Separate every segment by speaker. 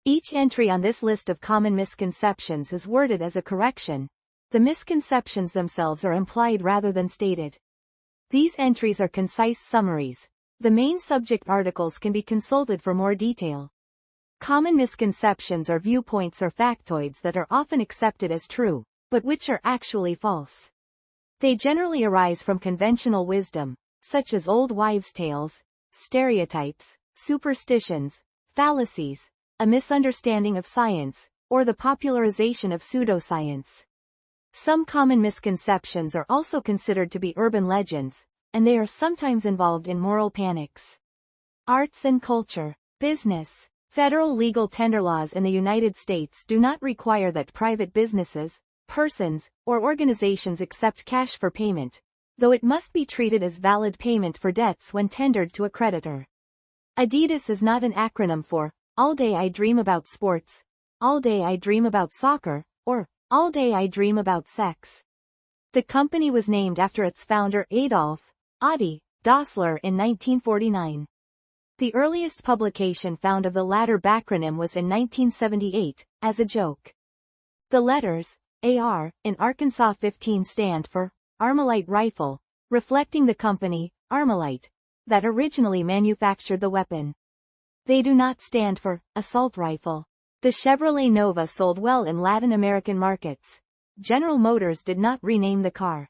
Speaker 1: Each entry on this list of common misconceptions is worded as a correction. The misconceptions themselves are implied rather than stated. These entries are concise summaries. The main subject articles can be consulted for more detail. Common misconceptions are viewpoints or factoids that are often accepted as true, but which are actually false. They generally arise from conventional wisdom, such as old wives' tales, stereotypes, superstitions, fallacies, a misunderstanding of science, or the popularization of pseudoscience. Some common misconceptions are also considered to be urban legends, and they are sometimes involved in moral panics. Arts and culture. Business. Federal legal tender laws in the United States do not require that private businesses, persons, or organizations accept cash for payment, though it must be treated as valid payment for debts when tendered to a creditor. Adidas is not an acronym for, All Day I Dream About Sports, All Day I Dream About Soccer, or, All Day I Dream About Sex. The company was named after its founder Adolf Adi Dassler in 1949. The earliest publication found of the latter backronym was in 1978, as a joke. The letters, AR, in Arkansas 15 stand for, Armalite Rifle, reflecting the company, Armalite, that originally manufactured the weapon. They do not stand for, Assault Rifle. The Chevrolet Nova sold well in Latin American markets. General Motors did not rename the car.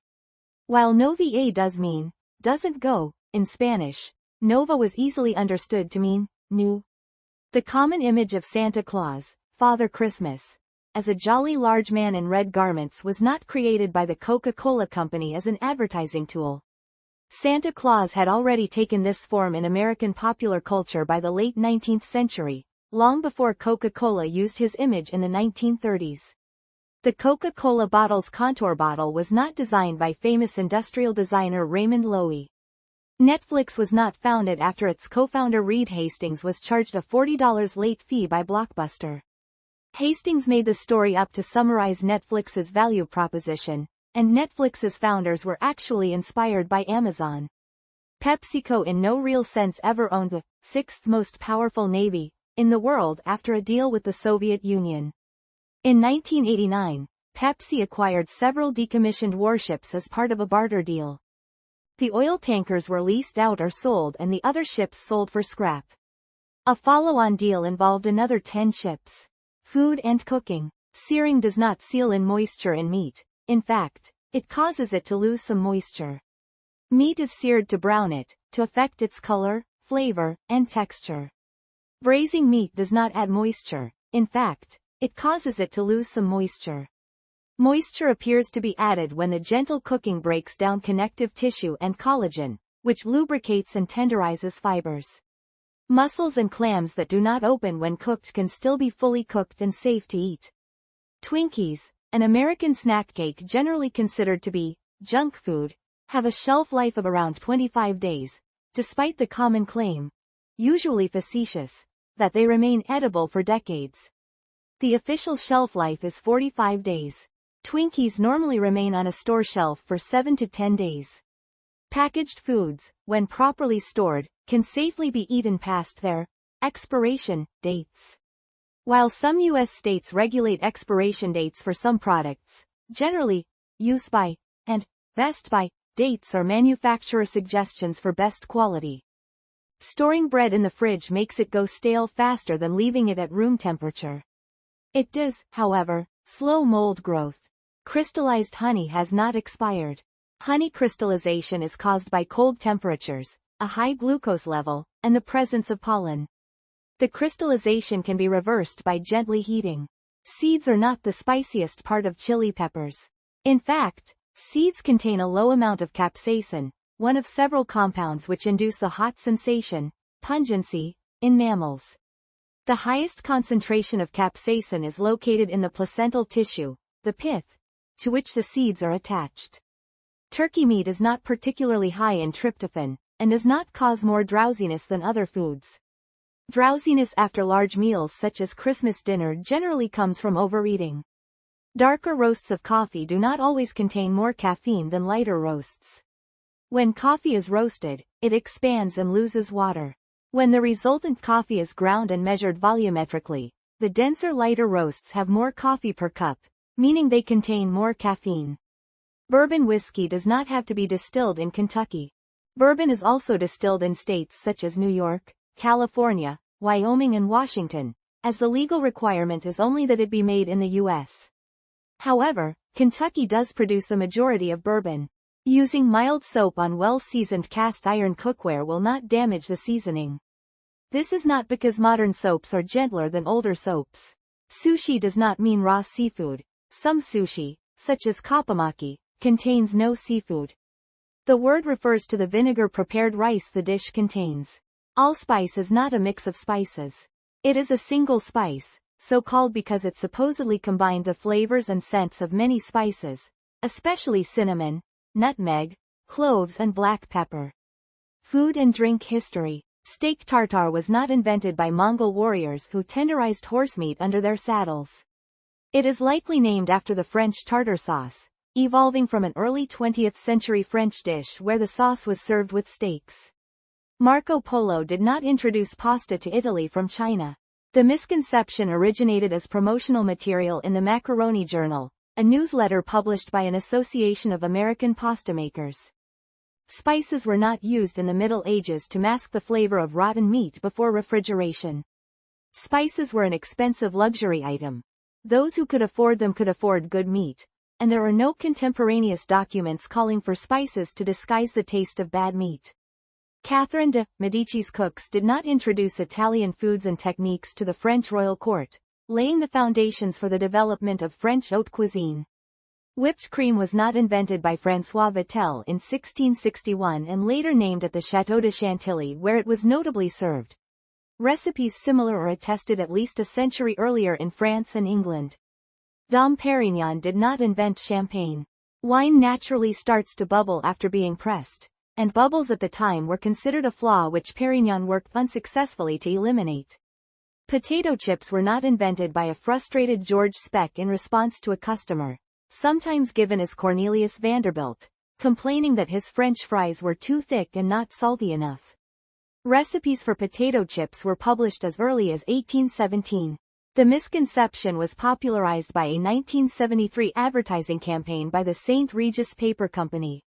Speaker 1: While Nova does mean, doesn't go, in Spanish, Nova was easily understood to mean, new. The common image of Santa Claus, Father Christmas, as a jolly large man in red garments was not created by the Coca-Cola Company as an advertising tool. Santa Claus had already taken this form in American popular culture by the late 19th century, long before Coca-Cola used his image in the 1930s. The Coca-Cola bottle's contour bottle was not designed by famous industrial designer Raymond Loewy. Netflix was not founded after its co-founder Reed Hastings was charged a $40 late fee by Blockbuster. Hastings made the story up to summarize Netflix's value proposition, and Netflix's founders were actually inspired by Amazon. PepsiCo in no real sense ever owned the sixth most powerful navy in the world after a deal with the Soviet Union. In 1989, Pepsi acquired several decommissioned warships as part of a barter deal. The oil tankers were leased out or sold and the other ships sold for scrap. A follow-on deal involved another 10 ships. Food and cooking. Searing does not seal in moisture in meat. In fact, it causes it to lose some moisture. Meat is seared to brown it, to affect its color, flavor, and texture. Braising meat does not add moisture. In fact, it causes it to lose some moisture. Moisture appears to be added when the gentle cooking breaks down connective tissue and collagen, which lubricates and tenderizes fibers. Mussels and clams that do not open when cooked can still be fully cooked and safe to eat. Twinkies, an American snack cake generally considered to be junk food, have a shelf life of around 25 days, despite the common claim, usually facetious, that they remain edible for decades. The official shelf life is 45 days. Twinkies normally remain on a store shelf for 7 to 10 days. Packaged foods, when properly stored, can safely be eaten past their expiration dates. While some U.S. states regulate expiration dates for some products, generally, use by and best by dates are manufacturer suggestions for best quality. Storing bread in the fridge makes it go stale faster than leaving it at room temperature. It does, however, slow mold growth. Crystallized honey has not expired. Honey crystallization is caused by cold temperatures, a high glucose level, and the presence of pollen. The crystallization can be reversed by gently heating. Seeds are not the spiciest part of chili peppers. In fact, seeds contain a low amount of capsaicin, one of several compounds which induce the hot sensation, pungency, in mammals. The highest concentration of capsaicin is located in the placental tissue, the pith, to which the seeds are attached. Turkey meat is not particularly high in tryptophan, and does not cause more drowsiness than other foods. Drowsiness after large meals such as Christmas dinner generally comes from overeating. Darker roasts of coffee do not always contain more caffeine than lighter roasts. When coffee is roasted, it expands and loses water. When the resultant coffee is ground and measured volumetrically, The denser lighter roasts have more coffee per cup, meaning they contain more caffeine. Bourbon whiskey does not have to be distilled in Kentucky. Bourbon is also distilled in states such as New York, California, Wyoming and Washington, as the legal requirement is only that it be made in the U.S. However, Kentucky does produce the majority of bourbon. Using mild soap on well-seasoned cast iron cookware will not damage the seasoning. This is not because modern soaps are gentler than older soaps. Sushi does not mean raw seafood. Some sushi, such as kappamaki, contains no seafood. The word refers to the vinegar-prepared rice the dish contains. Allspice is not a mix of spices. It is a single spice, so called because it supposedly combined the flavors and scents of many spices, especially cinnamon, nutmeg, cloves and black pepper. Food and drink history. Steak tartare was not invented by Mongol warriors who tenderized horsemeat under their saddles. It is likely named after the French tartare sauce, evolving from an early 20th century French dish where the sauce was served with steaks. Marco Polo did not introduce pasta to Italy from China. The misconception originated as promotional material in the Macaroni Journal, a newsletter published by an association of American pasta makers. Spices were not used in the Middle Ages to mask the flavor of rotten meat before refrigeration. Spices were an expensive luxury item. Those who could afford them could afford good meat, and there are no contemporaneous documents calling for spices to disguise the taste of bad meat. Catherine de' Medici's cooks did not introduce Italian foods and techniques to the French royal court, laying the foundations for the development of French haute cuisine. Whipped cream was not invented by François Vatel in 1661 and later named at the Château de Chantilly where it was notably served. Recipes similar are attested at least a century earlier in France and England. Dom Pérignon did not invent champagne. Wine naturally starts to bubble after being pressed, and bubbles at the time were considered a flaw which Pérignon worked unsuccessfully to eliminate. Potato chips were not invented by a frustrated George Speck in response to a customer, sometimes given as Cornelius Vanderbilt, complaining that his French fries were too thick and not salty enough. Recipes for potato chips were published as early as 1817. The misconception was popularized by a 1973 advertising campaign by the St. Regis Paper Company.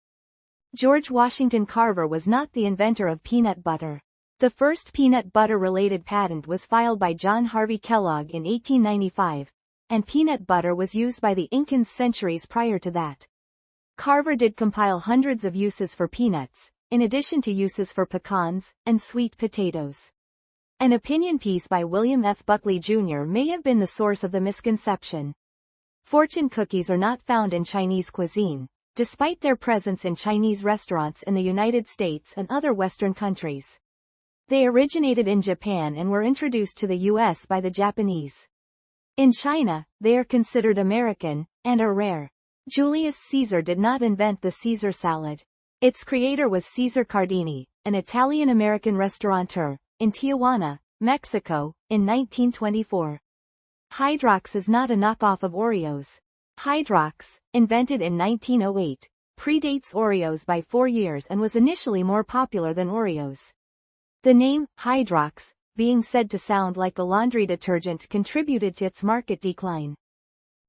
Speaker 1: George Washington Carver was not the inventor of peanut butter. The first peanut butter-related patent was filed by John Harvey Kellogg in 1895, and peanut butter was used by the Incans centuries prior to that. Carver did compile hundreds of uses for peanuts, in addition to uses for pecans and sweet potatoes. An opinion piece by William F. Buckley Jr. may have been the source of the misconception. Fortune cookies are not found in Chinese cuisine, despite their presence in Chinese restaurants in the United States and other Western countries. They originated in Japan and were introduced to the U.S. by the Japanese. In China, they are considered American, and are rare. Julius Caesar did not invent the Caesar salad. Its creator was Cesar Cardini, an Italian-American restaurateur, in Tijuana, Mexico, in 1924. Hydrox is not a knockoff of Oreos. Hydrox, invented in 1908, predates Oreos by 4 years and was initially more popular than Oreos. The name, Hydrox, being said to sound like a laundry detergent contributed to its market decline.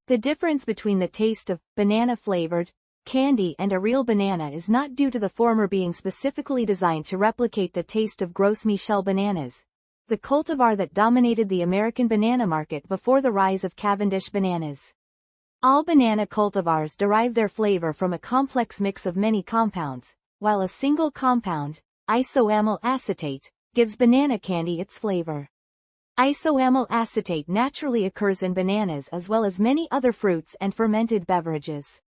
Speaker 1: The difference between the taste of banana-flavored candy and a real banana is not due to the former being specifically designed to replicate the taste of Gros Michel bananas, the cultivar that dominated the American banana market before the rise of Cavendish bananas. All banana cultivars derive their flavor from a complex mix of many compounds, while a single compound, isoamyl acetate, gives banana candy its flavor. Isoamyl acetate naturally occurs in bananas as well as many other fruits and fermented beverages.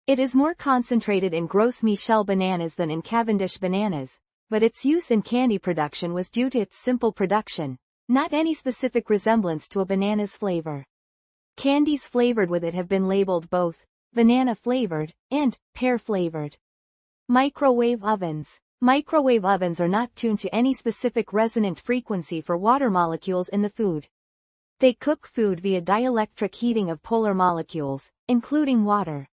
Speaker 1: It is more concentrated in Gros Michel bananas than in Cavendish bananas, but its use in candy production was due to its simple production, not any specific resemblance to a banana's flavor. Candies flavored with it have been labeled both banana-flavored and pear-flavored. Microwave ovens. Microwave ovens are not tuned to any specific resonant frequency for water molecules in the food. They cook food via dielectric heating of polar molecules, including water.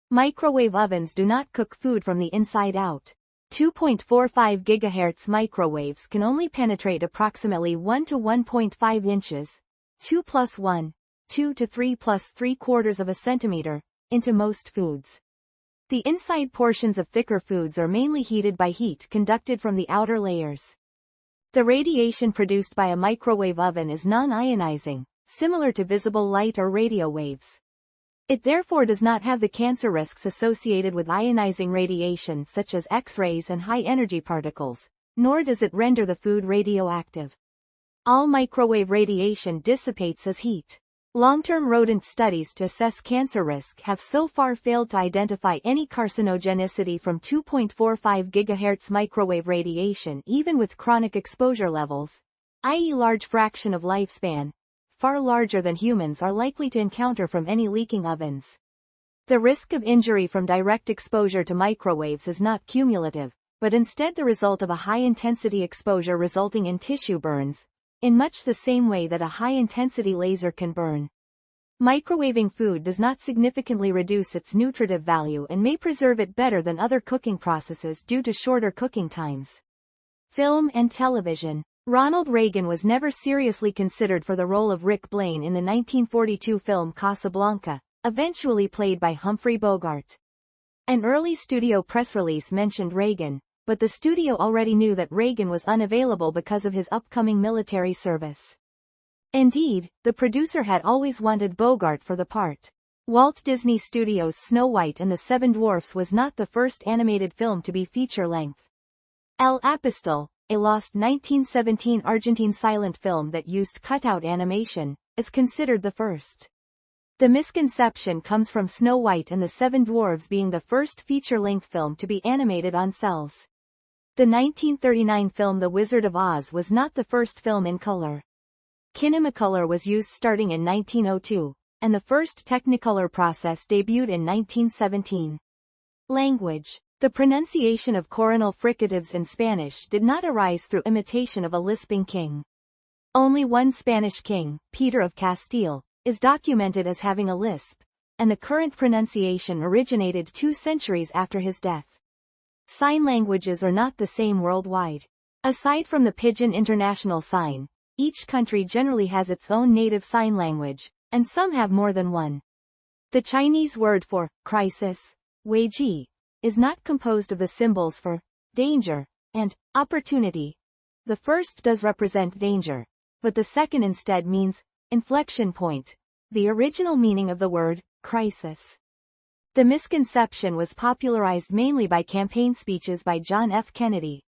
Speaker 1: Microwave ovens do not cook food from the inside out. 2.45 GHz microwaves can only penetrate approximately 1 to 1.5 inches, 2 plus 1, 2 to 3 plus 3/4 of a centimeter, into most foods. The inside portions of thicker foods are mainly heated by heat conducted from the outer layers. The radiation produced by a microwave oven is non-ionizing, similar to visible light or radio waves. It therefore does not have the cancer risks associated with ionizing radiation such as X-rays and high-energy particles, nor does it render the food radioactive. All microwave radiation dissipates as heat. Long-term rodent studies to assess cancer risk have so far failed to identify any carcinogenicity from 2.45 GHz microwave radiation even with chronic exposure levels, i.e. large fraction of lifespan, far larger than humans are likely to encounter from any leaking ovens. The risk of injury from direct exposure to microwaves is not cumulative, but instead the result of a high-intensity exposure resulting in tissue burns, in much the same way that a high-intensity laser can burn. Microwaving food does not significantly reduce its nutritive value and may preserve it better than other cooking processes due to shorter cooking times. Film and television. Ronald Reagan was never seriously considered for the role of Rick Blaine in the 1942 film Casablanca, eventually played by Humphrey Bogart. An early studio press release mentioned Reagan, but the studio already knew that Reagan was unavailable because of his upcoming military service. Indeed, the producer had always wanted Bogart for the part. Walt Disney Studios' Snow White and the Seven Dwarfs was not the first animated film to be feature-length. El Apostol, a lost 1917 Argentine silent film that used cutout animation, is considered the first. The misconception comes from Snow White and the Seven Dwarfs being the first feature-length film to be animated on cells. The 1939 film The Wizard of Oz was not the first film in color. Kinemacolor was used starting in 1902, and the first Technicolor process debuted in 1917. Language. The pronunciation of coronal fricatives in Spanish did not arise through imitation of a lisping king. Only one Spanish king, Peter of Castile, is documented as having a lisp, and the current pronunciation originated 2 centuries after his death. Sign languages are not the same worldwide. Aside from the Pidgin International Sign, each country generally has its own native sign language, and some have more than one. The Chinese word for crisis, weiji, is not composed of the symbols for danger and opportunity. The first does represent danger, but the second instead means inflection point, the original meaning of the word crisis. The misconception was popularized mainly by campaign speeches by John F. Kennedy.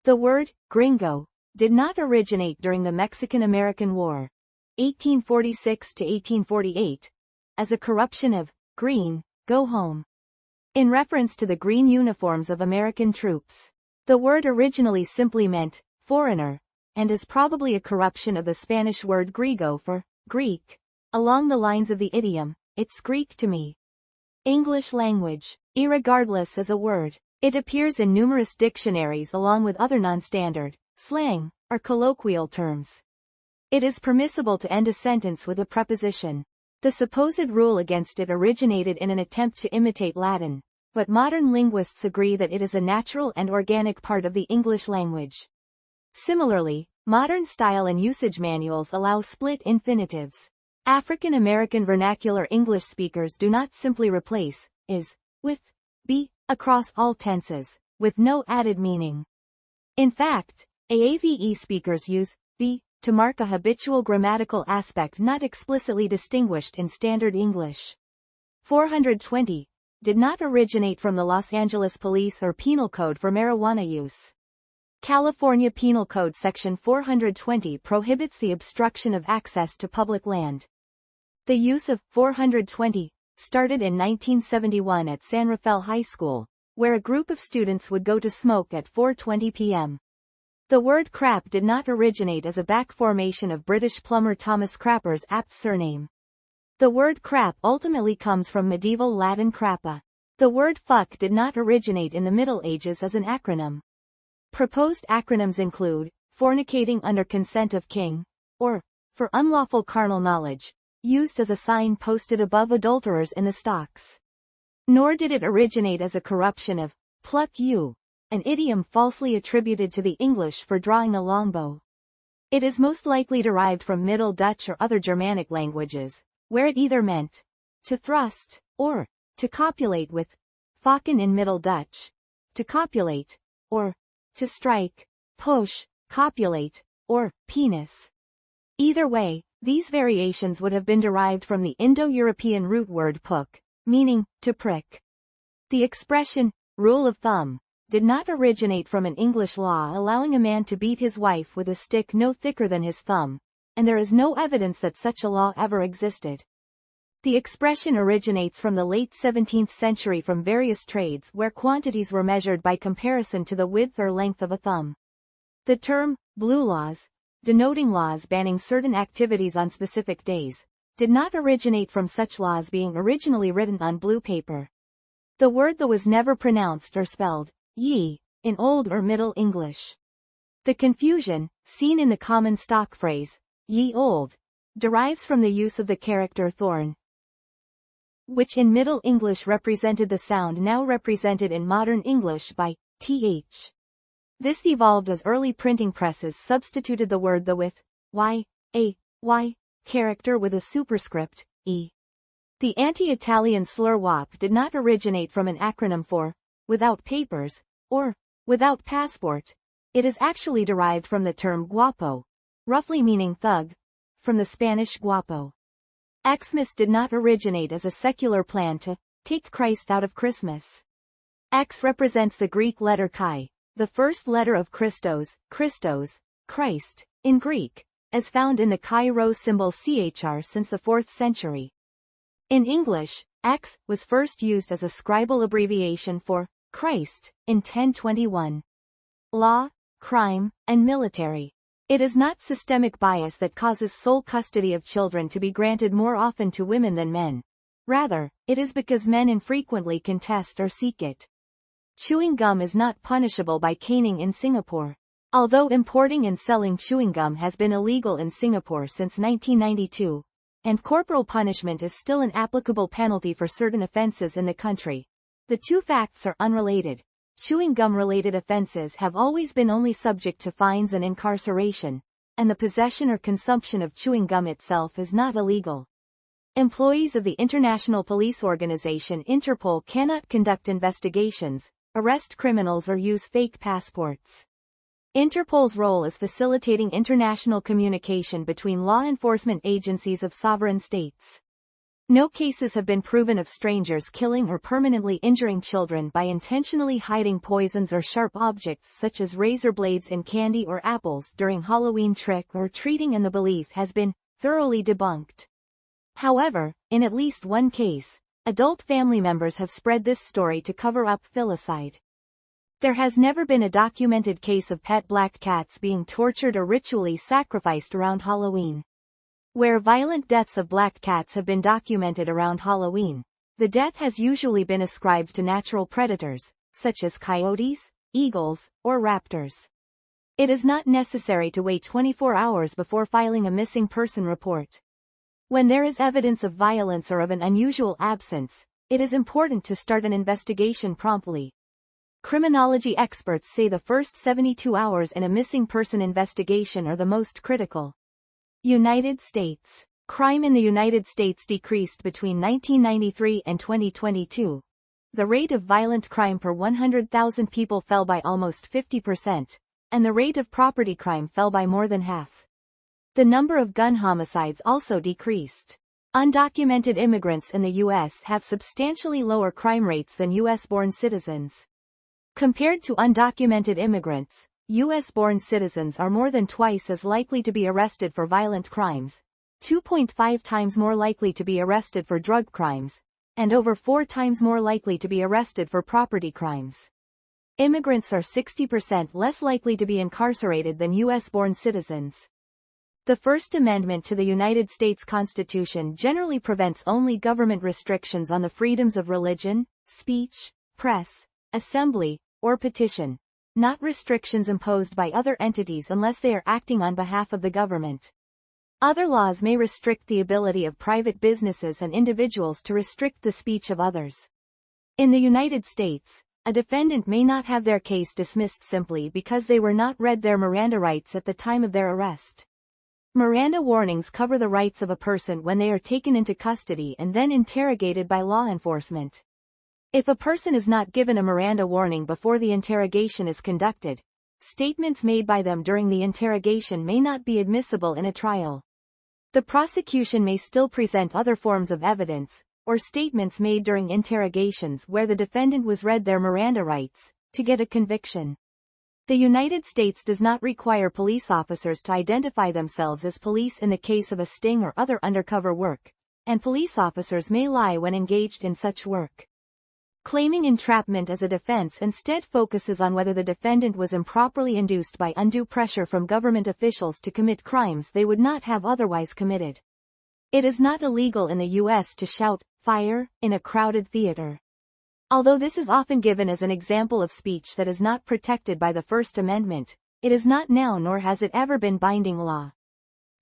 Speaker 1: The word gringo did not originate during the Mexican-American War, 1846 to 1848, as a corruption of green, go home, in reference to the green uniforms of American troops. The word originally simply meant foreigner, and is probably a corruption of the Spanish word griego for Greek, along the lines of the idiom, it's Greek to me. English language. Irregardless is a word. It appears in numerous dictionaries along with other non-standard, slang, or colloquial terms. It is permissible to end a sentence with a preposition. The supposed rule against it originated in an attempt to imitate Latin, but modern linguists agree that it is a natural and organic part of the English language. Similarly, modern style and usage manuals allow split infinitives. African American vernacular English speakers do not simply replace is with be across all tenses, with no added meaning. In fact, AAVE speakers use be to mark a habitual grammatical aspect not explicitly distinguished in Standard English. 420 did not originate from the Los Angeles Police or Penal Code for marijuana use. California Penal Code Section 420 prohibits the obstruction of access to public land. The use of 420 started in 1971 at San Rafael High School, where a group of students would go to smoke at 4:20 p.m. The word crap did not originate as a back formation of British plumber Thomas Crapper's apt surname. The word crap ultimately comes from medieval Latin crappa. The word fuck did not originate in the Middle Ages as an acronym. Proposed acronyms include, fornicating under consent of king, or, for unlawful carnal knowledge, used as a sign posted above adulterers in the stocks. Nor did it originate as a corruption of, pluck you, an idiom falsely attributed to the English for drawing a longbow. It is most likely derived from Middle Dutch or other Germanic languages, where it either meant to thrust, or to copulate with, fokken in Middle Dutch, to copulate, or to strike, push, copulate, or penis. Either way, these variations would have been derived from the Indo-European root word puk, meaning to prick. The expression rule of thumb did not originate from an English law allowing a man to beat his wife with a stick no thicker than his thumb, and there is no evidence that such a law ever existed. The expression originates from the late 17th century from various trades where quantities were measured by comparison to the width or length of a thumb. The term blue laws, denoting laws banning certain activities on specific days, did not originate from such laws being originally written on blue paper. The word "the" was never pronounced or spelled ye in Old or Middle English. The confusion, seen in the common stock phrase, ye old, derives from the use of the character thorn, which in Middle English represented the sound now represented in modern English by th. This evolved as early printing presses substituted the word "the" with y character with a superscript, e. The anti-Italian slur "wop" did not originate from an acronym for without papers, or without passport. It is actually derived from the term guapo, roughly meaning thug, from the Spanish guapo. Xmas did not originate as a secular plan to take Christ out of Christmas. X represents the Greek letter chi, the first letter of Christos, Christ, in Greek, as found in the chi rho symbol chr since the 4th century. In English, X was first used as a scribal abbreviation for Christ in 1021. Law, crime, and military. It is not systemic bias that causes sole custody of children to be granted more often to women than men. Rather, it is because men infrequently contest or seek it. Chewing gum is not punishable by caning in Singapore. Although importing and selling chewing gum has been illegal in Singapore since 1992, and corporal punishment is still an applicable penalty for certain offenses in the country, the two facts are unrelated. Chewing gum-related offenses have always been only subject to fines and incarceration, and the possession or consumption of chewing gum itself is not illegal. Employees of the International Police Organization Interpol cannot conduct investigations, arrest criminals or use fake passports. Interpol's role is facilitating international communication between law enforcement agencies of sovereign states. No cases have been proven of strangers killing or permanently injuring children by intentionally hiding poisons or sharp objects such as razor blades in candy or apples during Halloween trick or treating, and the belief has been thoroughly debunked. However, in at least one case, adult family members have spread this story to cover up filicide. There has never been a documented case of pet black cats being tortured or ritually sacrificed around Halloween. Where violent deaths of black cats have been documented around Halloween, the death has usually been ascribed to natural predators, such as coyotes, eagles, or raptors. It is not necessary to wait 24 hours before filing a missing person report. When there is evidence of violence or of an unusual absence, it is important to start an investigation promptly. Criminology experts say the first 72 hours in a missing person investigation are the most critical. United States. Crime in the United States decreased between 1993 and 2022. The rate of violent crime per 100,000 people fell by almost 50%, and the rate of property crime fell by more than half. The number of gun homicides also decreased. Undocumented immigrants in the U.S. have substantially lower crime rates than U.S.-born citizens. Compared to undocumented immigrants, U.S.-born citizens are more than twice as likely to be arrested for violent crimes, 2.5 times more likely to be arrested for drug crimes, and over 4 times more likely to be arrested for property crimes. Immigrants are 60% less likely to be incarcerated than U.S.-born citizens. The First Amendment to the United States Constitution generally prevents only government restrictions on the freedoms of religion, speech, press, assembly, or petition, not restrictions imposed by other entities unless they are acting on behalf of the government. Other laws may restrict the ability of private businesses and individuals to restrict the speech of others. In the United States, a defendant may not have their case dismissed simply because they were not read their Miranda rights at the time of their arrest. Miranda warnings cover the rights of a person when they are taken into custody and then interrogated by law enforcement. If a person is not given a Miranda warning before the interrogation is conducted, statements made by them during the interrogation may not be admissible in a trial. The prosecution may still present other forms of evidence, or statements made during interrogations where the defendant was read their Miranda rights, to get a conviction. The United States does not require police officers to identify themselves as police in the case of a sting or other undercover work, and police officers may lie when engaged in such work. Claiming entrapment as a defense instead focuses on whether the defendant was improperly induced by undue pressure from government officials to commit crimes they would not have otherwise committed. It is not illegal in the U.S. to shout, "Fire," in a crowded theater. Although this is often given as an example of speech that is not protected by the First Amendment, it is not now nor has it ever been binding law.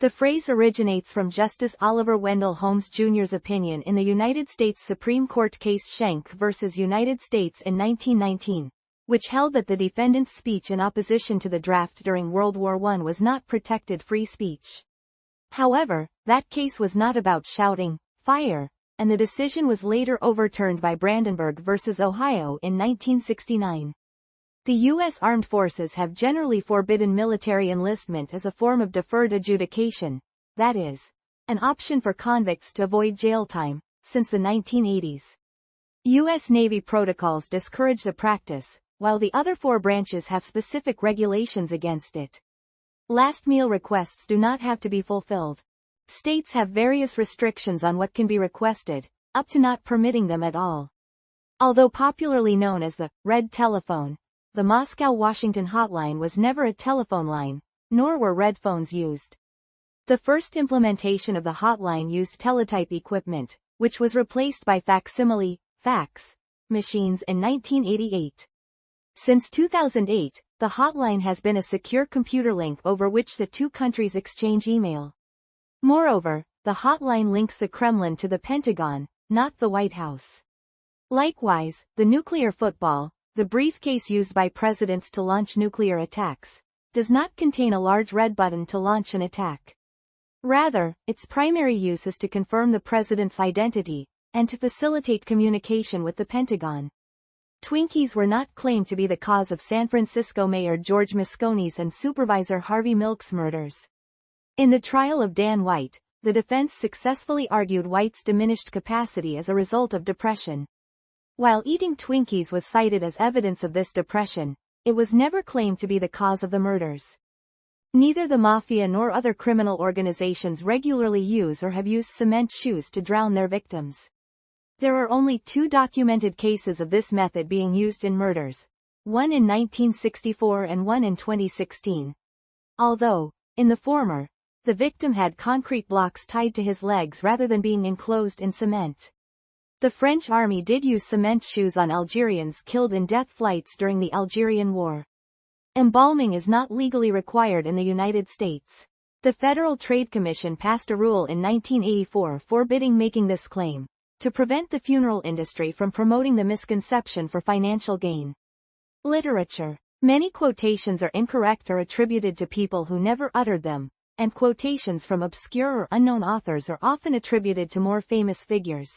Speaker 1: The phrase originates from Justice Oliver Wendell Holmes Jr.'s opinion in the United States Supreme Court case Schenck v. United States in 1919, which held that the defendant's speech in opposition to the draft during World War I was not protected free speech. However, that case was not about shouting, "Fire," and the decision was later overturned by Brandenburg v. Ohio in 1969. The U.S. Armed Forces have generally forbidden military enlistment as a form of deferred adjudication, that is, an option for convicts to avoid jail time, since the 1980s. U.S. Navy protocols discourage the practice, while the other four branches have specific regulations against it. Last meal requests do not have to be fulfilled. States have various restrictions on what can be requested, up to not permitting them at all. Although popularly known as the red telephone, the Moscow-Washington hotline was never a telephone line, nor were red phones used. The first implementation of the hotline used teletype equipment, which was replaced by facsimile, fax, machines in 1988. Since 2008, the hotline has been a secure computer link over which the two countries exchange email. Moreover, the hotline links the Kremlin to the Pentagon, not the White House. Likewise, the nuclear football, the briefcase used by presidents to launch nuclear attacks, does not contain a large red button to launch an attack. Rather, its primary use is to confirm the president's identity, and to facilitate communication with the Pentagon. Twinkies were not claimed to be the cause of San Francisco Mayor George Mosconi's and Supervisor Harvey Milk's murders. In the trial of Dan White, the defense successfully argued White's diminished capacity as a result of depression. While eating Twinkies was cited as evidence of this depression, it was never claimed to be the cause of the murders. Neither the mafia nor other criminal organizations regularly use or have used cement shoes to drown their victims. There are only 2 documented cases of this method being used in murders, one in 1964 and one in 2016. Although, in the former, the victim had concrete blocks tied to his legs rather than being enclosed in cement. The French army did use cement shoes on Algerians killed in death flights during the Algerian War. Embalming is not legally required in the United States. The Federal Trade Commission passed a rule in 1984 forbidding making this claim, to prevent the funeral industry from promoting the misconception for financial gain. Literature. Many quotations are incorrect or attributed to people who never uttered them, and quotations from obscure or unknown authors are often attributed to more famous figures.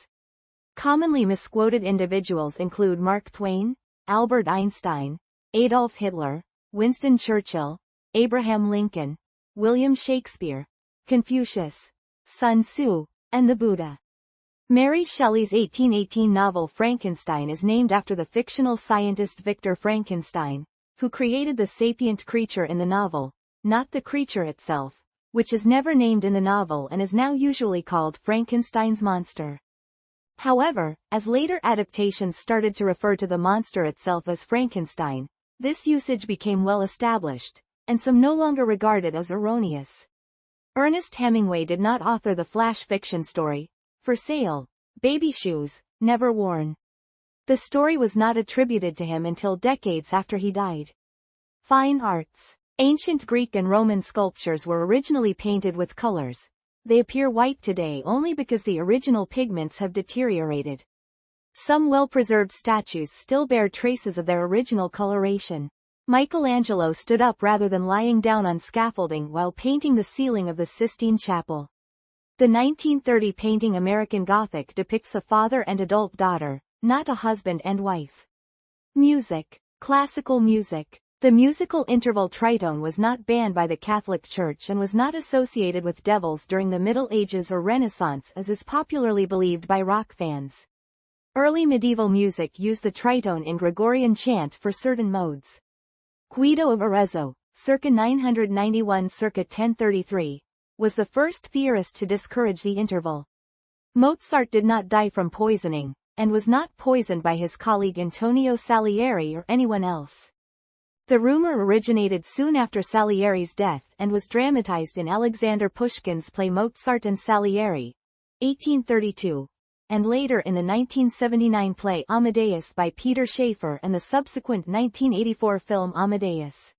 Speaker 1: Commonly misquoted individuals include Mark Twain, Albert Einstein, Adolf Hitler, Winston Churchill, Abraham Lincoln, William Shakespeare, Confucius, Sun Tzu, and the Buddha. Mary Shelley's 1818 novel Frankenstein is named after the fictional scientist Victor Frankenstein, who created the sapient creature in the novel, not the creature itself, which is never named in the novel and is now usually called Frankenstein's monster. However, as later adaptations started to refer to the monster itself as Frankenstein, this usage became well established, and some no longer regard it as erroneous. Ernest Hemingway did not author the flash fiction story, For Sale, Baby Shoes, Never Worn. The story was not attributed to him until decades after he died. Fine arts. Ancient Greek and Roman sculptures were originally painted with colors. They appear white today only because the original pigments have deteriorated. Some well-preserved statues still bear traces of their original coloration. Michelangelo stood up rather than lying down on scaffolding while painting the ceiling of the Sistine Chapel. The 1930 painting American Gothic depicts a father and adult daughter, not a husband and wife. Music. Classical music. The musical interval tritone was not banned by the Catholic Church and was not associated with devils during the Middle Ages or Renaissance as is popularly believed by rock fans. Early medieval music used the tritone in Gregorian chant for certain modes. Guido of Arezzo, circa 991–circa 1033, was the first theorist to discourage the interval. Mozart did not die from poisoning, and was not poisoned by his colleague Antonio Salieri or anyone else. The rumor originated soon after Salieri's death and was dramatized in Alexander Pushkin's play Mozart and Salieri, 1832, and later in the 1979 play Amadeus by Peter Shaffer and the subsequent 1984 film Amadeus.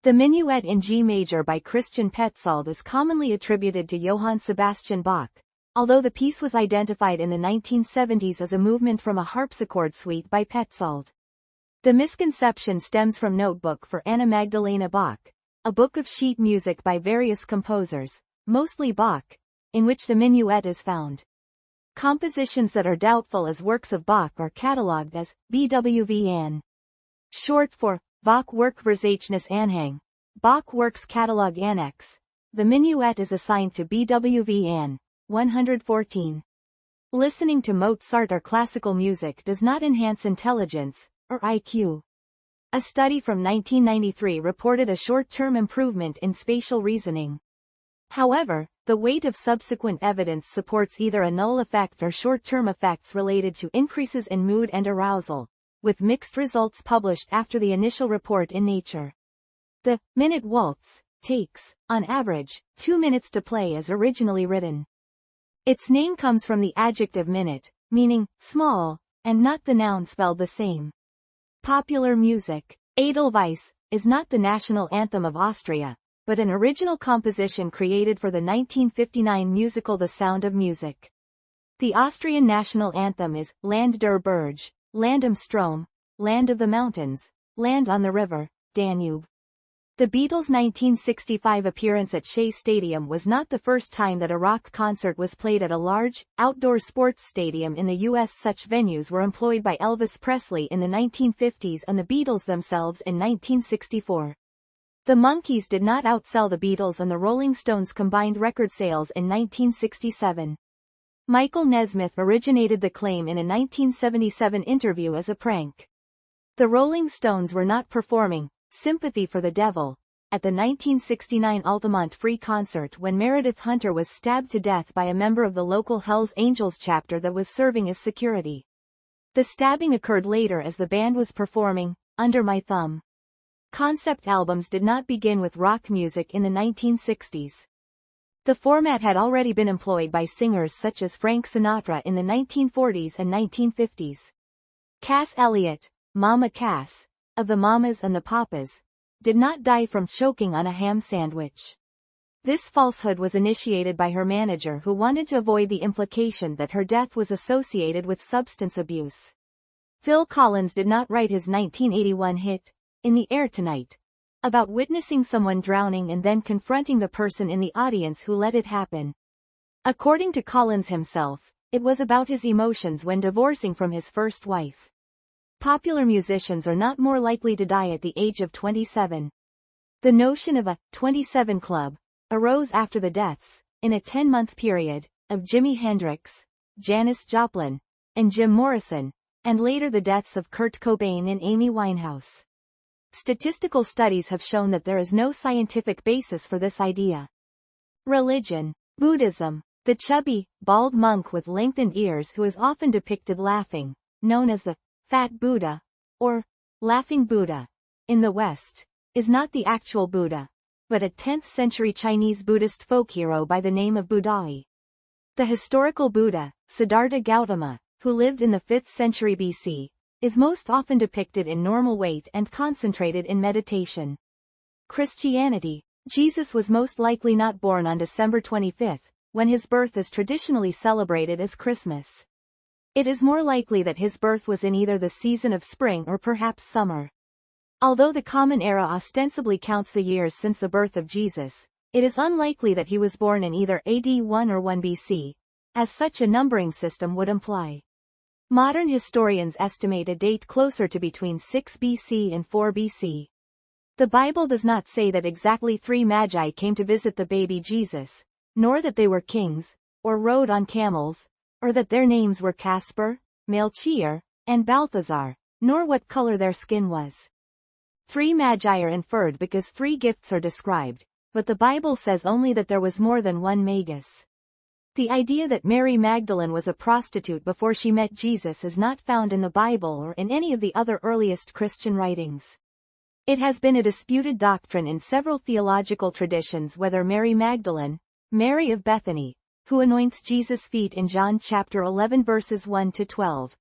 Speaker 1: The Minuet in G major by Christian Petzold is commonly attributed to Johann Sebastian Bach, although the piece was identified in the 1970s as a movement from a harpsichord suite by Petzold. The misconception stems from Notebook for Anna Magdalena Bach, a book of sheet music by various composers, mostly Bach, in which the minuet is found. Compositions that are doubtful as works of Bach are catalogued as BWV-An. Short for Bach Werkverzeichnis Anhang, Bach Works Catalog Annex. The minuet is assigned to BWV-An. 114. Listening to Mozart or classical music does not enhance intelligence, or IQ. A study from 1993 reported a short-term improvement in spatial reasoning. However, the weight of subsequent evidence supports either a null effect or short-term effects related to increases in mood and arousal, with mixed results published after the initial report in Nature. The minute waltz takes, on average, 2 minutes to play as originally written. Its name comes from the adjective minute, meaning small, and not the noun spelled the same. Popular music. Edelweiss is not the national anthem of Austria, but an original composition created for the 1959 musical The Sound of Music. The Austrian national anthem is Land der Berge, Land am Strom, Land of the Mountains, Land on the River, Danube. The Beatles' 1965 appearance at Shea Stadium was not the first time that a rock concert was played at a large, outdoor sports stadium in the U.S. Such venues were employed by Elvis Presley in the 1950s and the Beatles themselves in 1964. The Monkees did not outsell the Beatles and the Rolling Stones' combined record sales in 1967. Michael Nesmith originated the claim in a 1977 interview as a prank. The Rolling Stones were not performing Sympathy for the Devil at the 1969 Altamont Free concert when Meredith Hunter was stabbed to death by a member of the local Hells Angels chapter that was serving as security. The stabbing occurred later as the band was performing Under My Thumb. Concept albums did not begin with rock music in the 1960s. The format had already been employed by singers such as Frank Sinatra in the 1940s and 1950s. Cass Elliot, Mama Cass, of the Mamas and the Papas, did not die from choking on a ham sandwich. This falsehood was initiated by her manager who wanted to avoid the implication that her death was associated with substance abuse. Phil Collins did not write his 1981 hit, In the Air Tonight, about witnessing someone drowning and then confronting the person in the audience who let it happen. According to Collins himself, it was about his emotions when divorcing from his first wife. Popular musicians are not more likely to die at the age of 27. The notion of a 27 Club arose after the deaths, in a 10-month period, of Jimi Hendrix, Janis Joplin, and Jim Morrison, and later the deaths of Kurt Cobain and Amy Winehouse. Statistical studies have shown that there is no scientific basis for this idea. Religion. Buddhism. The chubby, bald monk with lengthened ears who is often depicted laughing, known as the Fat Buddha, or Laughing Buddha, in the West, is not the actual Buddha, but a 10th-century Chinese Buddhist folk hero by the name of Budai. The historical Buddha, Siddhartha Gautama, who lived in the 5th century BC, is most often depicted in normal weight and concentrated in meditation. Christianity. Jesus was most likely not born on December 25, when his birth is traditionally celebrated as Christmas. It is more likely that his birth was in either the season of spring or perhaps summer. Although the Common Era ostensibly counts the years since the birth of Jesus, it is unlikely that he was born in either AD 1 or 1 BC, as such a numbering system would imply. Modern historians estimate a date closer to between 6 BC and 4 BC. The Bible does not say that exactly 3 magi came to visit the baby Jesus, nor that they were kings, or rode on camels, or that their names were Caspar, Melchior, and Balthazar, nor what color their skin was. 3 magi are inferred because 3 gifts are described, but the Bible says only that there was more than one magus. The idea that Mary Magdalene was a prostitute before she met Jesus is not found in the Bible or in any of the other earliest Christian writings. It has been a disputed doctrine in several theological traditions whether Mary Magdalene, Mary of Bethany, who anoints Jesus' feet in John chapter 11 verses 1 to 12,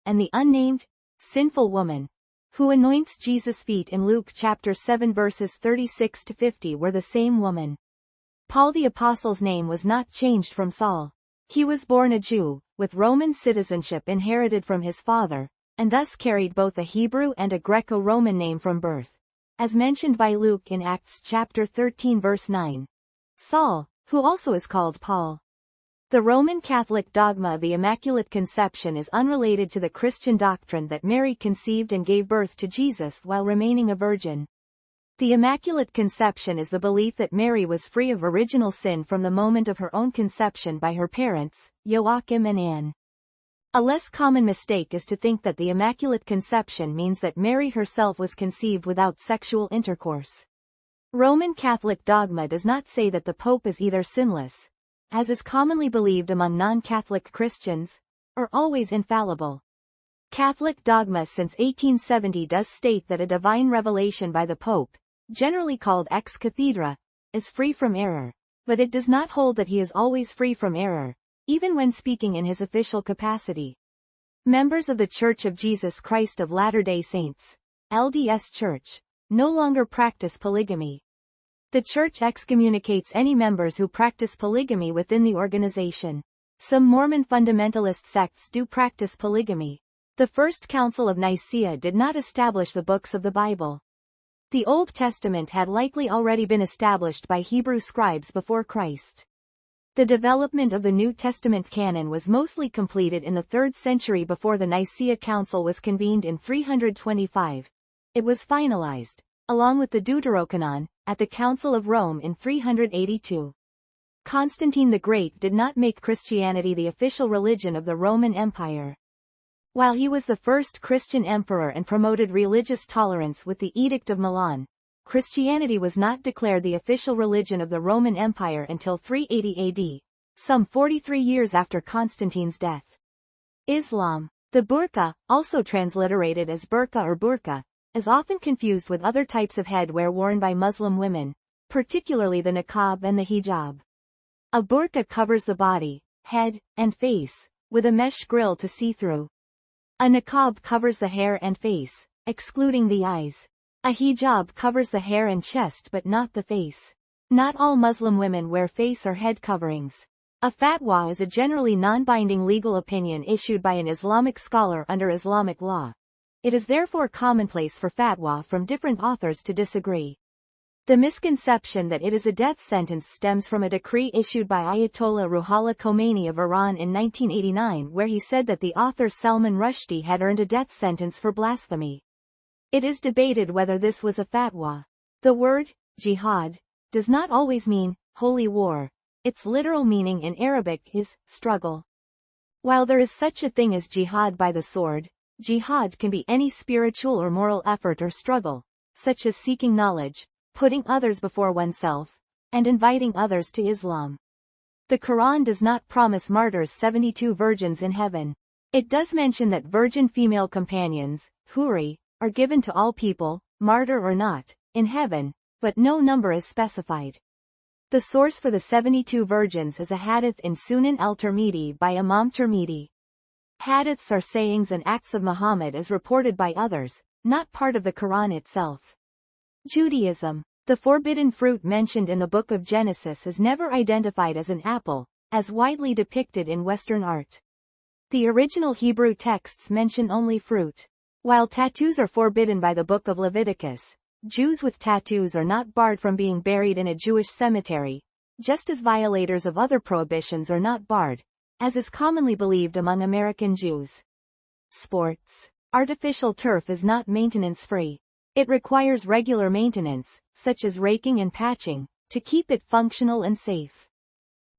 Speaker 1: and the unnamed, sinful woman, who anoints Jesus' feet in Luke chapter 7 verses 36 to 50 were the same woman. Paul the Apostle's name was not changed from Saul. He was born a Jew, with Roman citizenship inherited from his father, and thus carried both a Hebrew and a Greco-Roman name from birth, as mentioned by Luke in Acts chapter 13 verse 9. Saul, who also is called Paul. The Roman Catholic dogma of the Immaculate Conception is unrelated to the Christian doctrine that Mary conceived and gave birth to Jesus while remaining a virgin. The Immaculate Conception is the belief that Mary was free of original sin from the moment of her own conception by her parents, Joachim and Anne. A less common mistake is to think that the Immaculate Conception means that Mary herself was conceived without sexual intercourse. Roman Catholic dogma does not say that the Pope is either sinless, as is commonly believed among non-Catholic Christians, or always infallible. Catholic dogma since 1870 does state that a divine revelation by the Pope, generally called ex cathedra, is free from error, but it does not hold that he is always free from error, even when speaking in his official capacity. Members of the Church of Jesus Christ of Latter-day Saints, LDS Church, no longer practice polygamy. The Church excommunicates any members who practice polygamy within the organization. Some Mormon fundamentalist sects do practice polygamy. The First Council of Nicaea did not establish the books of the Bible. The Old Testament had likely already been established by Hebrew scribes before Christ. The development of the New Testament canon was mostly completed in the 3rd century before the Nicaea Council was convened in 325. It was finalized, along with the Deuterocanon, at the Council of Rome in 382. Constantine the Great did not make Christianity the official religion of the Roman Empire. While he was the first Christian emperor and promoted religious tolerance with the Edict of Milan, Christianity was not declared the official religion of the Roman Empire until 380 AD, some 43 years after Constantine's death. Islam. The burqa, also transliterated as burqa or burqa, is often confused with other types of headwear worn by Muslim women, particularly the niqab and the hijab. A burqa covers the body, head, and face, with a mesh grill to see through. A niqab covers the hair and face, excluding the eyes. A hijab covers the hair and chest but not the face. Not all Muslim women wear face or head coverings. A fatwa is a generally non-binding legal opinion issued by an Islamic scholar under Islamic law. It is therefore commonplace for fatwa from different authors to disagree. The misconception that it is a death sentence stems from a decree issued by Ayatollah Ruhollah Khomeini of Iran in 1989 where he said that the author Salman Rushdie had earned a death sentence for blasphemy. It is debated whether this was a fatwa. The word, jihad, does not always mean holy war. Its literal meaning in Arabic is struggle. While there is such a thing as jihad by the sword, jihad can be any spiritual or moral effort or struggle, such as seeking knowledge, putting others before oneself, and inviting others to Islam. The Quran does not promise martyrs 72 virgins in heaven. It does mention that virgin female companions, huri, are given to all people, martyr or not, in heaven, but no number is specified. The source for the 72 virgins is a hadith in Sunan al-Tirmidhi by Imam Tirmidhi. Hadiths are sayings and acts of Muhammad as reported by others, not part of the Quran itself. Judaism. The forbidden fruit mentioned in the Book of Genesis is never identified as an apple, as widely depicted in Western art. The original Hebrew texts mention only fruit. While tattoos are forbidden by the Book of Leviticus, Jews with tattoos are not barred from being buried in a Jewish cemetery, just as violators of other prohibitions are not barred, as is commonly believed among American Jews. Sports. Artificial turf is not maintenance-free. It requires regular maintenance, such as raking and patching, to keep it functional and safe.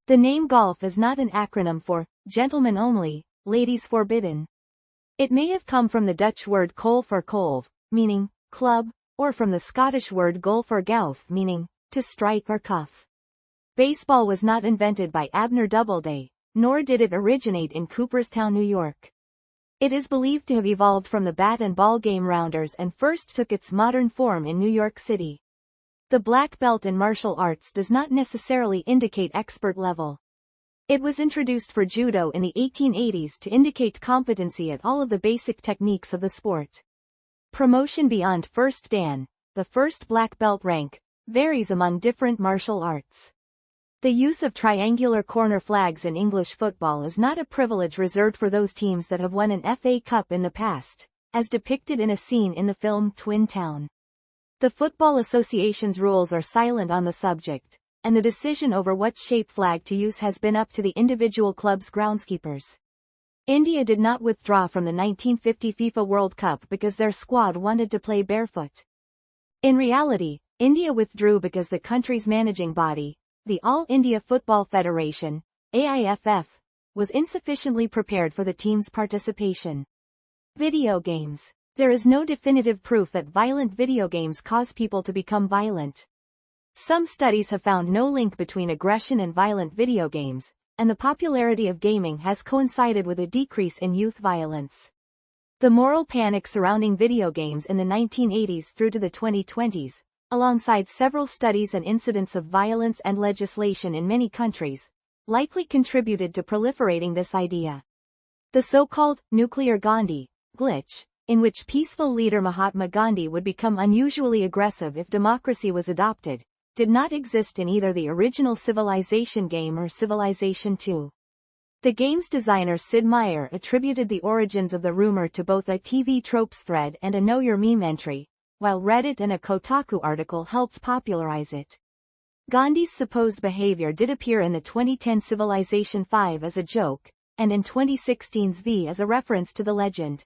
Speaker 1: The name golf is not an acronym for gentlemen only, ladies forbidden. It may have come from the Dutch word kolf or kolf, meaning club, or from the Scottish word golf or golf, meaning to strike or cuff. Baseball was not invented by Abner Doubleday, nor did it originate in Cooperstown, New York. It is believed to have evolved from the bat and ball game rounders and first took its modern form in New York City. The black belt in martial arts does not necessarily indicate expert level. It was introduced for judo in the 1880s to indicate competency at all of the basic techniques of the sport. Promotion beyond first dan, the first black belt rank, varies among different martial arts. The use of triangular corner flags in English football is not a privilege reserved for those teams that have won an FA Cup in the past, as depicted in a scene in the film Twin Town. The Football Association's rules are silent on the subject, and the decision over what shape flag to use has been up to the individual club's groundskeepers. India did not withdraw from the 1950 FIFA World Cup because their squad wanted to play barefoot. In reality, India withdrew because the country's managing body, the All India Football Federation, AIFF, was insufficiently prepared for the team's participation. Video games. There is no definitive proof that violent video games cause people to become violent. Some studies have found no link between aggression and violent video games, and the popularity of gaming has coincided with a decrease in youth violence. The moral panic surrounding video games in the 1980s through to the 2020s, alongside several studies and incidents of violence and legislation in many countries, likely contributed to proliferating this idea. The so-called nuclear Gandhi glitch, in which peaceful leader Mahatma Gandhi would become unusually aggressive if democracy was adopted, did not exist in either the original Civilization game or Civilization II. The game's designer Sid Meier attributed the origins of the rumor to both a TV tropes thread and a Know Your Meme entry, while Reddit and a Kotaku article helped popularize it. Gandhi's supposed behavior did appear in the 2010 Civilization V as a joke, and in 2016's V as a reference to the legend.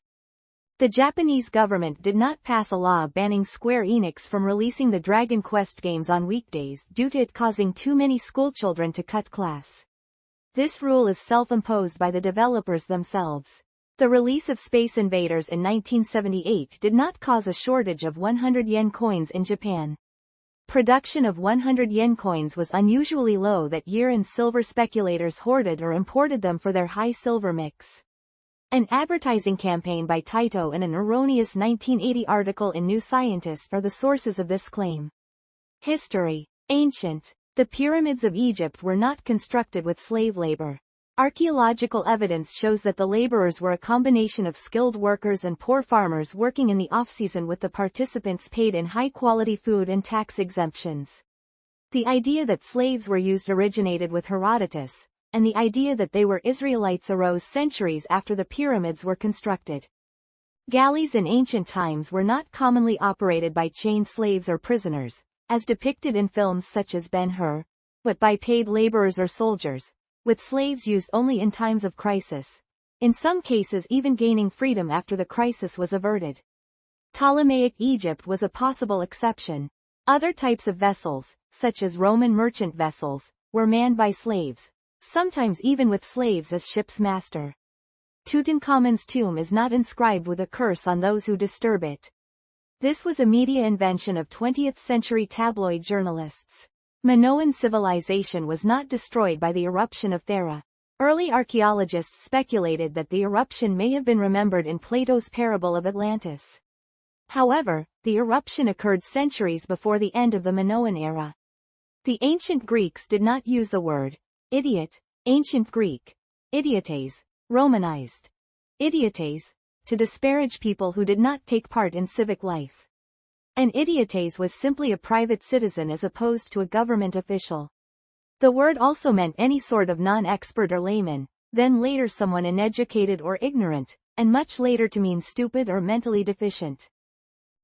Speaker 1: The Japanese government did not pass a law banning Square Enix from releasing the Dragon Quest games on weekdays due to it causing too many schoolchildren to cut class. This rule is self-imposed by the developers themselves. The release of Space Invaders in 1978 did not cause a shortage of 100 yen coins in Japan. Production of 100 yen coins was unusually low that year and silver speculators hoarded or imported them for their high silver mix. An advertising campaign by Taito and an erroneous 1980 article in New Scientist are the sources of this claim. History. Ancient. The pyramids of Egypt were not constructed with slave labor. Archaeological evidence shows that the laborers were a combination of skilled workers and poor farmers working in the off-season, with the participants paid in high-quality food and tax exemptions. The idea that slaves were used originated with Herodotus, and the idea that they were Israelites arose centuries after the pyramids were constructed. Galleys in ancient times were not commonly operated by chained slaves or prisoners, as depicted in films such as Ben-Hur, but by paid laborers or soldiers, with slaves used only in times of crisis, in some cases even gaining freedom after the crisis was averted. Ptolemaic Egypt was a possible exception. Other types of vessels, such as Roman merchant vessels, were manned by slaves, sometimes even with slaves as ship's master. Tutankhamun's tomb is not inscribed with a curse on those who disturb it. This was a media invention of 20th-century tabloid journalists. Minoan civilization was not destroyed by the eruption of Thera. Early archaeologists speculated that the eruption may have been remembered in Plato's parable of Atlantis. However, the eruption occurred centuries before the end of the Minoan era. The ancient Greeks did not use the word idiot, ancient Greek, idiotes, Romanized idiotes, to disparage people who did not take part in civic life. An idiotes was simply a private citizen as opposed to a government official. The word also meant any sort of non-expert or layman, then later someone uneducated or ignorant, and much later to mean stupid or mentally deficient.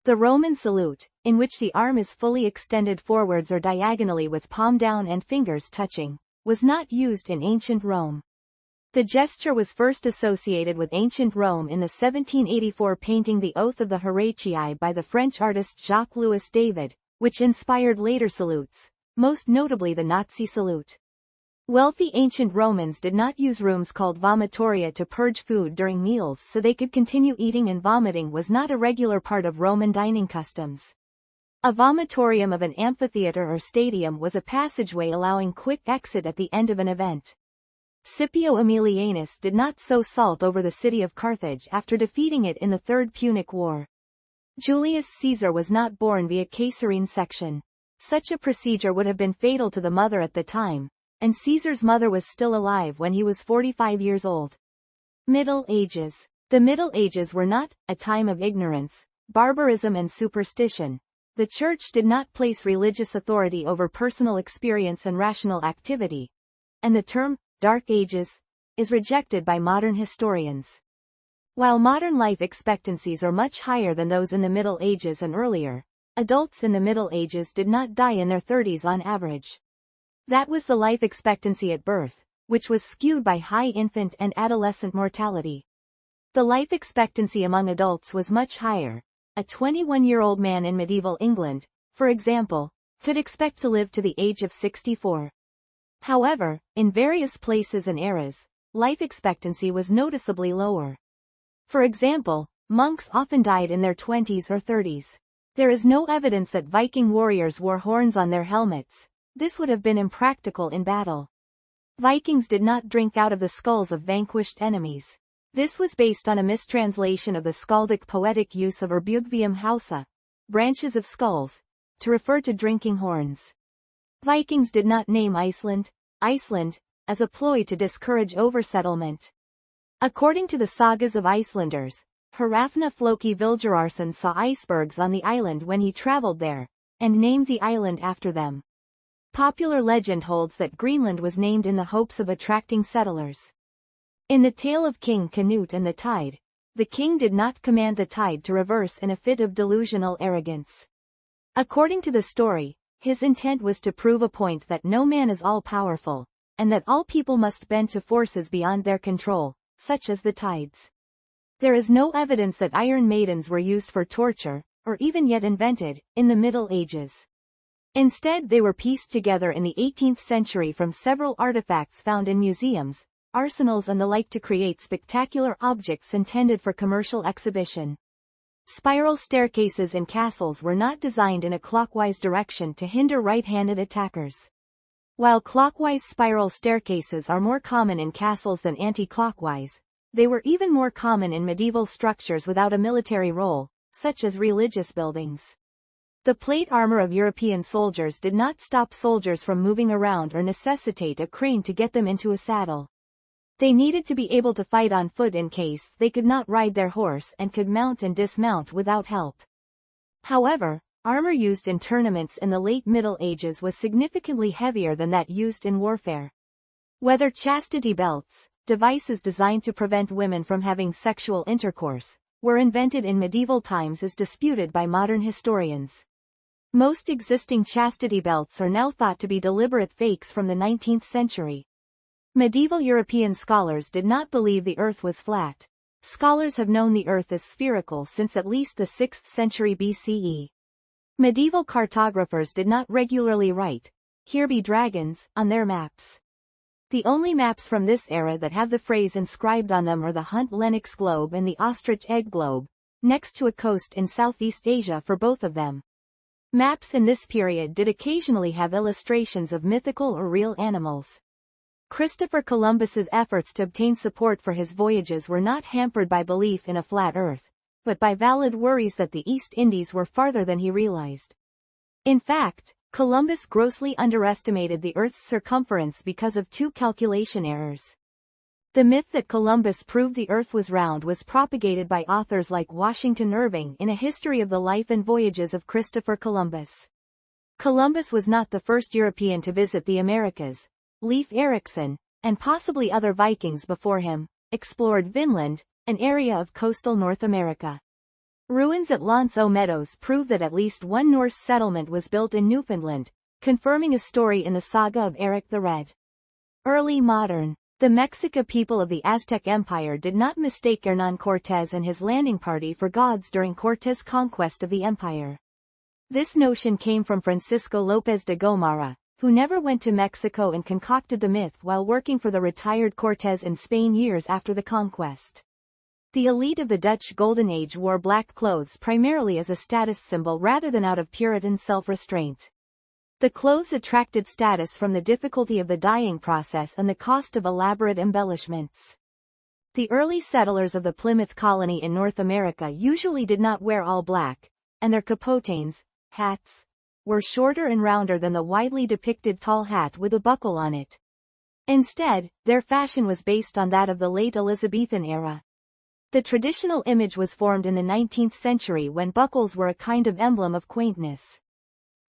Speaker 1: The Roman salute, in which the arm is fully extended forwards or diagonally with palm down and fingers touching, was not used in ancient Rome. The gesture was first associated with ancient Rome in the 1784 painting The Oath of the Horatii by the French artist Jacques-Louis David, which inspired later salutes, most notably the Nazi salute. Wealthy ancient Romans did not use rooms called vomitoria to purge food during meals so they could continue eating, and vomiting was not a regular part of Roman dining customs. A vomitorium of an amphitheater or stadium was a passageway allowing quick exit at the end of an event. Scipio Aemilianus did not sow salt over the city of Carthage after defeating it in the Third Punic War. Julius Caesar was not born via caesarean section. Such a procedure would have been fatal to the mother at the time, and Caesar's mother was still alive when he was 45 years old. Middle Ages. The Middle Ages were not a time of ignorance, barbarism and superstition. The Church did not place religious authority over personal experience and rational activity, and the term Dark Ages is rejected by modern historians. While modern life expectancies are much higher than those in the Middle Ages and earlier, adults in the Middle Ages did not die in their 30s on average. That was the life expectancy at birth, which was skewed by high infant and adolescent mortality. The life expectancy among adults was much higher. A 21-year-old man in medieval England, for example, could expect to live to the age of 64. However, in various places and eras, life expectancy was noticeably lower. For example, monks often died in their 20s or 30s. There is no evidence that Viking warriors wore horns on their helmets. This would have been impractical in battle. Vikings did not drink out of the skulls of vanquished enemies. This was based on a mistranslation of the skaldic poetic use of Erbjugvium hausa, branches of skulls, to refer to drinking horns. Vikings did not name Iceland, as a ploy to discourage oversettlement. According to the sagas of Icelanders, Hrafna Floki Vilgerarsson saw icebergs on the island when he traveled there, and named the island after them. Popular legend holds that Greenland was named in the hopes of attracting settlers. In the tale of King Canute and the Tide, the king did not command the tide to reverse in a fit of delusional arrogance. According to the story, his intent was to prove a point that no man is all-powerful, and that all people must bend to forces beyond their control, such as the tides. There is no evidence that iron maidens were used for torture, or even yet invented, in the Middle Ages. Instead, they were pieced together in the 18th century from several artifacts found in museums, arsenals and the like to create spectacular objects intended for commercial exhibition. Spiral staircases in castles were not designed in a clockwise direction to hinder right-handed attackers. While clockwise spiral staircases are more common in castles than anti-clockwise, they were even more common in medieval structures without a military role, such as religious buildings. The plate armor of European soldiers did not stop soldiers from moving around or necessitate a crane to get them into a saddle. They needed to be able to fight on foot in case they could not ride their horse and could mount and dismount without help. However, armor used in tournaments in the late Middle Ages was significantly heavier than that used in warfare. Whether chastity belts, devices designed to prevent women from having sexual intercourse, were invented in medieval times is disputed by modern historians. Most existing chastity belts are now thought to be deliberate fakes from the 19th century. Medieval European scholars did not believe the Earth was flat. Scholars have known the Earth as spherical since at least the 6th century BCE. Medieval cartographers did not regularly write, "Here be dragons," on their maps. The only maps from this era that have the phrase inscribed on them are the Hunt Lennox globe and the Ostrich egg globe, next to a coast in Southeast Asia for both of them. Maps in this period did occasionally have illustrations of mythical or real animals. Christopher Columbus's efforts to obtain support for his voyages were not hampered by belief in a flat Earth, but by valid worries that the East Indies were farther than he realized. In fact, Columbus grossly underestimated the Earth's circumference because of two calculation errors. The myth that Columbus proved the Earth was round was propagated by authors like Washington Irving in A History of the Life and Voyages of Christopher Columbus. Columbus was not the first European to visit the Americas. Leif Erikson, and possibly other Vikings before him, explored Vinland, an area of coastal North America. Ruins at L'Anse aux Meadows prove that at least one Norse settlement was built in Newfoundland, confirming a story in the saga of Eric the Red. Early modern. The Mexica people of the Aztec Empire did not mistake Hernán Cortés and his landing party for gods during Cortés' conquest of the empire. This notion came from Francisco López de Gomara, who never went to Mexico and concocted the myth while working for the retired Cortés in Spain years after the conquest. The elite of the Dutch Golden Age wore black clothes primarily as a status symbol rather than out of Puritan self-restraint. The clothes attracted status from the difficulty of the dyeing process and the cost of elaborate embellishments. The early settlers of the Plymouth colony in North America usually did not wear all black, and their capotains, hats, were shorter and rounder than the widely depicted tall hat with a buckle on it. Instead, their fashion was based on that of the late Elizabethan era. The traditional image was formed in the 19th century when buckles were a kind of emblem of quaintness.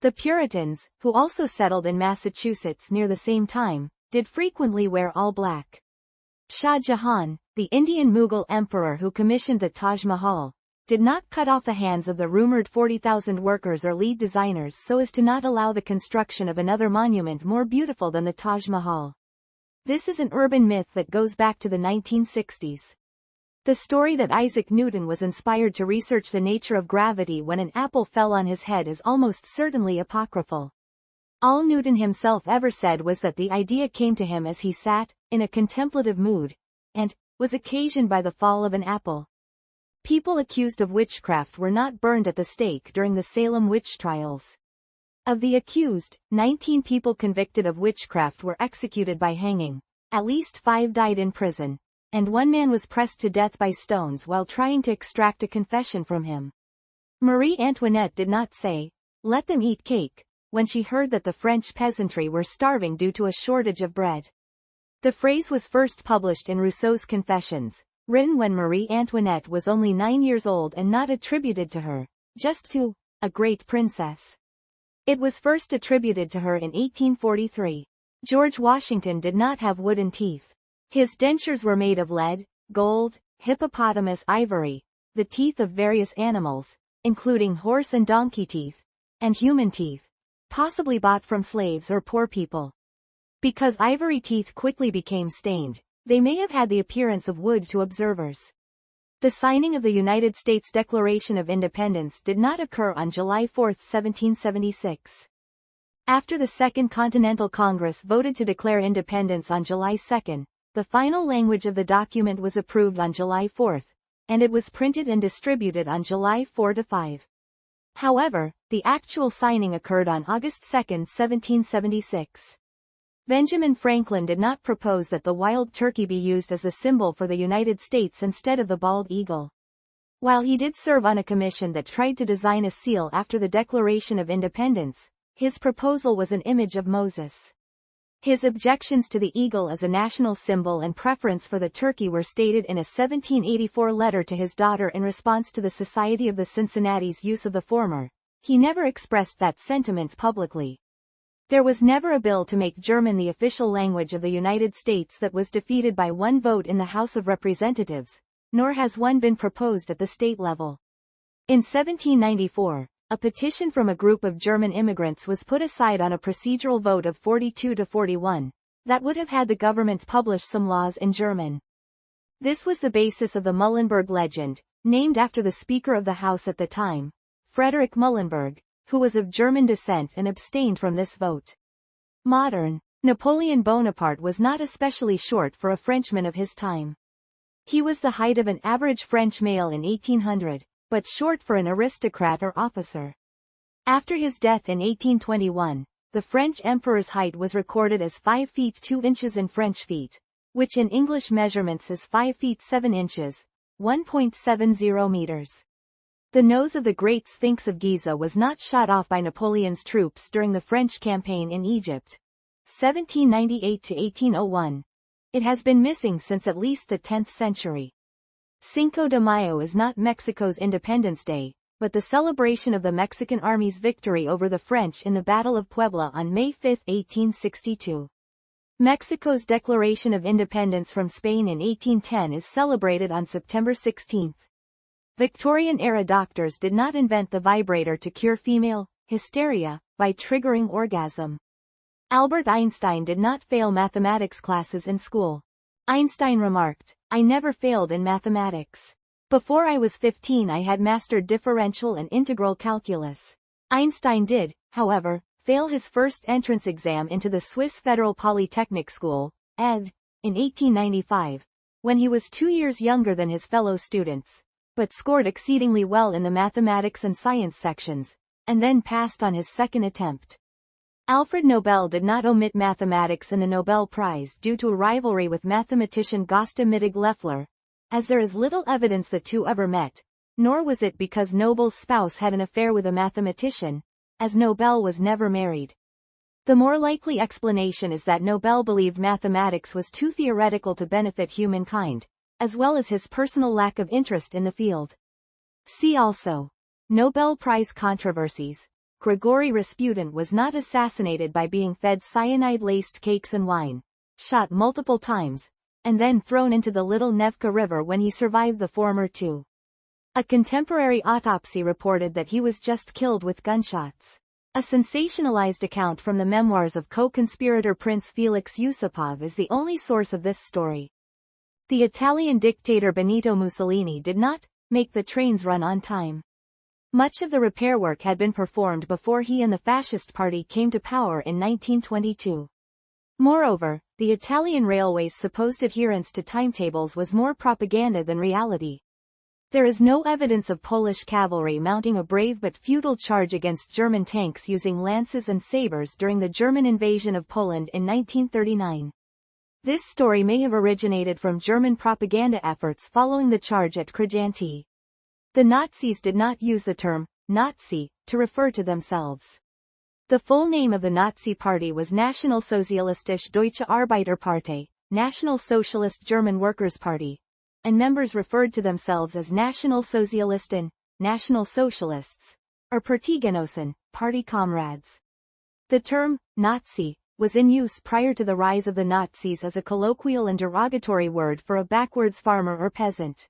Speaker 1: The Puritans, who also settled in Massachusetts near the same time, did frequently wear all black. Shah Jahan, the Indian Mughal emperor who commissioned the Taj Mahal, did not cut off the hands of the rumored 40,000 workers or lead designers so as to not allow the construction of another monument more beautiful than the Taj Mahal. This is an urban myth that goes back to the 1960s. The story that Isaac Newton was inspired to research the nature of gravity when an apple fell on his head is almost certainly apocryphal. All Newton himself ever said was that the idea came to him as he sat, in a contemplative mood, and was occasioned by the fall of an apple. People accused of witchcraft were not burned at the stake during the Salem witch trials. Of the accused, 19 people convicted of witchcraft were executed by hanging, at least 5 died in prison, and 1 man was pressed to death by stones while trying to extract a confession from him. Marie Antoinette did not say, "Let them eat cake," when she heard that the French peasantry were starving due to a shortage of bread. The phrase was first published in Rousseau's Confessions, written when Marie Antoinette was only 9 years old and not attributed to her, just to a great princess. It was first attributed to her in 1843. George Washington did not have wooden teeth. His dentures were made of lead, gold, hippopotamus ivory, the teeth of various animals, including horse and donkey teeth, and human teeth, possibly bought from slaves or poor people. Because ivory teeth quickly became stained, they may have had the appearance of wood to observers. The signing of the United States Declaration of Independence did not occur on July 4, 1776. After the Second Continental Congress voted to declare independence on July 2, the final language of the document was approved on July 4, and it was printed and distributed on July 4–5. However, the actual signing occurred on August 2, 1776. Benjamin Franklin did not propose that the wild turkey be used as the symbol for the United States instead of the bald eagle. While he did serve on a commission that tried to design a seal after the Declaration of Independence, his proposal was an image of Moses. His objections to the eagle as a national symbol and preference for the turkey were stated in a 1784 letter to his daughter in response to the Society of the Cincinnati's use of the former. He never expressed that sentiment publicly. There was never a bill to make German the official language of the United States that was defeated by 1 vote in the House of Representatives, nor has one been proposed at the state level. In 1794, a petition from a group of German immigrants was put aside on a procedural vote of 42 to 41, that would have had the government publish some laws in German. This was the basis of the Muhlenberg legend, named after the Speaker of the House at the time, Frederick Muhlenberg, who was of German descent and abstained from this vote. Modern. Napoleon Bonaparte was not especially short for a Frenchman of his time. He was the height of an average French male in 1800. But short for an aristocrat or officer. After his death in 1821, the French emperor's height was recorded as 5 feet 2 inches in French feet, which in English measurements is 5 feet 7 inches, 1.70 meters. The nose of the Great Sphinx of Giza was not shot off by Napoleon's troops during the French campaign in Egypt, 1798 to 1801. It has been missing since at least the 10th century. Cinco de Mayo is not Mexico's Independence Day, but the celebration of the Mexican Army's victory over the French in the Battle of Puebla on May 5, 1862. Mexico's declaration of independence from Spain in 1810 is celebrated on September 16. Victorian-era doctors did not invent the vibrator to cure female hysteria by triggering orgasm. Albert Einstein did not fail mathematics classes in school. Einstein remarked, "I never failed in mathematics. Before I was 15 I had mastered differential and integral calculus." Einstein did, however, fail his first entrance exam into the Swiss Federal Polytechnic School, ETH, in 1895, when he was 2 years younger than his fellow students, but scored exceedingly well in the mathematics and science sections, and then passed on his second attempt. Alfred Nobel did not omit mathematics in the Nobel Prize due to a rivalry with mathematician Gösta Mittag-Leffler, as there is little evidence the two ever met, nor was it because Nobel's spouse had an affair with a mathematician, as Nobel was never married. The more likely explanation is that Nobel believed mathematics was too theoretical to benefit humankind, as well as his personal lack of interest in the field. See also: Nobel Prize controversies. Grigory Rasputin was not assassinated by being fed cyanide-laced cakes and wine, shot multiple times, and then thrown into the Little Nevka River when he survived the former two. A contemporary autopsy reported that he was just killed with gunshots. A sensationalized account from the memoirs of co-conspirator Prince Felix Yusupov is the only source of this story. The Italian dictator Benito Mussolini did not make the trains run on time. Much of the repair work had been performed before he and the Fascist Party came to power in 1922. Moreover, the Italian railways' supposed adherence to timetables was more propaganda than reality. There is no evidence of Polish cavalry mounting a brave but futile charge against German tanks using lances and sabers during the German invasion of Poland in 1939. This story may have originated from German propaganda efforts following the charge at Krijanti. The Nazis did not use the term Nazi to refer to themselves. The full name of the Nazi Party was Nationalsozialistische Deutsche Arbeiterpartei, National Socialist German Workers' Party, and members referred to themselves as Nationalsozialisten, National Socialists, or Parteigenossen, party comrades. The term Nazi was in use prior to the rise of the Nazis as a colloquial and derogatory word for a backwards farmer or peasant.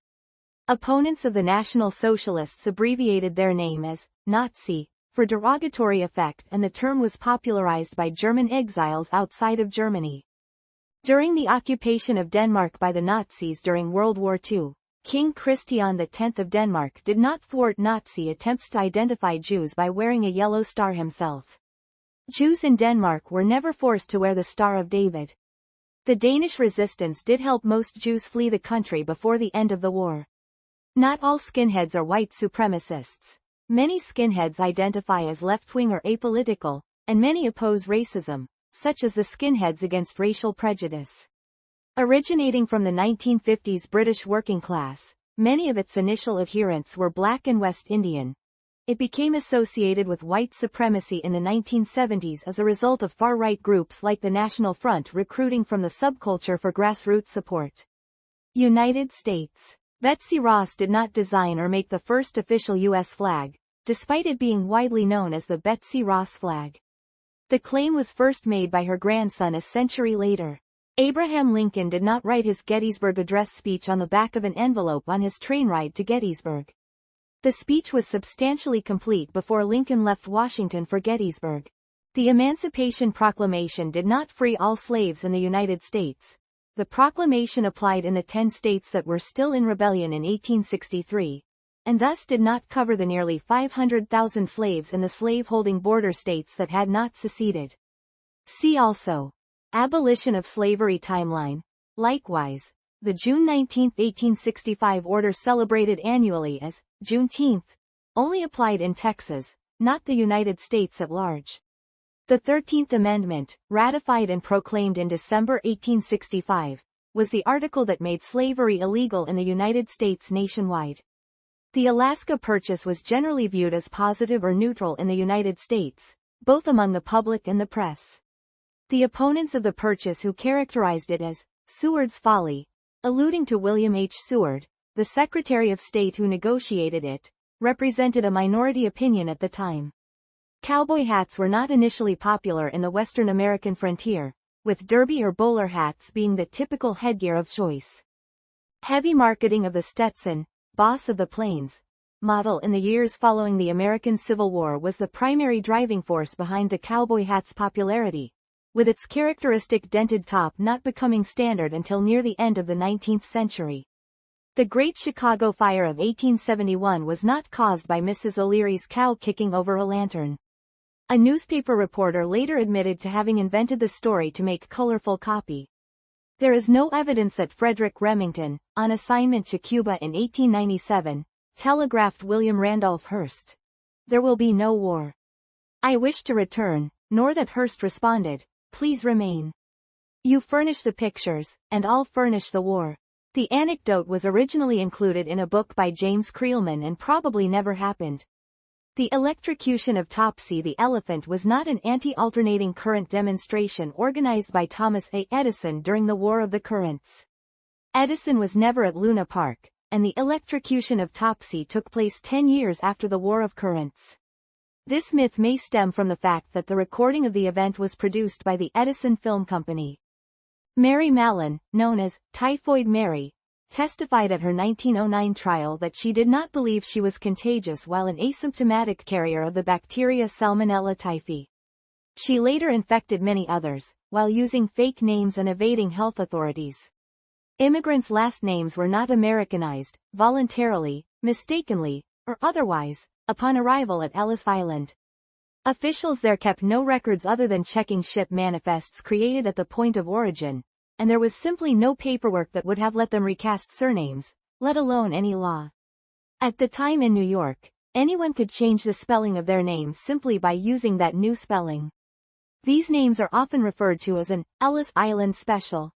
Speaker 1: Opponents of the National Socialists abbreviated their name as Nazi for derogatory effect, and the term was popularized by German exiles outside of Germany. During the occupation of Denmark by the Nazis during World War II, King Christian X of Denmark did not thwart Nazi attempts to identify Jews by wearing a yellow star himself. Jews in Denmark were never forced to wear the Star of David. The Danish resistance did help most Jews flee the country before the end of the war. Not all skinheads are white supremacists. Many skinheads identify as left-wing or apolitical, and many oppose racism, such as the skinheads against racial prejudice. Originating from the 1950s British working class, many of its initial adherents were black and West Indian. It became associated with white supremacy in the 1970s as a result of far-right groups like the National Front recruiting from the subculture for grassroots support. United States. Betsy Ross did not design or make the first official U.S. flag, despite it being widely known as the Betsy Ross flag. The claim was first made by her grandson a century later. Abraham Lincoln did not write his Gettysburg Address speech on the back of an envelope on his train ride to Gettysburg. The speech was substantially complete before Lincoln left Washington for Gettysburg. The Emancipation Proclamation did not free all slaves in the United States. The proclamation applied in the 10 states that were still in rebellion in 1863, and thus did not cover the nearly 500,000 slaves in the slave-holding border states that had not seceded. See also: Abolition of slavery timeline. Likewise, the June 19, 1865 order celebrated annually as Juneteenth only applied in Texas, not the United States at large. The 13th Amendment, ratified and proclaimed in December 1865, was the article that made slavery illegal in the United States nationwide. The Alaska Purchase was generally viewed as positive or neutral in the United States, both among the public and the press. The opponents of the purchase who characterized it as Seward's folly, alluding to William H. Seward, the Secretary of State who negotiated it, represented a minority opinion at the time. Cowboy hats were not initially popular in the Western American frontier, with derby or bowler hats being the typical headgear of choice. Heavy marketing of the Stetson, boss of the plains, model in the years following the American Civil War was the primary driving force behind the cowboy hat's popularity, with its characteristic dented top not becoming standard until near the end of the 19th century. The Great Chicago Fire of 1871 was not caused by Mrs. O'Leary's cow kicking over a lantern. A newspaper reporter later admitted to having invented the story to make colorful copy. There is no evidence that Frederick Remington, on assignment to Cuba in 1897, telegraphed William Randolph Hearst, "There will be no war. I wish to return," nor that Hearst responded, "Please remain. You furnish the pictures, and I'll furnish the war." The anecdote was originally included in a book by James Creelman and probably never happened. The electrocution of Topsy the elephant was not an anti-alternating current demonstration organized by Thomas A. Edison during the War of the Currents. Edison was never at Luna Park, and the electrocution of Topsy took place 10 years after the War of Currents. This myth may stem from the fact that the recording of the event was produced by the Edison Film Company. Mary Mallon, known as Typhoid Mary, testified at her 1909 trial that she did not believe she was contagious while an asymptomatic carrier of the bacteria Salmonella typhi. She later infected many others, while using fake names and evading health authorities. Immigrants' last names were not Americanized, voluntarily, mistakenly, or otherwise, upon arrival at Ellis Island. Officials there kept no records other than checking ship manifests created at the point of origin, and there was simply no paperwork that would have let them recast surnames, let alone any law. At the time in New York, anyone could change the spelling of their name simply by using that new spelling. These names are often referred to as an Ellis Island special.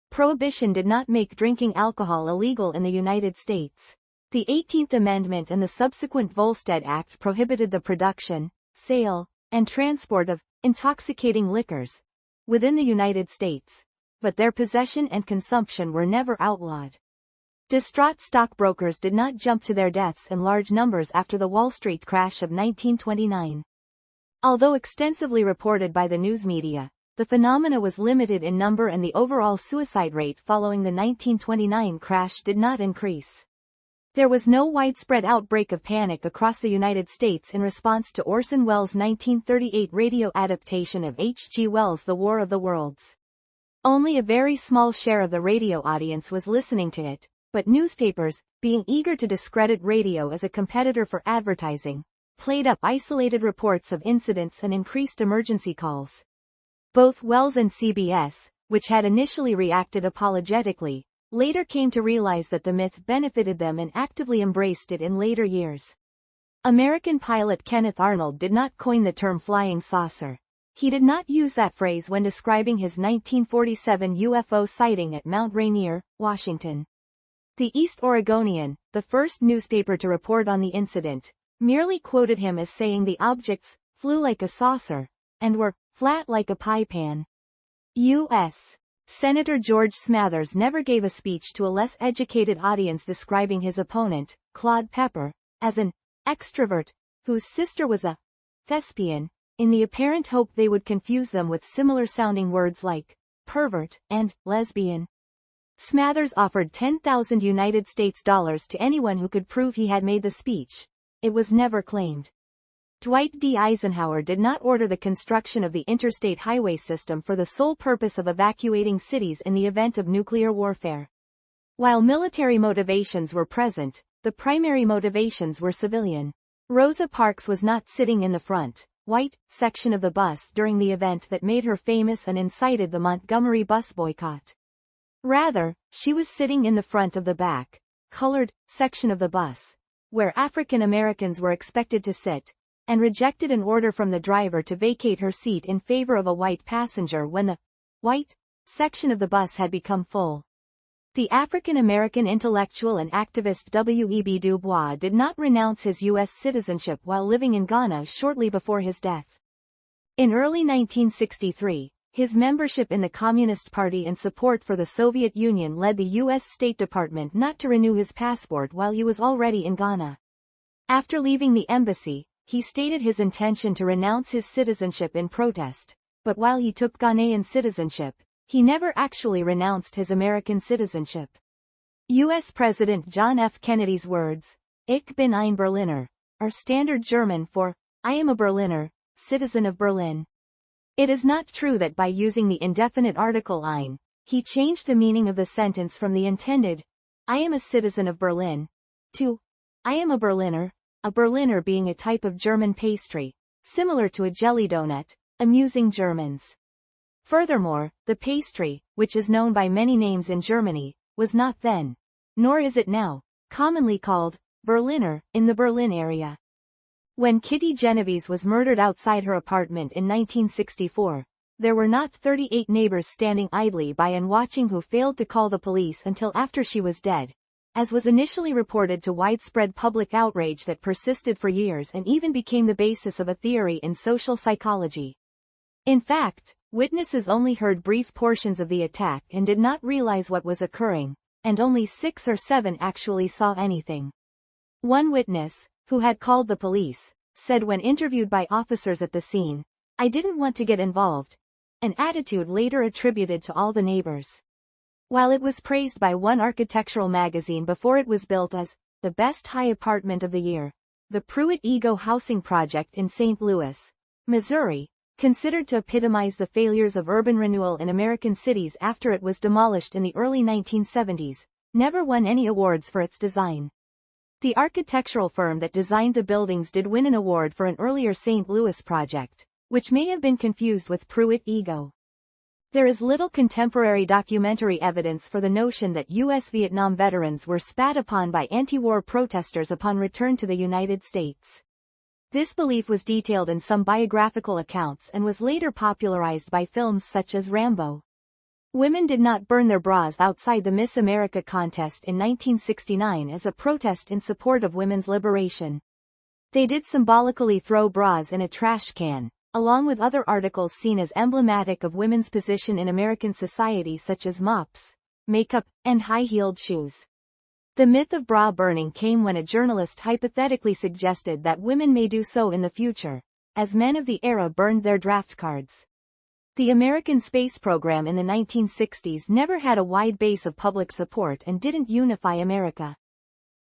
Speaker 1: Prohibition did not make drinking alcohol illegal in the United States. The 18th Amendment and the subsequent Volstead Act prohibited the production, sale, and transport of intoxicating liquors within the United States, but their possession and consumption were never outlawed. Distraught stockbrokers did not jump to their deaths in large numbers after the Wall Street crash of 1929. Although extensively reported by the news media, the phenomena was limited in number and the overall suicide rate following the 1929 crash did not increase. There was no widespread outbreak of panic across the United States in response to Orson Welles' 1938 radio adaptation of H. G. Wells' The War of the Worlds. Only a very small share of the radio audience was listening to it, but newspapers, being eager to discredit radio as a competitor for advertising, played up isolated reports of incidents and increased emergency calls. Both Wells and CBS, which had initially reacted apologetically, later came to realize that the myth benefited them and actively embraced it in later years. American pilot Kenneth Arnold did not coin the term flying saucer. He did not use that phrase when describing his 1947 UFO sighting at Mount Rainier, Washington. The East Oregonian, the first newspaper to report on the incident, merely quoted him as saying the objects flew like a saucer and were flat like a pie pan. U.S. Senator George Smathers never gave a speech to a less educated audience describing his opponent, Claude Pepper, as an extrovert, whose sister was a thespian, in the apparent hope they would confuse them with similar-sounding words like pervert and lesbian. Smathers offered 10,000 United States dollars to anyone who could prove he had made the speech. It was never claimed. Dwight D. Eisenhower did not order the construction of the interstate highway system for the sole purpose of evacuating cities in the event of nuclear warfare. While military motivations were present, the primary motivations were civilian. Rosa Parks was not sitting in the front, white, section of the bus during the event that made her famous and incited the Montgomery bus boycott. Rather, she was sitting in the front of the back, colored, section of the bus, where African Americans were expected to sit, and rejected an order from the driver to vacate her seat in favor of a white passenger when the white section of the bus had become full. The African American intellectual and activist W.E.B. Du Bois did not renounce his U.S. citizenship while living in Ghana shortly before his death. In early 1963, his membership in the Communist Party and support for the Soviet Union led the U.S. State Department not to renew his passport while he was already in Ghana. After leaving the embassy, he stated his intention to renounce his citizenship in protest, but while he took Ghanaian citizenship, he never actually renounced his American citizenship. U.S. President John F. Kennedy's words, "Ich bin ein Berliner," are standard German for, "I am a Berliner, citizen of Berlin." It is not true that by using the indefinite article ein, he changed the meaning of the sentence from the intended, "I am a citizen of Berlin," to, "I am a Berliner being a type of German pastry, similar to a jelly donut, amusing Germans. Furthermore, the pastry, which is known by many names in Germany, was not then, nor is it now, commonly called Berliner in the Berlin area. When Kitty Genovese was murdered outside her apartment in 1964, there were not 38 neighbors standing idly by and watching who failed to call the police until after she was dead, as was initially reported to widespread public outrage that persisted for years and even became the basis of a theory in social psychology. In fact, witnesses only heard brief portions of the attack and did not realize what was occurring, and only 6 or 7 actually saw anything. One witness, who had called the police, said when interviewed by officers at the scene, "I didn't want to get involved," an attitude later attributed to all the neighbors. While it was praised by one architectural magazine before it was built as the best high apartment of the year, the Pruitt-Ego housing project in St. Louis, Missouri, considered to epitomize the failures of urban renewal in American cities after it was demolished in the early 1970s, never won any awards for its design. The architectural firm that designed the buildings did win an award for an earlier St. Louis project, which may have been confused with Pruitt-Ego. There is little contemporary documentary evidence for the notion that U.S. Vietnam veterans were spat upon by anti-war protesters upon return to the United States. This belief was detailed in some biographical accounts and was later popularized by films such as Rambo. Women did not burn their bras outside the Miss America contest in 1969 as a protest in support of women's liberation. They did symbolically throw bras in a trash can, along with other articles seen as emblematic of women's position in American society such as mops, makeup, and high-heeled shoes. The myth of bra burning came when a journalist hypothetically suggested that women may do so in the future, as men of the era burned their draft cards. The American space program in the 1960s never had a wide base of public support and didn't unify America.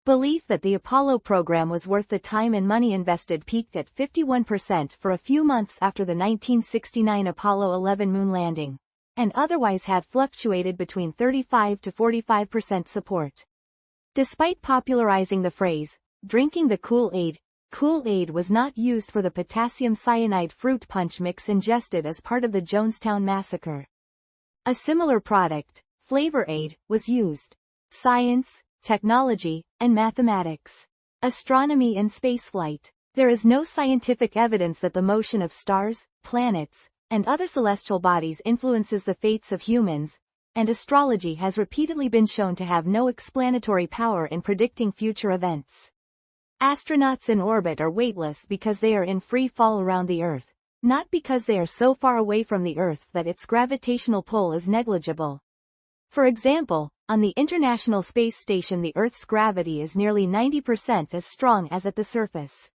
Speaker 1: Belief that the Apollo program was worth the time and money invested peaked at 51% for a few months after the 1969 Apollo 11 moon landing, and otherwise had fluctuated between 35 to 45% support. Despite popularizing the phrase, "drinking the Kool-Aid," Kool-Aid was not used for the potassium cyanide fruit punch mix ingested as part of the Jonestown Massacre. A similar product, Flavor Aid, was used. Science, technology, and mathematics. Astronomy and spaceflight. There is no scientific evidence that the motion of stars, planets, and other celestial bodies influences the fates of humans, and astrology has repeatedly been shown to have no explanatory power in predicting future events. Astronauts in orbit are weightless because they are in free fall around the Earth, not because they are so far away from the Earth that its gravitational pull is negligible. For example, on the International Space Station the Earth's gravity is nearly 90% as strong as at the surface.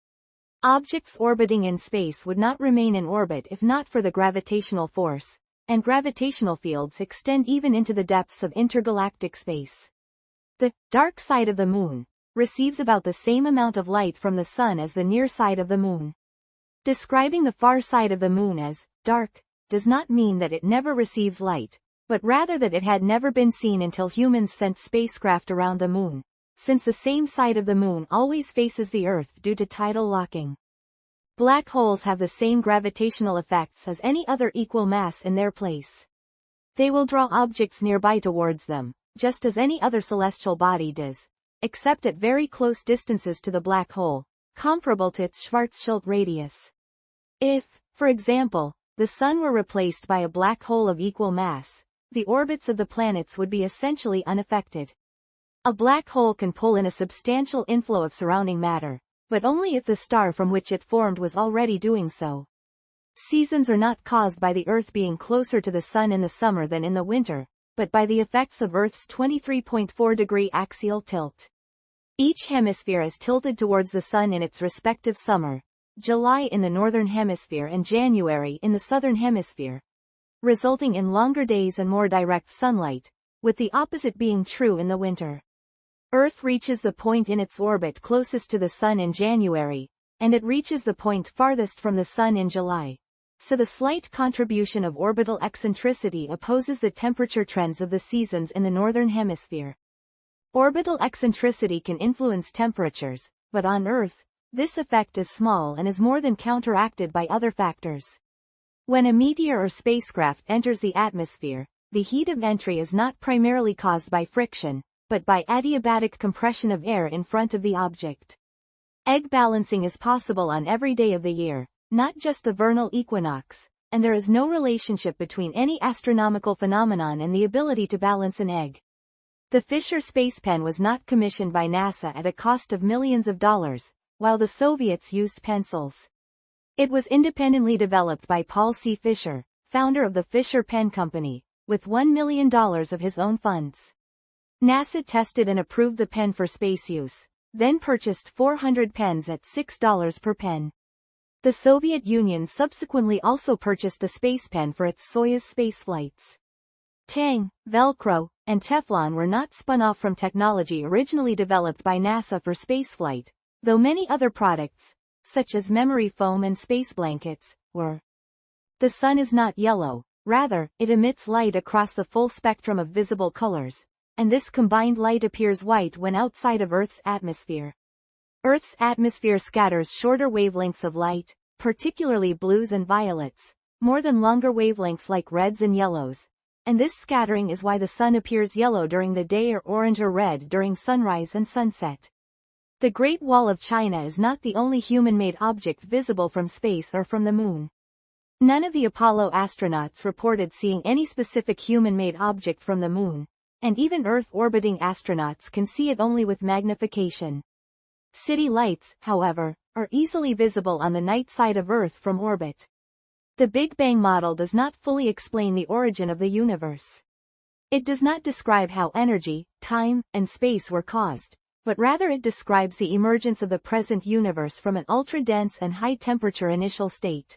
Speaker 1: Objects orbiting in space would not remain in orbit if not for the gravitational force, and gravitational fields extend even into the depths of intergalactic space. The dark side of the Moon receives about the same amount of light from the Sun as the near side of the Moon. Describing the far side of the Moon as dark does not mean that it never receives light, but rather that it had never been seen until humans sent spacecraft around the Moon, since the same side of the Moon always faces the Earth due to tidal locking. Black holes have the same gravitational effects as any other equal mass in their place. They will draw objects nearby towards them, just as any other celestial body does, except at very close distances to the black hole, comparable to its Schwarzschild radius. If, for example, the Sun were replaced by a black hole of equal mass, the orbits of the planets would be essentially unaffected. A black hole can pull in a substantial inflow of surrounding matter, but only if the star from which it formed was already doing so. Seasons are not caused by the Earth being closer to the Sun in the summer than in the winter, but by the effects of Earth's 23.4-degree axial tilt. Each hemisphere is tilted towards the Sun in its respective summer, July in the northern hemisphere and January in the southern hemisphere, resulting in longer days and more direct sunlight, with the opposite being true in the winter. Earth reaches the point in its orbit closest to the Sun in January, and it reaches the point farthest from the Sun in July. So the slight contribution of orbital eccentricity opposes the temperature trends of the seasons in the northern hemisphere. Orbital eccentricity can influence temperatures, but on Earth, this effect is small and is more than counteracted by other factors. When a meteor or spacecraft enters the atmosphere, the heat of entry is not primarily caused by friction, but by adiabatic compression of air in front of the object. Egg balancing is possible on every day of the year, not just the vernal equinox, and there is no relationship between any astronomical phenomenon and the ability to balance an egg. The Fisher space pen was not commissioned by NASA at a cost of millions of dollars, while the Soviets used pencils. It was independently developed by Paul C. Fisher, founder of the Fisher Pen Company, with $1 million of his own funds. NASA tested and approved the pen for space use, then purchased 400 pens at $6 per pen. The Soviet Union subsequently also purchased the space pen for its Soyuz space flights. Tang, Velcro, and Teflon were not spun off from technology originally developed by NASA for spaceflight, though many other products, such as memory foam and space blankets, were. The sun is not yellow, rather, it emits light across the full spectrum of visible colors, and this combined light appears white when outside of Earth's atmosphere. Earth's atmosphere scatters shorter wavelengths of light, particularly blues and violets, more than longer wavelengths like reds and yellows, and this scattering is why the sun appears yellow during the day or orange or red during sunrise and sunset. The Great Wall of China is not the only human-made object visible from space or from the moon. None of the Apollo astronauts reported seeing any specific human-made object from the moon, and even Earth-orbiting astronauts can see it only with magnification. City lights, however, are easily visible on the night side of Earth from orbit. The Big Bang model does not fully explain the origin of the universe. It does not describe how energy, time, and space were caused, but rather it describes the emergence of the present universe from an ultra-dense and high-temperature initial state.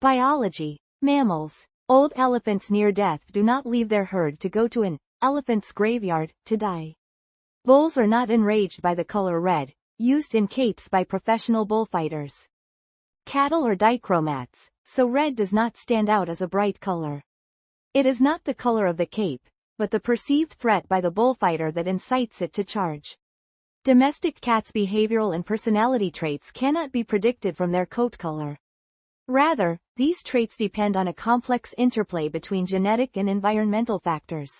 Speaker 1: Biology. Mammals. Old elephants near death do not leave their herd to go to an elephant's graveyard to die. Bulls are not enraged by the color red, used in capes by professional bullfighters. Cattle are dichromats, so red does not stand out as a bright color. It is not the color of the cape, but the perceived threat by the bullfighter that incites it to charge. Domestic cats' behavioral and personality traits cannot be predicted from their coat color. Rather, these traits depend on a complex interplay between genetic and environmental factors.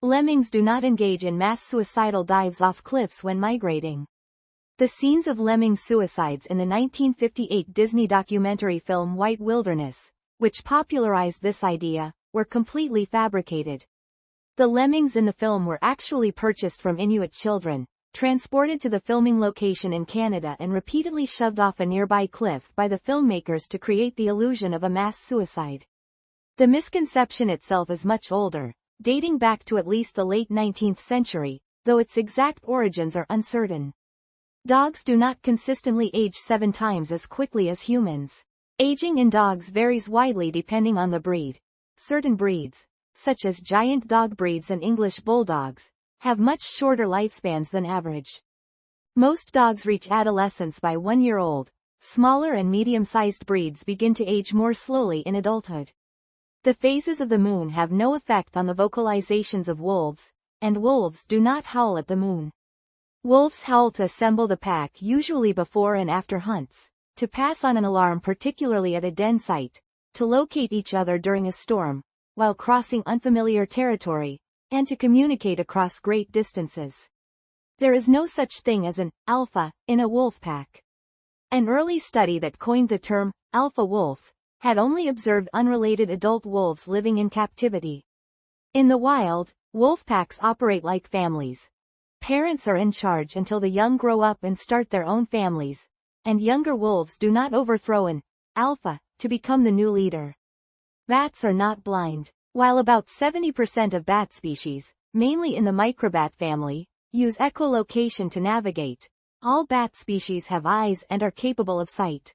Speaker 1: Lemmings do not engage in mass suicidal dives off cliffs when migrating. The scenes of lemming suicides in the 1958 Disney documentary film White Wilderness, which popularized this idea, were completely fabricated. The lemmings in the film were actually purchased from Inuit children, transported to the filming location in Canada and repeatedly shoved off a nearby cliff by the filmmakers to create the illusion of a mass suicide. The misconception itself is much older, dating back to at least the late 19th century, though its exact origins are uncertain. Dogs do not consistently age 7 times as quickly as humans. Aging in dogs varies widely depending on the breed. Certain breeds, such as giant dog breeds and English bulldogs, have much shorter lifespans than average. Most dogs reach adolescence by 1 year old. Smaller and medium-sized breeds begin to age more slowly in adulthood. The phases of the moon have no effect on the vocalizations of wolves, and wolves do not howl at the moon. Wolves howl to assemble the pack usually before and after hunts, to pass on an alarm particularly at a den site, to locate each other during a storm, while crossing unfamiliar territory, and to communicate across great distances. There is no such thing as an alpha in a wolf pack. An early study that coined the term alpha wolf had only observed unrelated adult wolves living in captivity. In the wild, wolf packs operate like families. Parents are in charge until the young grow up and start their own families, and younger wolves do not overthrow an alpha to become the new leader. Bats are not blind. While about 70% of bat species, mainly in the microbat family, use echolocation to navigate, all bat species have eyes and are capable of sight.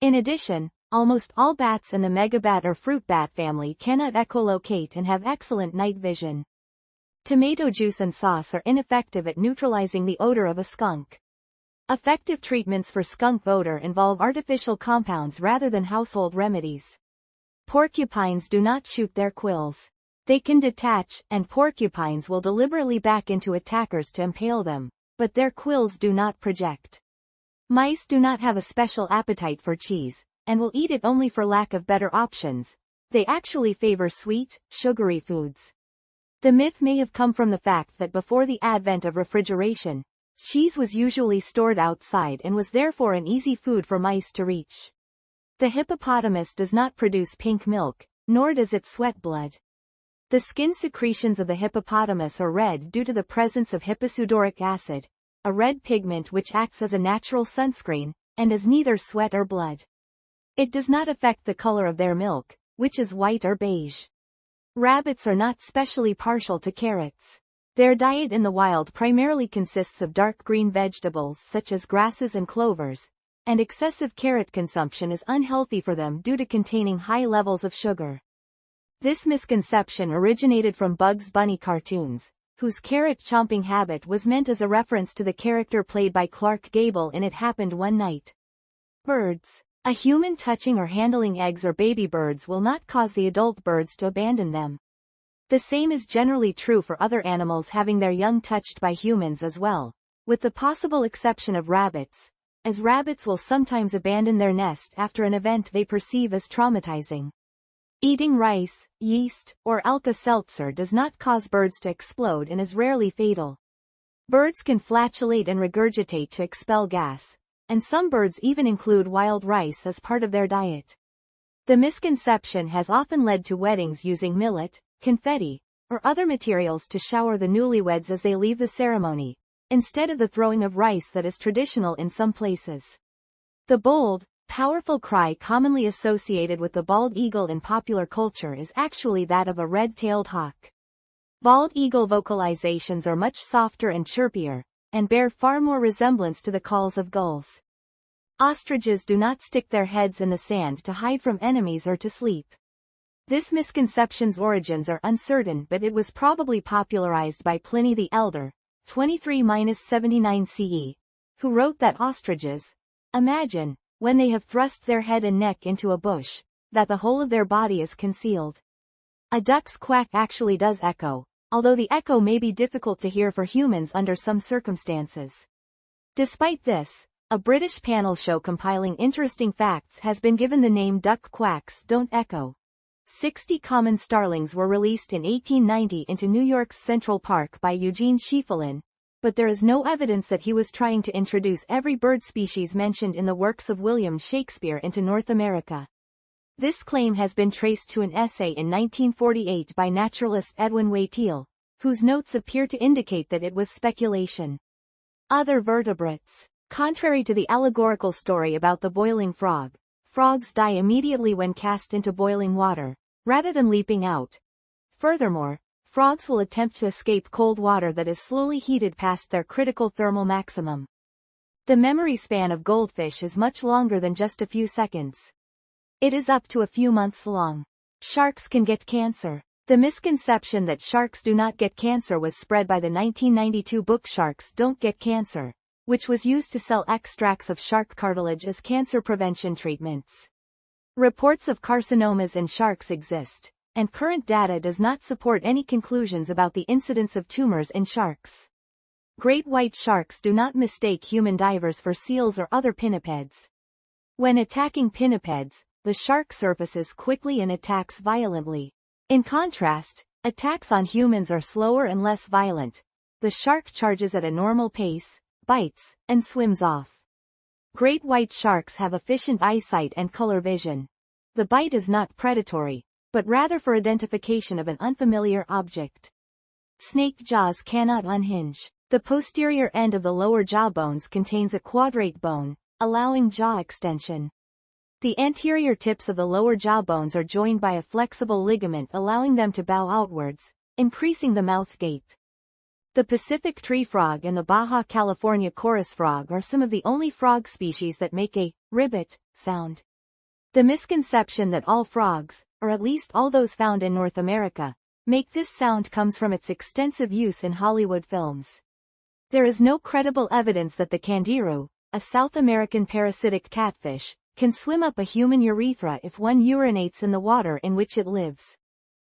Speaker 1: In addition, almost all bats in the megabat or fruit bat family cannot echolocate and have excellent night vision. Tomato juice and sauce are ineffective at neutralizing the odor of a skunk. Effective treatments for skunk odor involve artificial compounds rather than household remedies. Porcupines do not shoot their quills. They can detach, and porcupines will deliberately back into attackers to impale them, but their quills do not project. Mice do not have a special appetite for cheese, and will eat it only for lack of better options. They actually favor sweet, sugary foods. The myth may have come from the fact that before the advent of refrigeration, cheese was usually stored outside and was therefore an easy food for mice to reach. The hippopotamus does not produce pink milk, nor does it sweat blood. The skin secretions of the hippopotamus are red due to the presence of hipposudoric acid, a red pigment which acts as a natural sunscreen, and is neither sweat or blood. It does not affect the color of their milk, which is white or beige. Rabbits are not specially partial to carrots. Their diet in the wild primarily consists of dark green vegetables such as grasses and clovers, and excessive carrot consumption is unhealthy for them due to containing high levels of sugar. This misconception originated from Bugs Bunny cartoons, whose carrot-chomping habit was meant as a reference to the character played by Clark Gable in It Happened One Night. Birds. A human touching or handling eggs or baby birds will not cause the adult birds to abandon them. The same is generally true for other animals having their young touched by humans as well, with the possible exception of rabbits, as rabbits will sometimes abandon their nest after an event they perceive as traumatizing. Eating rice, yeast, or Alka-Seltzer does not cause birds to explode and is rarely fatal. Birds can flatulate and regurgitate to expel gas, and some birds even include wild rice as part of their diet. The misconception has often led to weddings using millet, confetti, or other materials to shower the newlyweds as they leave the ceremony, instead of the throwing of rice that is traditional in some places. The bold, powerful cry commonly associated with the bald eagle in popular culture is actually that of a red-tailed hawk. Bald eagle vocalizations are much softer and chirpier, and bear far more resemblance to the calls of gulls. Ostriches do not stick their heads in the sand to hide from enemies or to sleep. This misconception's origins are uncertain, but it was probably popularized by Pliny the Elder, 23–79 CE, who wrote that ostriches imagine, when they have thrust their head and neck into a bush, that the whole of their body is concealed. A duck's quack actually does echo, although the echo may be difficult to hear for humans under some circumstances. Despite this, a British panel show compiling interesting facts has been given the name Duck Quacks Don't Echo. 60 common starlings were released in 1890 into New York's Central Park by Eugene Schieffelin, but there is no evidence that he was trying to introduce every bird species mentioned in the works of William Shakespeare into North America. This claim has been traced to an essay in 1948 by naturalist Edwin Whatiel, whose notes appear to indicate that it was speculation. Other vertebrates. Contrary to the allegorical story about the boiling frog, frogs die immediately when cast into boiling water, rather than leaping out. Furthermore, frogs will attempt to escape cold water that is slowly heated past their critical thermal maximum. The memory span of goldfish is much longer than just a few seconds. It is up to a few months long. Sharks can get cancer. The misconception that sharks do not get cancer was spread by the 1992 book Sharks Don't Get Cancer, which was used to sell extracts of shark cartilage as cancer prevention treatments. Reports of carcinomas in sharks exist, and current data does not support any conclusions about the incidence of tumors in sharks. Great white sharks do not mistake human divers for seals or other pinnipeds. When attacking pinnipeds, the shark surfaces quickly and attacks violently. In contrast, attacks on humans are slower and less violent. The shark charges at a normal pace, bites, and swims off. Great white sharks have efficient eyesight and color vision. The bite is not predatory, but rather for identification of an unfamiliar object. Snake jaws cannot unhinge. The posterior end of the lower jaw bones contains a quadrate bone, allowing jaw extension. The anterior tips of the lower jaw bones are joined by a flexible ligament allowing them to bow outwards, increasing the mouth gape. The Pacific tree frog and the Baja California chorus frog are some of the only frog species that make a ribbit sound. The misconception that all frogs, or at least all those found in North America, make this sound comes from its extensive use in Hollywood films. There is no credible evidence that the candiru, a South American parasitic catfish, can swim up a human urethra if one urinates in the water in which it lives.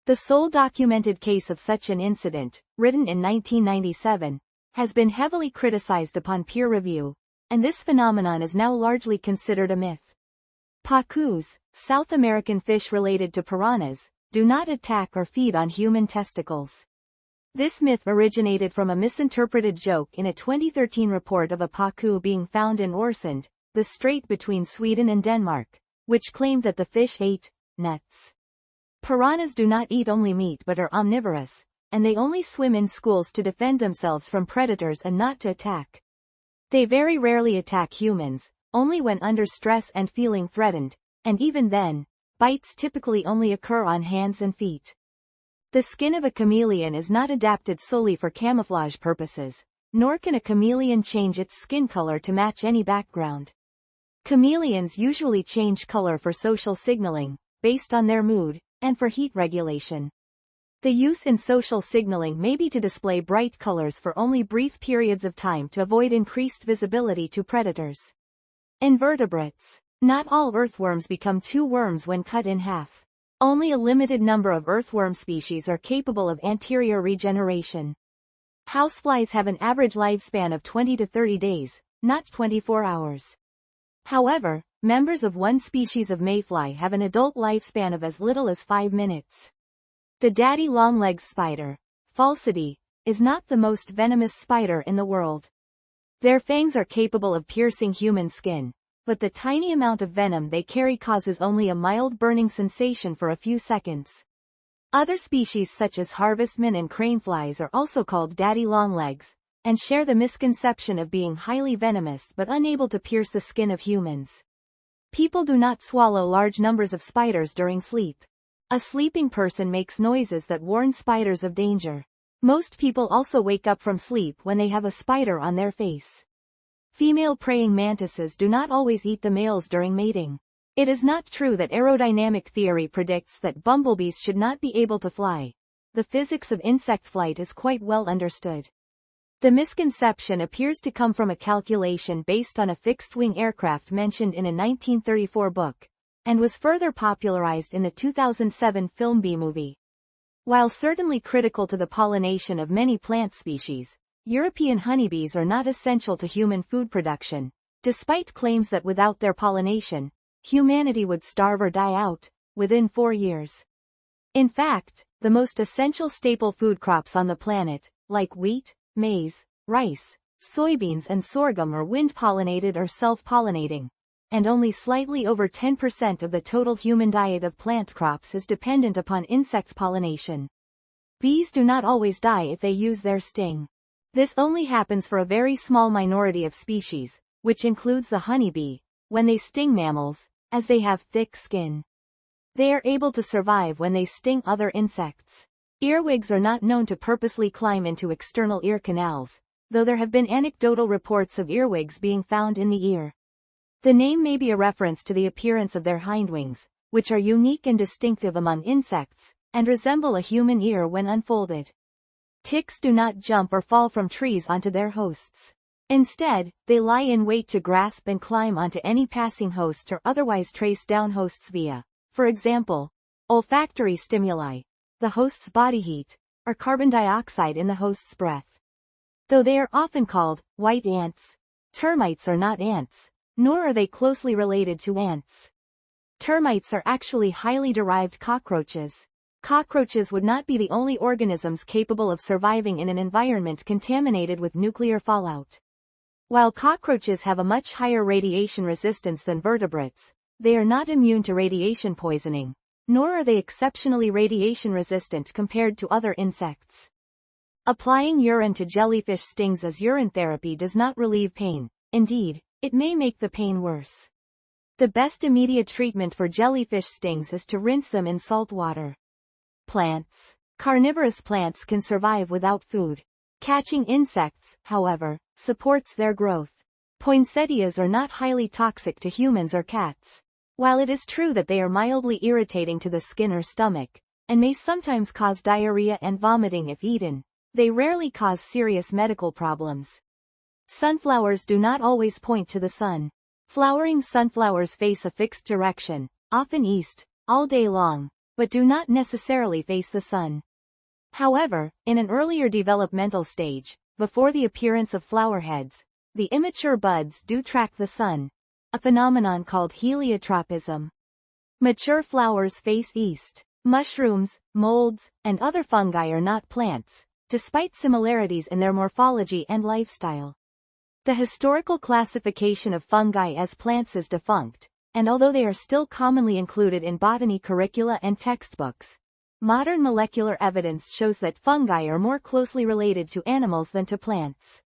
Speaker 1: The sole documented case of such an incident, written in 1997, has been heavily criticized upon peer review, and this phenomenon is now largely considered a myth. Pacus, South American fish related to piranhas, do not attack or feed on human testicles. This myth originated from a misinterpreted joke in a 2013 report of a pacu being found in Öresund, the strait between Sweden and Denmark, which claimed that the fish ate nuts. Piranhas do not eat only meat but are omnivorous, and they only swim in schools to defend themselves from predators and not to attack. They very rarely attack humans, only when under stress and feeling threatened, and even then, bites typically only occur on hands and feet. The skin of a chameleon is not adapted solely for camouflage purposes, nor can a chameleon change its skin color to match any background. Chameleons usually change color for social signaling, based on their mood, and for heat regulation. The use in social signaling may be to display bright colors for only brief periods of time to avoid increased visibility to predators. Invertebrates. Not all earthworms become two worms when cut in half. Only a limited number of earthworm species are capable of anterior regeneration. Houseflies have an average lifespan of 20 to 30 days, not 24 hours. However, members of one species of mayfly have an adult lifespan of as little as 5 minutes. The daddy longlegs spider, Falcidae, is not the most venomous spider in the world. Their fangs are capable of piercing human skin, but the tiny amount of venom they carry causes only a mild burning sensation for a few seconds. Other species such as harvestmen and craneflies are also called daddy longlegs, and share the misconception of being highly venomous but unable to pierce the skin of humans. People do not swallow large numbers of spiders during sleep. A sleeping person makes noises that warn spiders of danger. Most people also wake up from sleep when they have a spider on their face. Female praying mantises do not always eat the males during mating. It is not true that aerodynamic theory predicts that bumblebees should not be able to fly. The physics of insect flight is quite well understood. The misconception appears to come from a calculation based on a fixed-wing aircraft mentioned in a 1934 book, and was further popularized in the 2007 film B-movie. While certainly critical to the pollination of many plant species, European honeybees are not essential to human food production, despite claims that without their pollination, humanity would starve or die out within 4 years. In fact, the most essential staple food crops on the planet, like wheat, maize, rice, soybeans and sorghum are wind-pollinated or self-pollinating, and only slightly over 10% of the total human diet of plant crops is dependent upon insect pollination. Bees do not always die if they use their sting. This only happens for a very small minority of species, which includes the honeybee, when they sting mammals, as they have thick skin. They are able to survive when they sting other insects. Earwigs are not known to purposely climb into external ear canals, though there have been anecdotal reports of earwigs being found in the ear. The name may be a reference to the appearance of their hindwings, which are unique and distinctive among insects, and resemble a human ear when unfolded. Ticks do not jump or fall from trees onto their hosts. Instead, they lie in wait to grasp and climb onto any passing host or otherwise trace down hosts via, for example, olfactory stimuli, the host's body heat, or carbon dioxide in the host's breath. Though they are often called white ants, termites are not ants, nor are they closely related to ants. Termites are actually highly derived cockroaches. Cockroaches would not be the only organisms capable of surviving in an environment contaminated with nuclear fallout. While cockroaches have a much higher radiation resistance than vertebrates, they are not immune to radiation poisoning, nor are they exceptionally radiation resistant compared to other insects. Applying urine to jellyfish stings as urine therapy does not relieve pain. Indeed, it may make the pain worse. The best immediate treatment for jellyfish stings is to rinse them in salt water. Plants. Carnivorous plants can survive without food. Catching insects, however, supports their growth. Poinsettias are not highly toxic to humans or cats. While it is true that they are mildly irritating to the skin or stomach, and may sometimes cause diarrhea and vomiting if eaten, they rarely cause serious medical problems. Sunflowers do not always point to the sun. Flowering sunflowers face a fixed direction, often east, all day long, but do not necessarily face the sun. However, in an earlier developmental stage, before the appearance of flower heads, the immature buds do track the sun, a phenomenon called heliotropism. Mature flowers face east. Mushrooms, molds, and other fungi are not plants, despite similarities in their morphology and lifestyle. The historical classification of fungi as plants is defunct, and although they are still commonly included in botany curricula and textbooks, modern molecular evidence shows that fungi are more closely related to animals than to plants.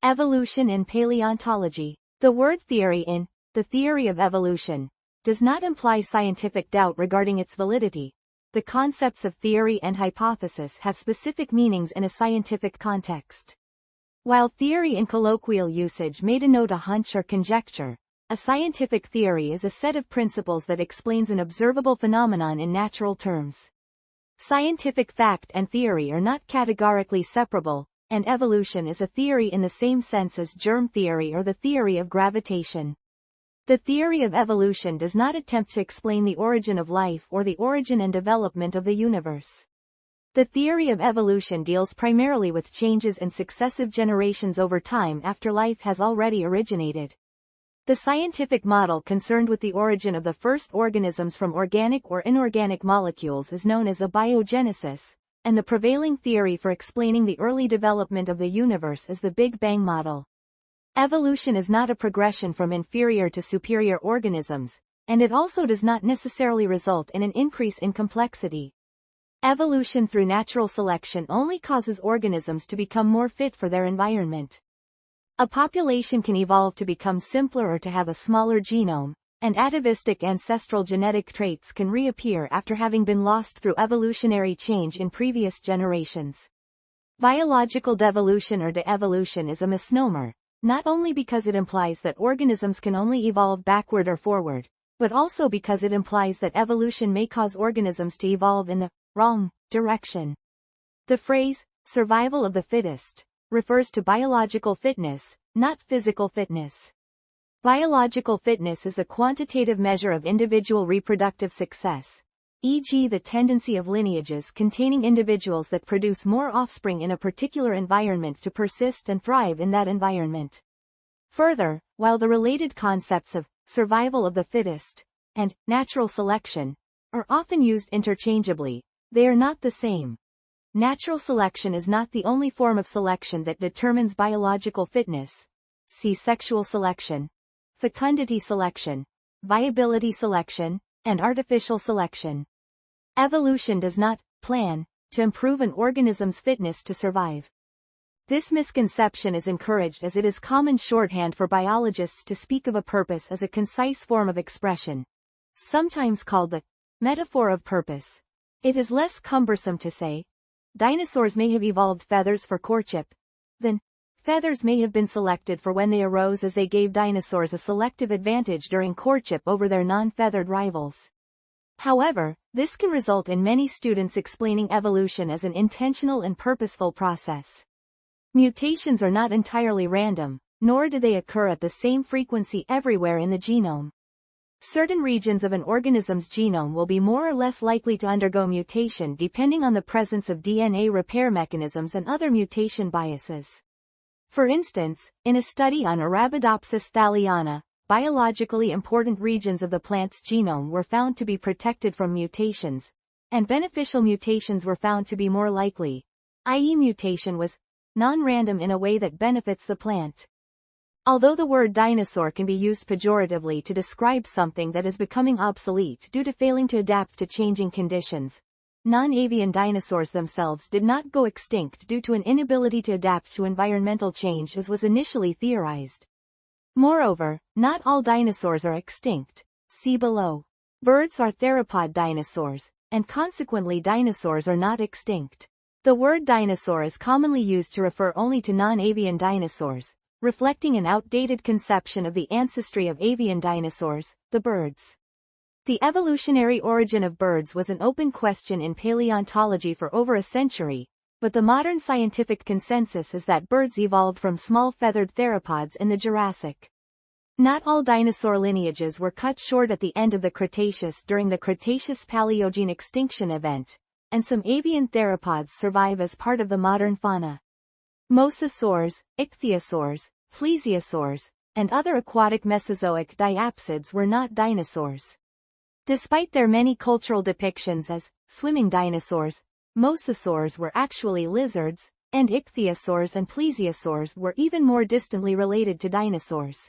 Speaker 1: Evolution in paleontology. The word theory in the theory of evolution does not imply scientific doubt regarding its validity. The concepts of theory and hypothesis have specific meanings in a scientific context. While theory in colloquial usage may denote a hunch or conjecture, a scientific theory is a set of principles that explains an observable phenomenon in natural terms. Scientific fact and theory are not categorically separable, and evolution is a theory in the same sense as germ theory or the theory of gravitation. The theory of evolution does not attempt to explain the origin of life or the origin and development of the universe. The theory of evolution deals primarily with changes in successive generations over time after life has already originated. The scientific model concerned with the origin of the first organisms from organic or inorganic molecules is known as abiogenesis, and the prevailing theory for explaining the early development of the universe is the Big Bang model. Evolution is not a progression from inferior to superior organisms, and it also does not necessarily result in an increase in complexity. Evolution through natural selection only causes organisms to become more fit for their environment. A population can evolve to become simpler or to have a smaller genome, and atavistic ancestral genetic traits can reappear after having been lost through evolutionary change in previous generations. Biological devolution or de-evolution is a misnomer, not only because it implies that organisms can only evolve backward or forward, but also because it implies that evolution may cause organisms to evolve in the wrong direction. The phrase, survival of the fittest, refers to biological fitness, not physical fitness. Biological fitness is the quantitative measure of individual reproductive success, e.g. the tendency of lineages containing individuals that produce more offspring in a particular environment to persist and thrive in that environment. Further, while the related concepts of survival of the fittest and natural selection are often used interchangeably, they are not the same. Natural selection is not the only form of selection that determines biological fitness. See sexual selection, fecundity selection, viability selection, and artificial selection. Evolution does not plan to improve an organism's fitness to survive. This misconception is encouraged as it is common shorthand for biologists to speak of a purpose as a concise form of expression, sometimes called the metaphor of purpose. It is less cumbersome to say, dinosaurs may have evolved feathers for courtship, than feathers may have been selected for when they arose, as they gave dinosaurs a selective advantage during courtship over their non-feathered rivals. However, this can result in many students explaining evolution as an intentional and purposeful process. Mutations are not entirely random, nor do they occur at the same frequency everywhere in the genome. Certain regions of an organism's genome will be more or less likely to undergo mutation depending on the presence of DNA repair mechanisms and other mutation biases. For instance, in a study on Arabidopsis thaliana, biologically important regions of the plant's genome were found to be protected from mutations, and beneficial mutations were found to be more likely, i.e. mutation was non-random in a way that benefits the plant. Although the word dinosaur can be used pejoratively to describe something that is becoming obsolete due to failing to adapt to changing conditions, non-avian dinosaurs themselves did not go extinct due to an inability to adapt to environmental change as was initially theorized. Moreover, not all dinosaurs are extinct. See below. Birds are theropod dinosaurs, and consequently dinosaurs are not extinct. The word dinosaur is commonly used to refer only to non-avian dinosaurs, reflecting an outdated conception of the ancestry of avian dinosaurs, the birds. The evolutionary origin of birds was an open question in paleontology for over a century, but the modern scientific consensus is that birds evolved from small feathered theropods in the Jurassic. Not all dinosaur lineages were cut short at the end of the Cretaceous during the Cretaceous-Paleogene extinction event, and some avian theropods survive as part of the modern fauna. Mosasaurs, ichthyosaurs, plesiosaurs, and other aquatic Mesozoic diapsids were not dinosaurs. Despite their many cultural depictions as swimming dinosaurs, mosasaurs were actually lizards, and ichthyosaurs and plesiosaurs were even more distantly related to dinosaurs.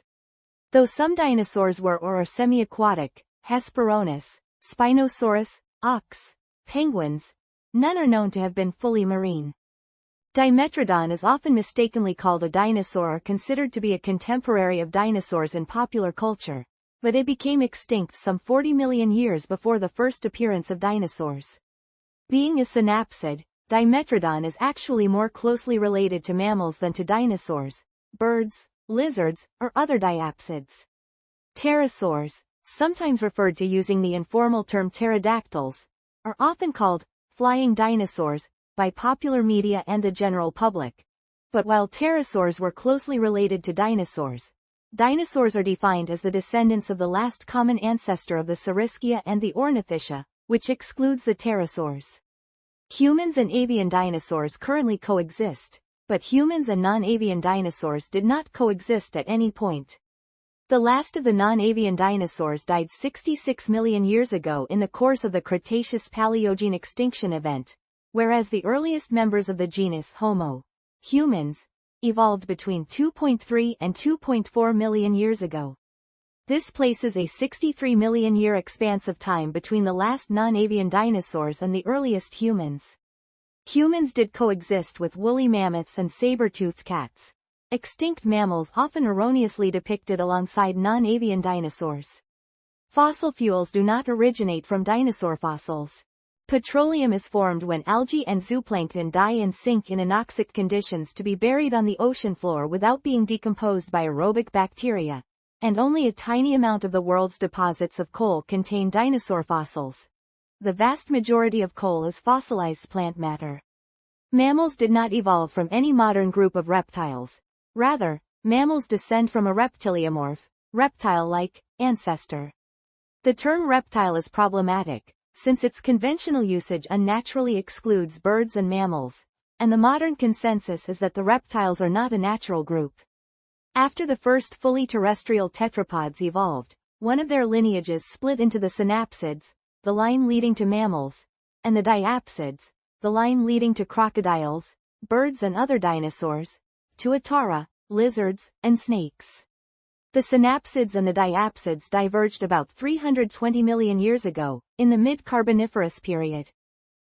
Speaker 1: Though some dinosaurs were or are semi-aquatic, Hesperornis, Spinosaurus, ox, penguins, none are known to have been fully marine. Dimetrodon is often mistakenly called a dinosaur or considered to be a contemporary of dinosaurs in popular culture, but it became extinct some 40 million years before the first appearance of dinosaurs. Being a synapsid, Dimetrodon is actually more closely related to mammals than to dinosaurs, birds, lizards, or other diapsids. Pterosaurs, sometimes referred to using the informal term pterodactyls, are often called flying dinosaurs by popular media and the general public. But while pterosaurs were closely related to dinosaurs, dinosaurs are defined as the descendants of the last common ancestor of the Saurischia and the Ornithischia, which excludes the pterosaurs. Humans and avian dinosaurs currently coexist, but humans and non-avian dinosaurs did not coexist at any point. The last of the non-avian dinosaurs died 66 million years ago in the course of the Cretaceous-Paleogene extinction event, whereas the earliest members of the genus Homo, humans, evolved between 2.3 and 2.4 million years ago. This places a 63 million year expanse of time between the last non-avian dinosaurs and the earliest humans. Humans did coexist with woolly mammoths and saber-toothed cats, extinct mammals often erroneously depicted alongside non-avian dinosaurs. Fossil fuels do not originate from dinosaur fossils. Petroleum is formed when algae and zooplankton die and sink in anoxic conditions to be buried on the ocean floor without being decomposed by aerobic bacteria, and only a tiny amount of the world's deposits of coal contain dinosaur fossils. The vast majority of coal is fossilized plant matter. Mammals did not evolve from any modern group of reptiles. Rather, mammals descend from a reptiliomorph, reptile-like, ancestor. The term reptile is problematic, since its conventional usage unnaturally excludes birds and mammals, and the modern consensus is that the reptiles are not a natural group. After the first fully terrestrial tetrapods evolved, one of their lineages split into the synapsids, the line leading to mammals, and the diapsids, the line leading to crocodiles, birds and other dinosaurs, tuatara, lizards, and snakes. The synapsids and the diapsids diverged about 320 million years ago, in the mid-Carboniferous period.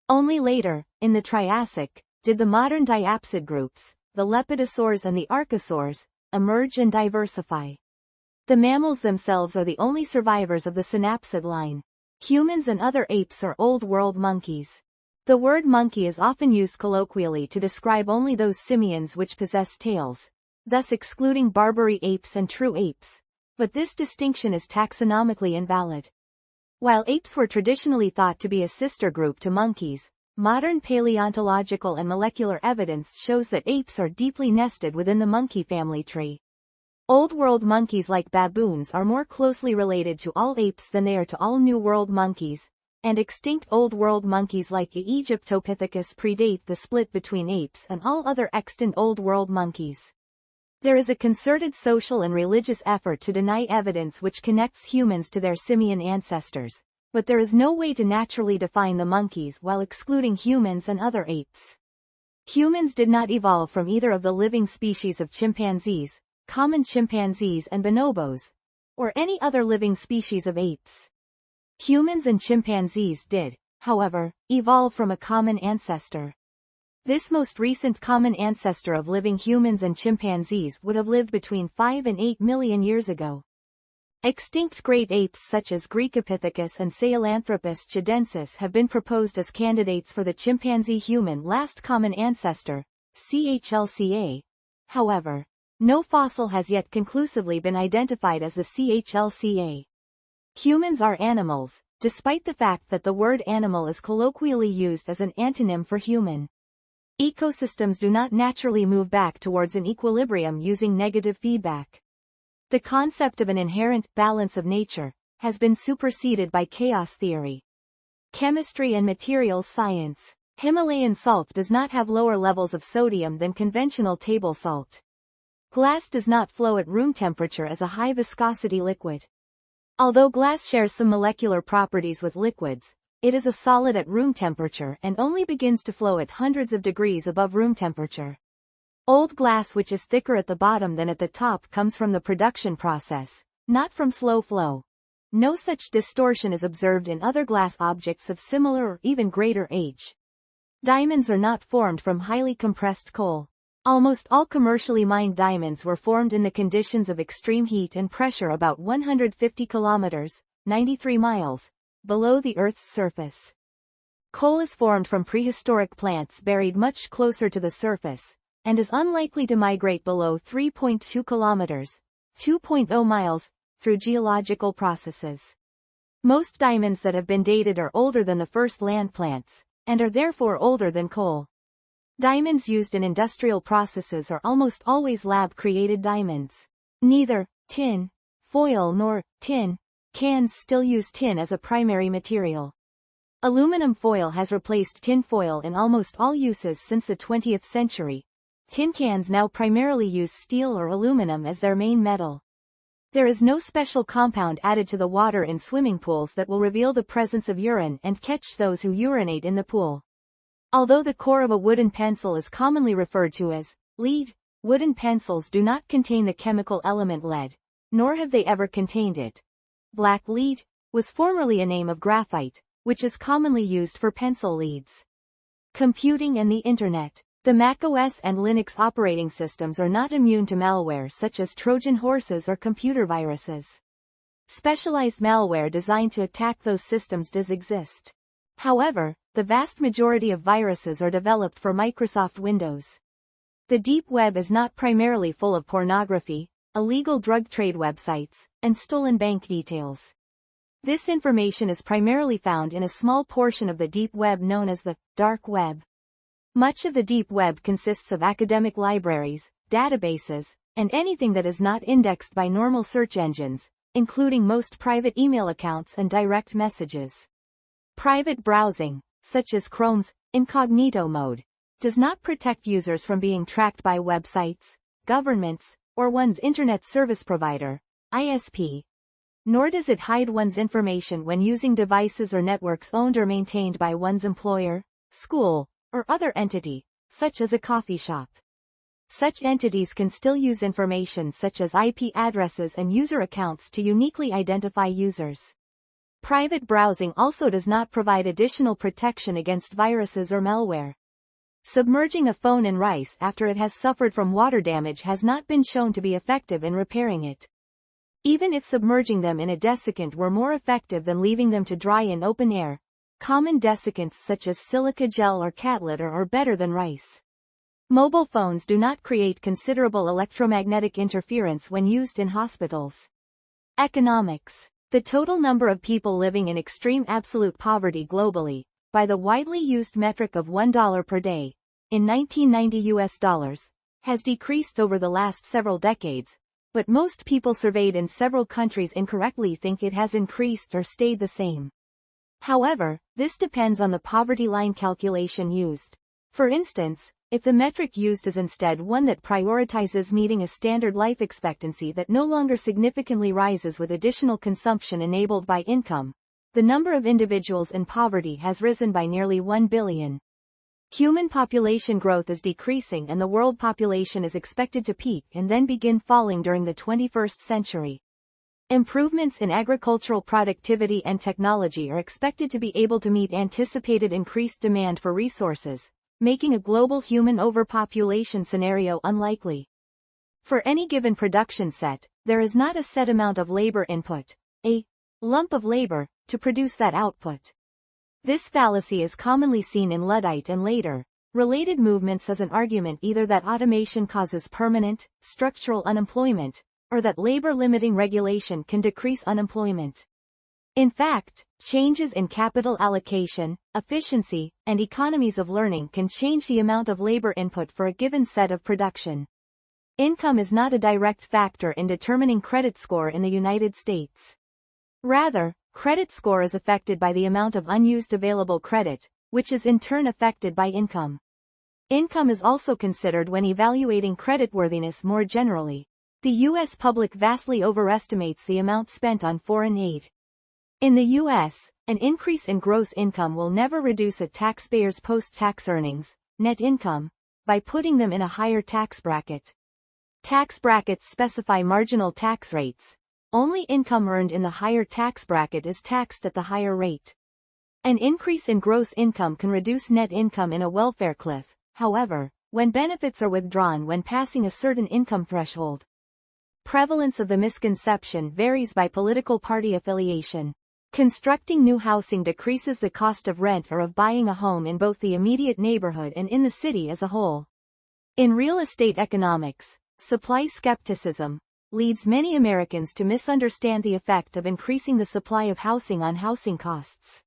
Speaker 1: Only later, in the Triassic, did the modern diapsid groups, the lepidosaurs and the archosaurs, emerge and diversify. The mammals themselves are the only survivors of the synapsid line. Humans and other apes are Old World monkeys. The word monkey is often used colloquially to describe only those simians which possess tails, thus excluding Barbary apes and true apes. But this distinction is taxonomically invalid. While apes were traditionally thought to be a sister group to monkeys, modern paleontological and molecular evidence shows that apes are deeply nested within the monkey family tree. Old World monkeys like baboons are more closely related to all apes than they are to all New World monkeys, and extinct Old World monkeys like Egyptopithecus predate the split between apes and all other extant Old World monkeys. There is a concerted social and religious effort to deny evidence which connects humans to their simian ancestors, but there is no way to naturally define the monkeys while excluding humans and other apes. Humans did not evolve from either of the living species of chimpanzees, common chimpanzees and bonobos, or any other living species of apes. Humans and chimpanzees did, however, evolve from a common ancestor. This most recent common ancestor of living humans and chimpanzees would have lived between 5 and 8 million years ago. Extinct great apes such as Greekopithecus and Sahelanthropus chidensis have been proposed as candidates for the chimpanzee-human last common ancestor, CHLCA. However, no fossil has yet conclusively been identified as the CHLCA. Humans are animals, despite the fact that the word animal is colloquially used as an antonym for human. Ecosystems do not naturally move back towards an equilibrium using negative feedback. The concept of an inherent balance of nature has been superseded by chaos theory. Chemistry and materials science. Himalayan salt does not have lower levels of sodium than conventional table salt. Glass does not flow at room temperature as a high viscosity liquid. Although glass shares some molecular properties with liquids, it is a solid at room temperature and only begins to flow at hundreds of degrees above room temperature. Old glass, which is thicker at the bottom than at the top, comes from the production process, not from slow flow. No such distortion is observed in other glass objects of similar or even greater age. Diamonds are not formed from highly compressed coal. Almost all commercially mined diamonds were formed in the conditions of extreme heat and pressure about 150 kilometers, 93 miles, below the Earth's surface. Coal is formed from prehistoric plants buried much closer to the surface, and is unlikely to migrate below 3.2 kilometers, 2.0 miles, through geological processes. Most diamonds that have been dated are older than the first land plants, and are therefore older than coal. Diamonds used in industrial processes are almost always lab-created diamonds. Neither tin, foil nor tin cans still use tin as a primary material. Aluminum foil has replaced tin foil in almost all uses since the 20th century. Tin cans now primarily use steel or aluminum as their main metal. There is no special compound added to the water in swimming pools that will reveal the presence of urine and catch those who urinate in the pool. Although the core of a wooden pencil is commonly referred to as lead, wooden pencils do not contain the chemical element lead, nor have they ever contained it. Black lead was formerly a name of graphite, which is commonly used for pencil leads. Computing and the Internet. The macOS and Linux operating systems are not immune to malware such as Trojan horses or computer viruses. Specialized malware designed to attack those systems does exist. However, the vast majority of viruses are developed for Microsoft Windows. The deep web is not primarily full of pornography, illegal drug trade websites, and stolen bank details. This information is primarily found in a small portion of the deep web known as the dark web. Much of the deep web consists of academic libraries, databases, and anything that is not indexed by normal search engines, including most private email accounts and direct messages. Private browsing, such as Chrome's incognito mode, does not protect users from being tracked by websites, governments, or one's internet service provider, ISP. Nor does it hide one's information when using devices or networks owned or maintained by one's employer, school, or other entity, such as a coffee shop. Such entities can still use information such as IP addresses and user accounts to uniquely identify users. Private browsing also does not provide additional protection against viruses or malware. Submerging a phone in rice after it has suffered from water damage has not been shown to be effective in repairing it. Even if submerging them in a desiccant were more effective than leaving them to dry in open air, common desiccants such as silica gel or cat litter are better than rice. Mobile phones do not create considerable electromagnetic interference when used in hospitals. Economics. The total number of people living in extreme absolute poverty globally, by the widely used metric of $1 per day, in 1990 US dollars, has decreased over the last several decades, but most people surveyed in several countries incorrectly think it has increased or stayed the same. However, this depends on the poverty line calculation used. For instance, if the metric used is instead one that prioritizes meeting a standard life expectancy that no longer significantly rises with additional consumption enabled by income, the number of individuals in poverty has risen by nearly 1 billion. Human population growth is decreasing and the world population is expected to peak and then begin falling during the 21st century. Improvements in agricultural productivity and technology are expected to be able to meet anticipated increased demand for resources, making a global human overpopulation scenario unlikely. For any given production set, there is not a set amount of labor input, a lump of labor, to produce that output. This fallacy is commonly seen in Luddite and later related movements as an argument either that automation causes permanent, structural unemployment, or that labor-limiting regulation can decrease unemployment. In fact, changes in capital allocation, efficiency, and economies of learning can change the amount of labor input for a given set of production. Income is not a direct factor in determining credit score in the United States. Rather, credit score is affected by the amount of unused available credit, which is in turn affected by income. Income is also considered when evaluating creditworthiness more generally. The U.S. public vastly overestimates the amount spent on foreign aid. In the U.S., an increase in gross income will never reduce a taxpayer's post-tax earnings, net income, by putting them in a higher tax bracket. Tax brackets specify marginal tax rates. Only income earned in the higher tax bracket is taxed at the higher rate. An increase in gross income can reduce net income in a welfare cliff, however, when benefits are withdrawn when passing a certain income threshold. Prevalence of the misconception varies by political party affiliation. Constructing new housing decreases the cost of rent or of buying a home in both the immediate neighborhood and in the city as a whole. In real estate economics, supply skepticism leads many Americans to misunderstand the effect of increasing the supply of housing on housing costs.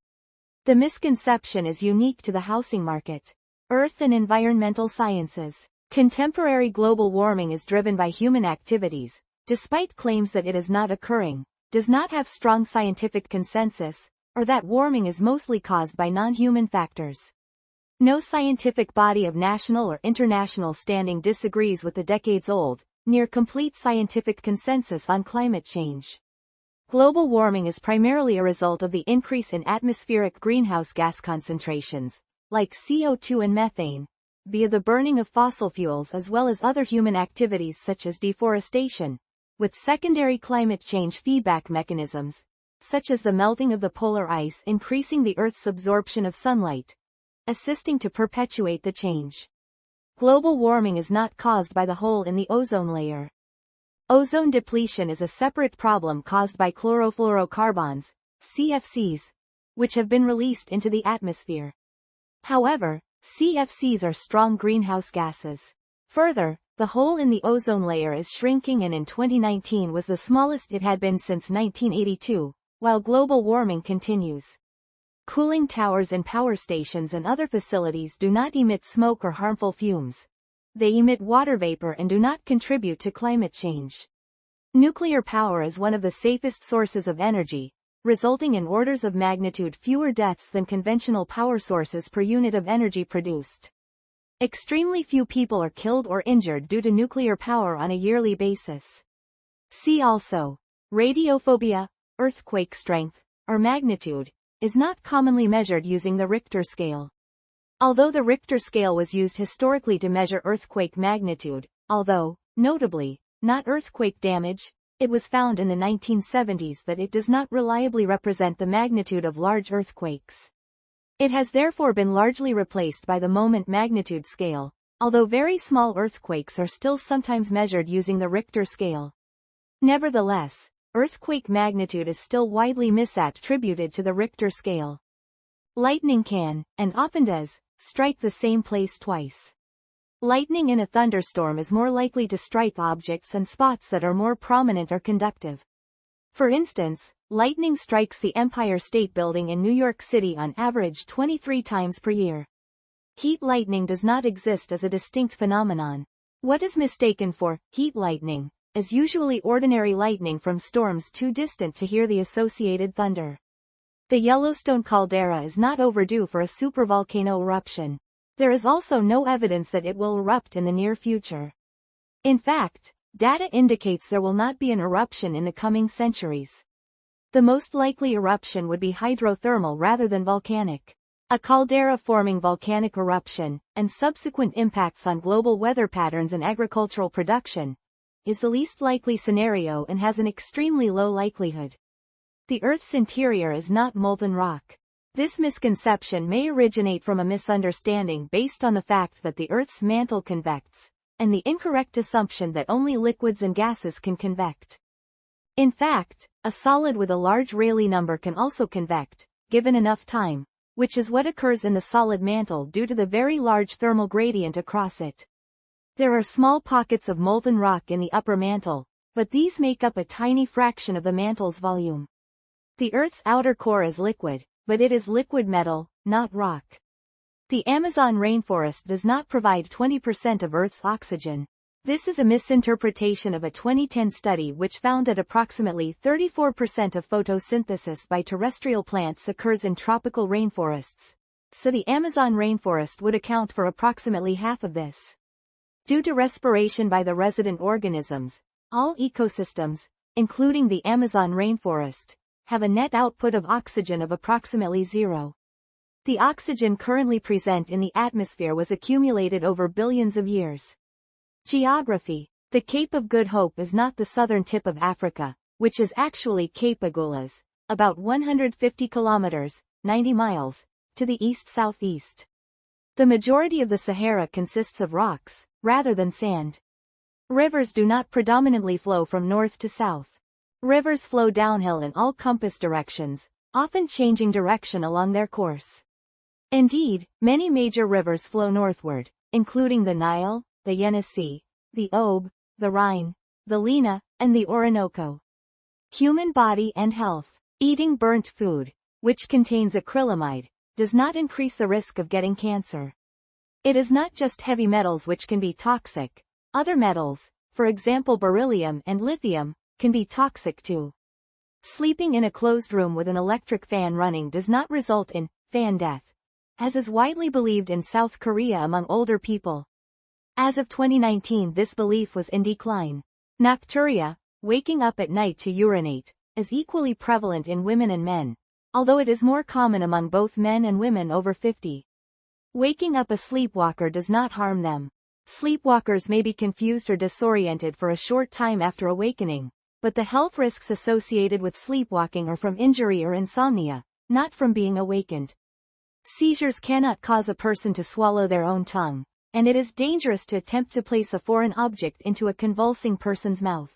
Speaker 1: The misconception is unique to the housing market. Earth and environmental sciences. Contemporary global warming is driven by human activities, despite claims that it is not occurring, does not have strong scientific consensus, or that warming is mostly caused by non-human factors. No scientific body of national or international standing disagrees with the decades-old, near-complete scientific consensus on climate change. Global warming is primarily a result of the increase in atmospheric greenhouse gas concentrations, like CO2 and methane, via the burning of fossil fuels as well as other human activities such as deforestation, with secondary climate change feedback mechanisms, such as the melting of the polar ice increasing the Earth's absorption of sunlight, assisting to perpetuate the change. Global warming is not caused by the hole in the ozone layer. Ozone depletion is a separate problem caused by chlorofluorocarbons, CFCs, which have been released into the atmosphere. However, CFCs are strong greenhouse gases. Further, the hole in the ozone layer is shrinking and in 2019 was the smallest it had been since 1982, while global warming continues. Cooling towers and power stations and other facilities do not emit smoke or harmful fumes. They emit water vapor and do not contribute to climate change. Nuclear power is one of the safest sources of energy, resulting in orders of magnitude fewer deaths than conventional power sources per unit of energy produced. Extremely few people are killed or injured due to nuclear power on a yearly basis. See also, radiophobia, earthquake strength, or magnitude, is not commonly measured using the Richter scale. Although the Richter scale was used historically to measure earthquake magnitude, although, notably, not earthquake damage, it was found in the 1970s that it does not reliably represent the magnitude of large earthquakes. It has therefore been largely replaced by the moment magnitude scale, although very small earthquakes are still sometimes measured using the Richter scale. Nevertheless, earthquake magnitude is still widely misattributed to the Richter scale. Lightning can, and often does, strike the same place twice. Lightning in a thunderstorm is more likely to strike objects and spots that are more prominent or conductive. For instance, lightning strikes the Empire State Building in New York City on average 23 times per year. Heat lightning does not exist as a distinct phenomenon. What is mistaken for heat lightning is usually ordinary lightning from storms too distant to hear the associated thunder. The Yellowstone caldera is not overdue for a supervolcano eruption. There is also no evidence that it will erupt in the near future. In fact, data indicates there will not be an eruption in the coming centuries. The most likely eruption would be hydrothermal rather than volcanic. A caldera-forming volcanic eruption, and subsequent impacts on global weather patterns and agricultural production, is the least likely scenario and has an extremely low likelihood. The Earth's interior is not molten rock. This misconception may originate from a misunderstanding based on the fact that the Earth's mantle convects, and the incorrect assumption that only liquids and gases can convect. In fact, a solid with a large Rayleigh number can also convect, given enough time, which is what occurs in the solid mantle due to the very large thermal gradient across it. There are small pockets of molten rock in the upper mantle, but these make up a tiny fraction of the mantle's volume. The Earth's outer core is liquid, but it is liquid metal, not rock. The Amazon rainforest does not provide 20% of Earth's oxygen. This is a misinterpretation of a 2010 study which found that approximately 34% of photosynthesis by terrestrial plants occurs in tropical rainforests. So the Amazon rainforest would account for approximately half of this. Due to respiration by the resident organisms, all ecosystems, including the Amazon rainforest, have a net output of oxygen of approximately 0. The oxygen currently present in the atmosphere was accumulated over billions of years. Geography. The Cape of Good Hope is not the southern tip of Africa, which is actually Cape Agulhas, about 150 kilometers, 90 miles, to the east-southeast. The majority of the Sahara consists of rocks, rather than sand. Rivers do not predominantly flow from north to south. Rivers flow downhill in all compass directions, often changing direction along their course. Indeed, many major rivers flow northward, including the Nile, the Yenisei, the Obe, the Rhine, the Lena, and the Orinoco. Human body and health. Eating burnt food, which contains acrylamide, does not increase the risk of getting cancer. It is not just heavy metals which can be toxic. Other metals, for example beryllium and lithium, can be toxic too. Sleeping in a closed room with an electric fan running does not result in fan death, as is widely believed in South Korea among older people. As of 2019, this belief was in decline. Nocturia, waking up at night to urinate, is equally prevalent in women and men, although it is more common among both men and women over 50. Waking up a sleepwalker does not harm them. Sleepwalkers may be confused or disoriented for a short time after awakening, but the health risks associated with sleepwalking are from injury or insomnia, not from being awakened. Seizures cannot cause a person to swallow their own tongue, and it is dangerous to attempt to place a foreign object into a convulsing person's mouth.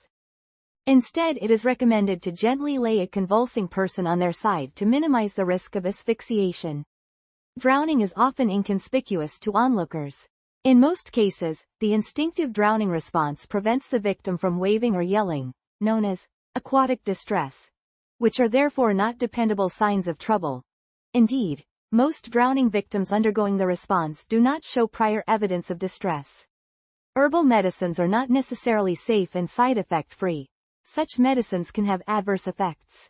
Speaker 1: Instead, it is recommended to gently lay a convulsing person on their side to minimize the risk of asphyxiation. Drowning is often inconspicuous to onlookers. In most cases, the instinctive drowning response prevents the victim from waving or yelling, known as aquatic distress, which are therefore not dependable signs of trouble. Indeed, most drowning victims undergoing the response do not show prior evidence of distress. Herbal medicines are not necessarily safe and side effect free. Such medicines can have adverse effects.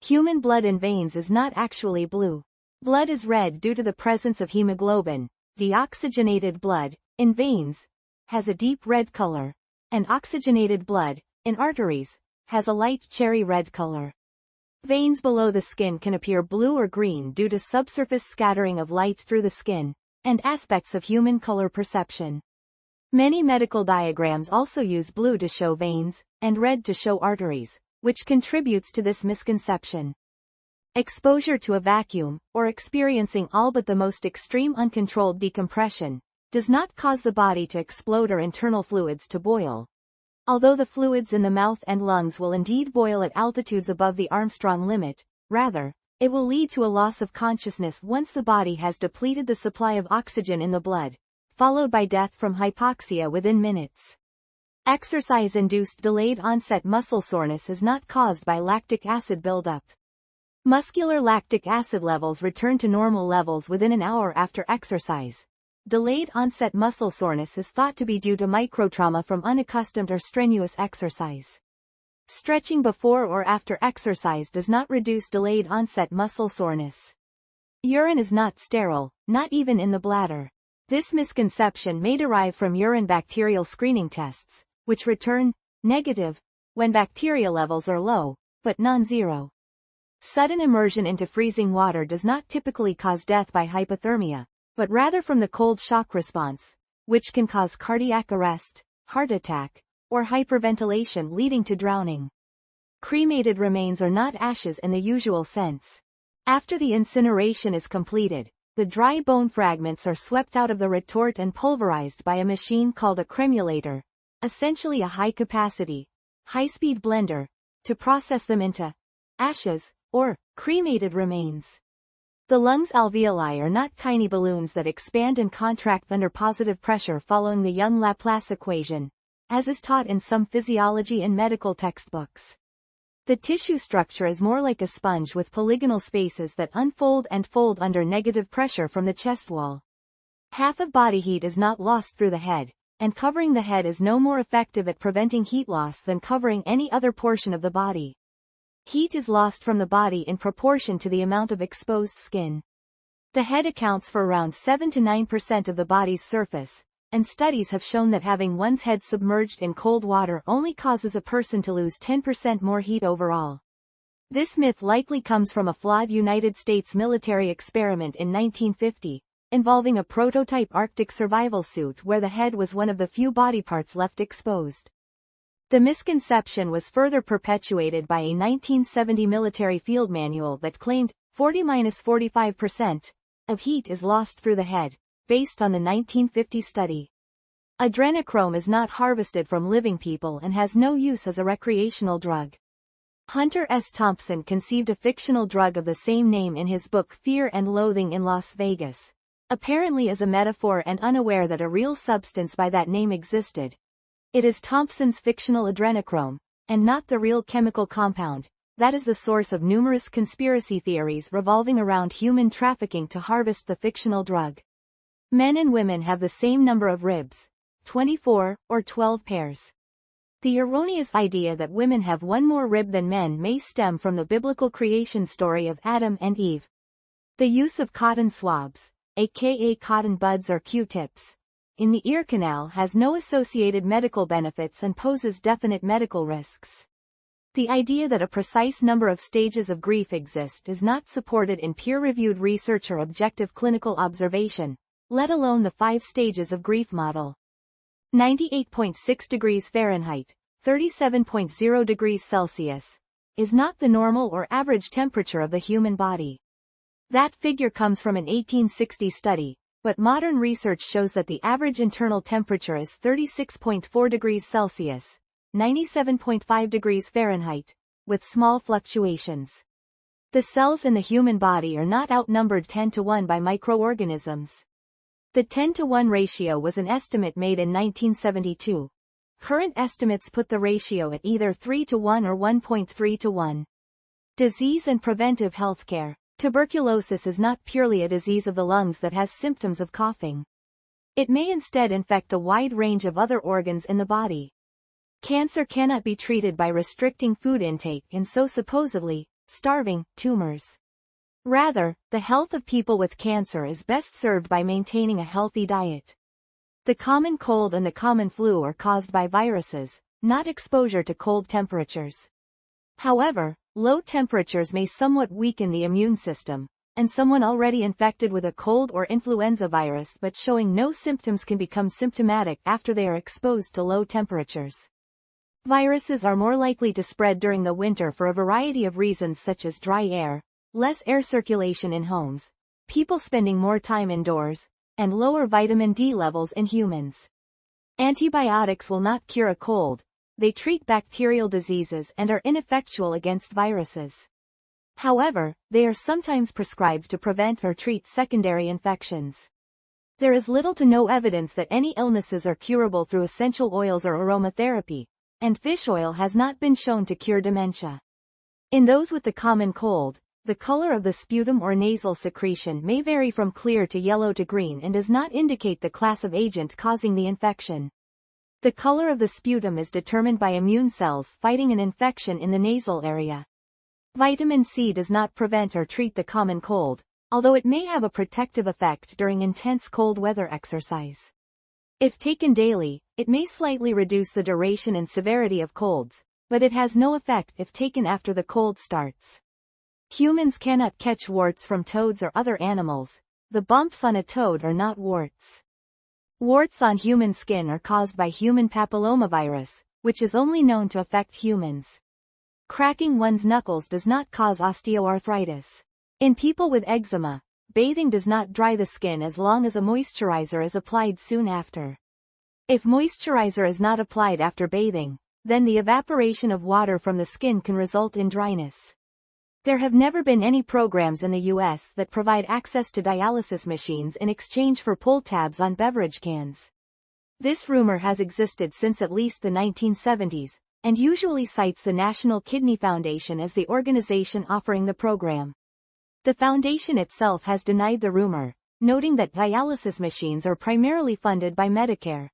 Speaker 1: Human blood in veins is not actually blue. Blood is red due to the presence of hemoglobin. Deoxygenated blood, in veins, has a deep red color, and oxygenated blood, in arteries, has a light cherry red color. Veins below the skin can appear blue or green due to subsurface scattering of light through the skin, and aspects of human color perception. Many medical diagrams also use blue to show veins, and red to show arteries, which contributes to this misconception. Exposure to a vacuum, or experiencing all but the most extreme uncontrolled decompression, does not cause the body to explode or internal fluids to boil. Although the fluids in the mouth and lungs will indeed boil at altitudes above the Armstrong limit, rather, it will lead to a loss of consciousness once the body has depleted the supply of oxygen in the blood, followed by death from hypoxia within minutes. Exercise-induced delayed-onset muscle soreness is not caused by lactic acid buildup. Muscular lactic acid levels return to normal levels within an hour after exercise. Delayed-onset muscle soreness is thought to be due to microtrauma from unaccustomed or strenuous exercise. Stretching before or after exercise does not reduce delayed-onset muscle soreness. Urine is not sterile, not even in the bladder. This misconception may derive from urine bacterial screening tests, which return negative when bacteria levels are low, but non-zero. Sudden immersion into freezing water does not typically cause death by hypothermia, but rather from the cold shock response, which can cause cardiac arrest, heart attack, or hyperventilation leading to drowning. Cremated remains are not ashes in the usual sense. After the incineration is completed, the dry bone fragments are swept out of the retort and pulverized by a machine called a cremulator, essentially a high-capacity, high-speed blender, to process them into ashes, or cremated remains. The lungs alveoli are not tiny balloons that expand and contract under positive pressure following the Young-Laplace equation, as is taught in some physiology and medical textbooks. The tissue structure is more like a sponge with polygonal spaces that unfold and fold under negative pressure from the chest wall. Half of body heat is not lost through the head, and covering the head is no more effective at preventing heat loss than covering any other portion of the body. Heat is lost from the body in proportion to the amount of exposed skin. The head accounts for around 7 to 9% of the body's surface, and studies have shown that having one's head submerged in cold water only causes a person to lose 10% more heat overall. This myth likely comes from a flawed United States military experiment in 1950, involving a prototype Arctic survival suit where the head was one of the few body parts left exposed. The misconception was further perpetuated by a 1970 military field manual that claimed 40–45% of heat is lost through the head, based on the 1950 study. Adrenochrome is not harvested from living people and has no use as a recreational drug. Hunter S. Thompson conceived a fictional drug of the same name in his book Fear and Loathing in Las Vegas, apparently as a metaphor and unaware that a real substance by that name existed. It is Thompson's fictional adrenochrome, and not the real chemical compound, that is the source of numerous conspiracy theories revolving around human trafficking to harvest the fictional drug. Men and women have the same number of ribs, 24 or 12 pairs. The erroneous idea that women have one more rib than men may stem from the biblical creation story of Adam and Eve. The use of cotton swabs, aka cotton buds or Q-tips, in the ear canal has no associated medical benefits and poses definite medical risks. The idea that a precise number of stages of grief exist is not supported in peer-reviewed research or objective clinical observation, let alone the 5 stages of grief model. 98.6 degrees Fahrenheit, 37.0 degrees Celsius, is not the normal or average temperature of the human body. That figure comes from an 1860 study, but modern research shows that the average internal temperature is 36.4 degrees Celsius, 97.5 degrees Fahrenheit, with small fluctuations. The cells in the human body are not outnumbered 10 to 1 by microorganisms. The 10 to 1 ratio was an estimate made in 1972. Current estimates put the ratio at either 3 to 1 or 1.3 to 1. Disease and preventive healthcare. Tuberculosis is not purely a disease of the lungs that has symptoms of coughing. It may instead infect a wide range of other organs in the body. Cancer cannot be treated by restricting food intake and so supposedly, starving tumors. Rather, the health of people with cancer is best served by maintaining a healthy diet. The common cold and the common flu are caused by viruses, not exposure to cold temperatures. However, low temperatures may somewhat weaken the immune system, and someone already infected with a cold or influenza virus but showing no symptoms can become symptomatic after they are exposed to low temperatures. Viruses are more likely to spread during the winter for a variety of reasons such as dry air, less air circulation in homes, people spending more time indoors, and lower vitamin D levels in humans. Antibiotics will not cure a cold. They treat bacterial diseases and are ineffectual against viruses. However, they are sometimes prescribed to prevent or treat secondary infections. There is little to no evidence that any illnesses are curable through essential oils or aromatherapy, and fish oil has not been shown to cure dementia. In those with the common cold, the color of the sputum or nasal secretion may vary from clear to yellow to green and does not indicate the class of agent causing the infection. The color of the sputum is determined by immune cells fighting an infection in the nasal area. Vitamin C does not prevent or treat the common cold, although it may have a protective effect during intense cold weather exercise. If taken daily, it may slightly reduce the duration and severity of colds, but it has no effect if taken after the cold starts. Humans cannot catch warts from toads or other animals. The bumps on a toad are not warts. Warts on human skin are caused by human papillomavirus, which is only known to affect humans. Cracking one's knuckles does not cause osteoarthritis. In people with eczema, bathing does not dry the skin as long as a moisturizer is applied soon after. If moisturizer is not applied after bathing, then the evaporation of water from the skin can result in dryness. There have never been any programs in the U.S. that provide access to dialysis machines in exchange for pull tabs on beverage cans. This rumor has existed since at least the 1970s, and usually cites the National Kidney Foundation as the organization offering the program. The foundation itself has denied the rumor, noting that dialysis machines are primarily funded by Medicare.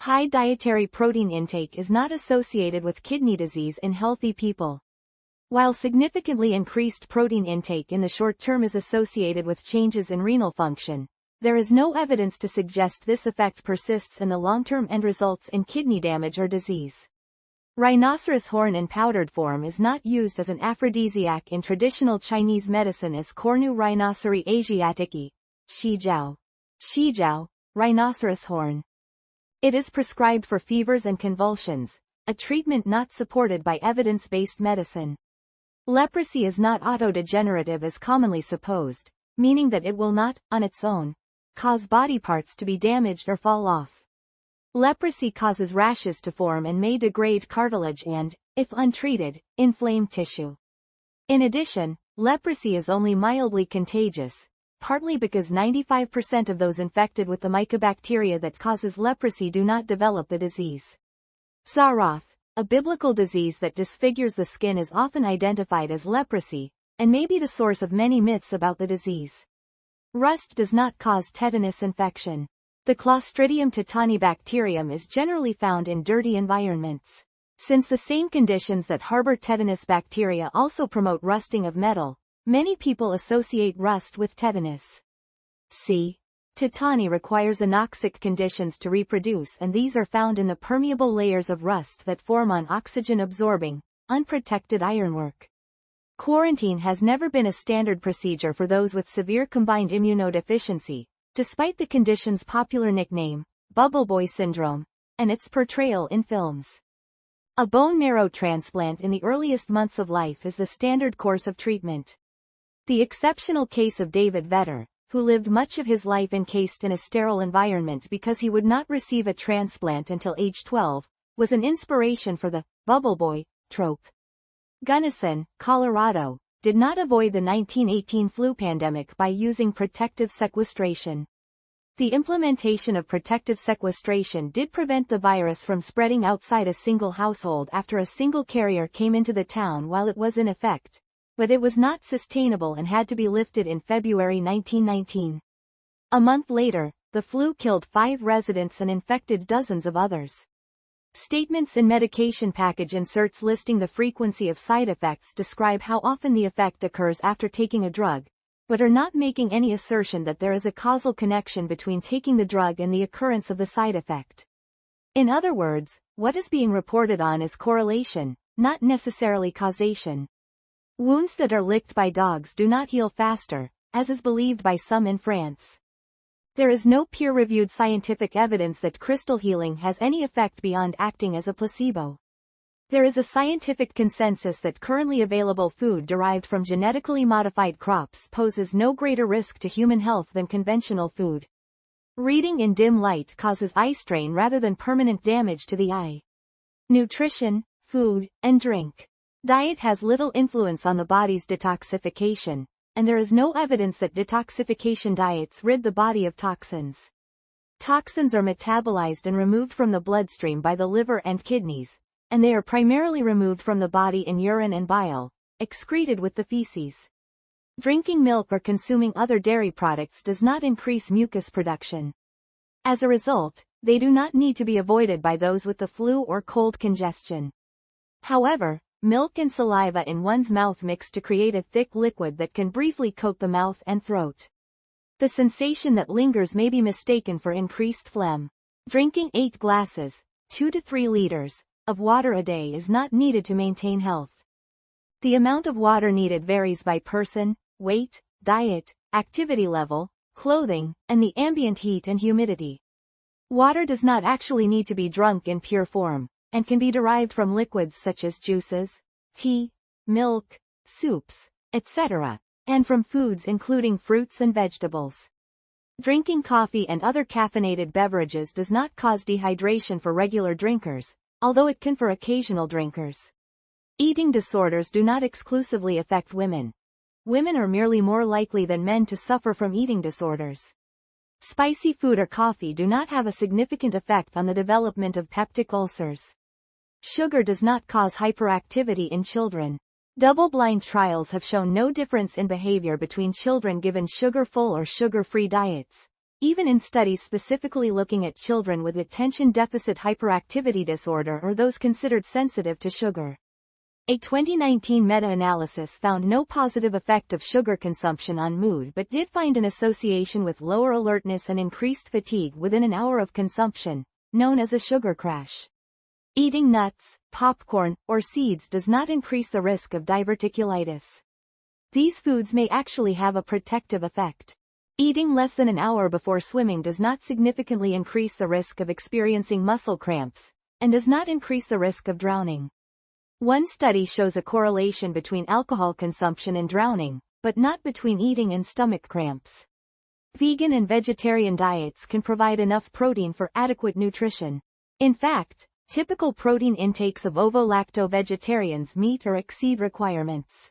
Speaker 1: High dietary protein intake is not associated with kidney disease in healthy people. While significantly increased protein intake in the short term is associated with changes in renal function, there is no evidence to suggest this effect persists in the long term and results in kidney damage or disease. Rhinoceros horn in powdered form is not used as an aphrodisiac in traditional Chinese medicine as Cornu rhinoceri asiatici, Shijiao. Shijiao, rhinoceros horn. It is prescribed for fevers and convulsions, a treatment not supported by evidence-based medicine. Leprosy is not autodegenerative as commonly supposed, meaning that it will not, on its own, cause body parts to be damaged or fall off. Leprosy causes rashes to form and may degrade cartilage and, if untreated, inflame tissue. In addition, leprosy is only mildly contagious, partly because 95% of those infected with the mycobacteria that causes leprosy do not develop the disease. Zaroth, a biblical disease that disfigures the skin, is often identified as leprosy, and may be the source of many myths about the disease. Rust does not cause tetanus infection. The Clostridium tetani bacterium is generally found in dirty environments. Since the same conditions that harbor tetanus bacteria also promote rusting of metal, many people associate rust with tetanus. C. Tetani requires anoxic conditions to reproduce, and these are found in the permeable layers of rust that form on oxygen-absorbing, unprotected ironwork. Quarantine has never been a standard procedure for those with severe combined immunodeficiency, despite the condition's popular nickname, bubble boy syndrome, and its portrayal in films. A bone marrow transplant in the earliest months of life is the standard course of treatment. The exceptional case of David Vetter, who lived much of his life encased in a sterile environment because he would not receive a transplant until age 12, was an inspiration for the bubble boy trope. Gunnison, Colorado, did not avoid the 1918 flu pandemic by using protective sequestration. The implementation of protective sequestration did prevent the virus from spreading outside a single household after a single carrier came into the town while it was in effect, but it was not sustainable and had to be lifted in February 1919. A month later, the flu killed 5 residents and infected dozens of others. Statements in medication package inserts listing the frequency of side effects describe how often the effect occurs after taking a drug, but are not making any assertion that there is a causal connection between taking the drug and the occurrence of the side effect. In other words, what is being reported on is correlation, not necessarily causation. Wounds that are licked by dogs do not heal faster, as is believed by some in France. There is no peer-reviewed scientific evidence that crystal healing has any effect beyond acting as a placebo. There is a scientific consensus that currently available food derived from genetically modified crops poses no greater risk to human health than conventional food. Reading in dim light causes eye strain rather than permanent damage to the eye. Nutrition, food, and drink. Diet has little influence on the body's detoxification, and there is no evidence that detoxification diets rid the body of toxins. Toxins are metabolized and removed from the bloodstream by the liver and kidneys, and they are primarily removed from the body in urine and bile, excreted with the feces. Drinking milk or consuming other dairy products does not increase mucus production. As a result, they do not need to be avoided by those with the flu or cold congestion. However, milk and saliva in one's mouth mix to create a thick liquid that can briefly coat the mouth and throat. The sensation that lingers may be mistaken for increased phlegm. Drinking 8 glasses, 2 to 3 liters, of water a day is not needed to maintain health. The amount of water needed varies by person, weight, diet, activity level, clothing, and the ambient heat and humidity. Water does not actually need to be drunk in pure form, and can be derived from liquids such as juices, tea, milk, soups, etc., and from foods including fruits and vegetables. Drinking coffee and other caffeinated beverages does not cause dehydration for regular drinkers, although it can for occasional drinkers. Eating disorders do not exclusively affect women. Women are merely more likely than men to suffer from eating disorders. Spicy food or coffee do not have a significant effect on the development of peptic ulcers. Sugar does not cause hyperactivity in children. Double-blind trials have shown no difference in behavior between children given sugar-full or sugar-free diets, even in studies specifically looking at children with attention deficit hyperactivity disorder or those considered sensitive to sugar. A 2019 meta-analysis found no positive effect of sugar consumption on mood but did find an association with lower alertness and increased fatigue within an hour of consumption, known as a sugar crash. Eating nuts, popcorn, or seeds does not increase the risk of diverticulitis. These foods may actually have a protective effect. Eating less than an hour before swimming does not significantly increase the risk of experiencing muscle cramps, and does not increase the risk of drowning. One study shows a correlation between alcohol consumption and drowning, but not between eating and stomach cramps. Vegan and vegetarian diets can provide enough protein for adequate nutrition. In fact, typical protein intakes of ovo-lacto-vegetarians meet or exceed requirements.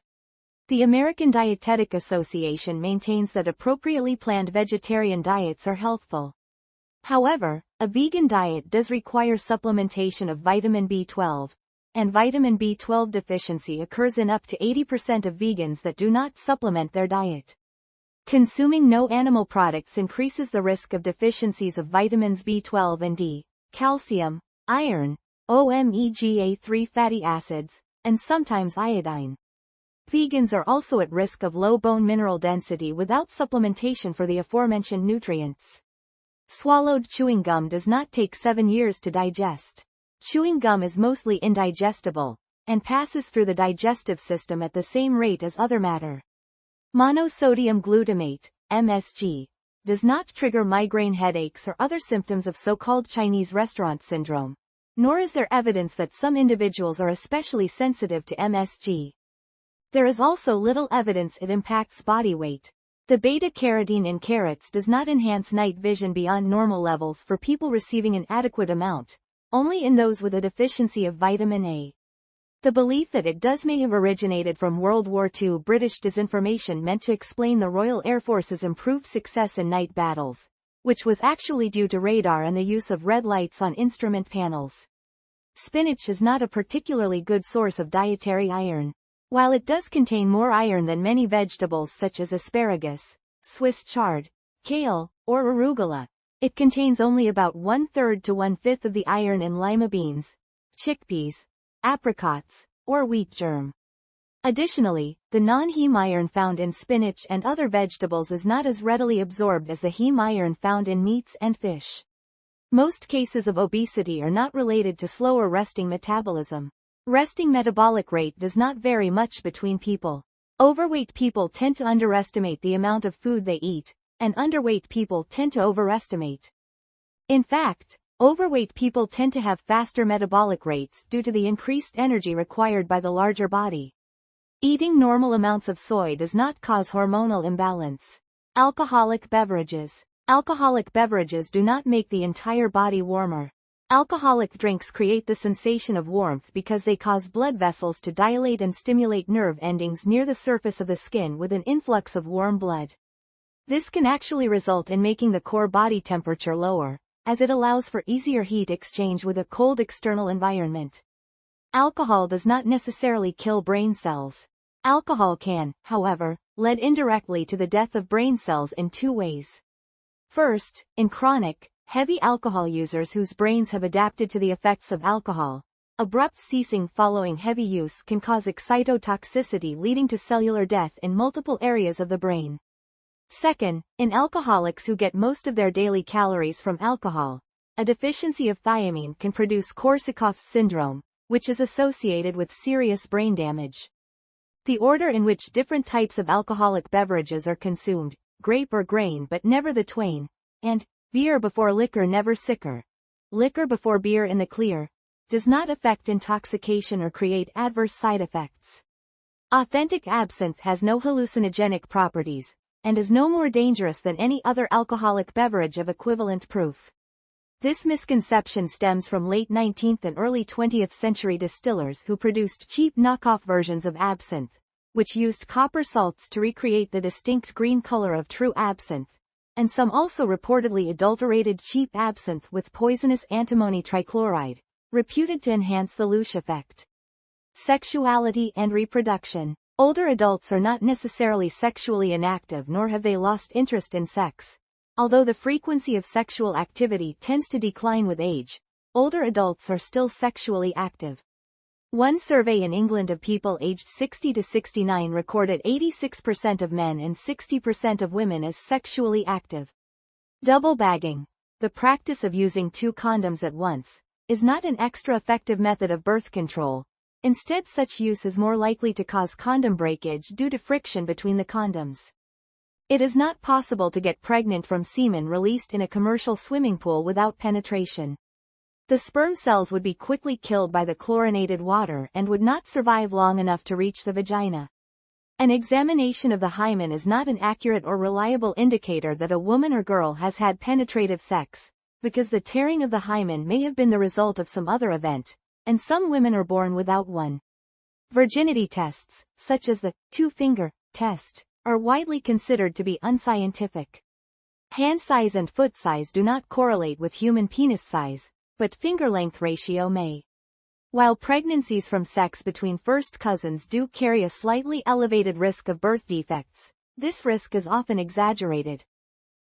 Speaker 1: The American Dietetic Association maintains that appropriately planned vegetarian diets are healthful. However, a vegan diet does require supplementation of vitamin B12, and vitamin B12 deficiency occurs in up to 80% of vegans that do not supplement their diet. Consuming no animal products increases the risk of deficiencies of vitamins B12 and D, calcium, iron, omega-3 fatty acids, and sometimes iodine. Vegans are also at risk of low bone mineral density without supplementation for the aforementioned nutrients. Swallowed chewing gum does not take 7 years to digest. Chewing gum is mostly indigestible, and passes through the digestive system at the same rate as other matter. Monosodium glutamate, MSG, does not trigger migraine headaches or other symptoms of so-called Chinese restaurant syndrome, nor is there evidence that some individuals are especially sensitive to MSG. There is also little evidence it impacts body weight. The beta-carotene in carrots does not enhance night vision beyond normal levels for people receiving an adequate amount, only in those with a deficiency of vitamin A. The belief that it does may have originated from World War II British disinformation meant to explain the Royal Air Force's improved success in night battles, which was actually due to radar and the use of red lights on instrument panels. Spinach is not a particularly good source of dietary iron. While it does contain more iron than many vegetables such as asparagus, Swiss chard, kale, or arugula, it contains only about 1/3 to 1/5 of the iron in lima beans, chickpeas, apricots, or wheat germ. Additionally, the non-heme iron found in spinach and other vegetables is not as readily absorbed as the heme iron found in meats and fish. Most cases of obesity are not related to slower resting metabolism. Resting metabolic rate does not vary much between people. Overweight people tend to underestimate the amount of food they eat, and underweight people tend to overestimate. In fact, overweight people tend to have faster metabolic rates due to the increased energy required by the larger body. Eating normal amounts of soy does not cause hormonal imbalance. Alcoholic beverages. Alcoholic beverages do not make the entire body warmer. Alcoholic drinks create the sensation of warmth because they cause blood vessels to dilate and stimulate nerve endings near the surface of the skin with an influx of warm blood. This can actually result in making the core body temperature lower, as it allows for easier heat exchange with a cold external environment. Alcohol does not necessarily kill brain cells. Alcohol can, however, lead indirectly to the death of brain cells in 2 ways. First, in chronic, heavy alcohol users whose brains have adapted to the effects of alcohol, abrupt ceasing following heavy use can cause excitotoxicity leading to cellular death in multiple areas of the brain. Second, in alcoholics who get most of their daily calories from alcohol, a deficiency of thiamine can produce Korsakoff's syndrome, which is associated with serious brain damage. The order in which different types of alcoholic beverages are consumed, grape or grain but never the twain, and beer before liquor never sicker, liquor before beer in the clear, does not affect intoxication or create adverse side effects. Authentic absinthe has no hallucinogenic properties, and is no more dangerous than any other alcoholic beverage of equivalent proof. This misconception stems from late 19th and early 20th century distillers who produced cheap knockoff versions of absinthe, which used copper salts to recreate the distinct green color of true absinthe, and some also reportedly adulterated cheap absinthe with poisonous antimony trichloride, reputed to enhance the louche effect. Sexuality and reproduction. Older adults are not necessarily sexually inactive, nor have they lost interest in sex. Although the frequency of sexual activity tends to decline with age, older adults are still sexually active. One survey in England of people aged 60 to 69 recorded 86% of men and 60% of women as sexually active. Double bagging. The practice of using 2 condoms at once is not an extra effective method of birth control. Instead, such use is more likely to cause condom breakage due to friction between the condoms. It is not possible to get pregnant from semen released in a commercial swimming pool without penetration. The sperm cells would be quickly killed by the chlorinated water and would not survive long enough to reach the vagina. An examination of the hymen is not an accurate or reliable indicator that a woman or girl has had penetrative sex, because the tearing of the hymen may have been the result of some other event, and some women are born without one. Virginity tests, such as the 2-finger test, are widely considered to be unscientific. Hand size and foot size do not correlate with human penis size, but finger length ratio may. While pregnancies from sex between first cousins do carry a slightly elevated risk of birth defects, this risk is often exaggerated.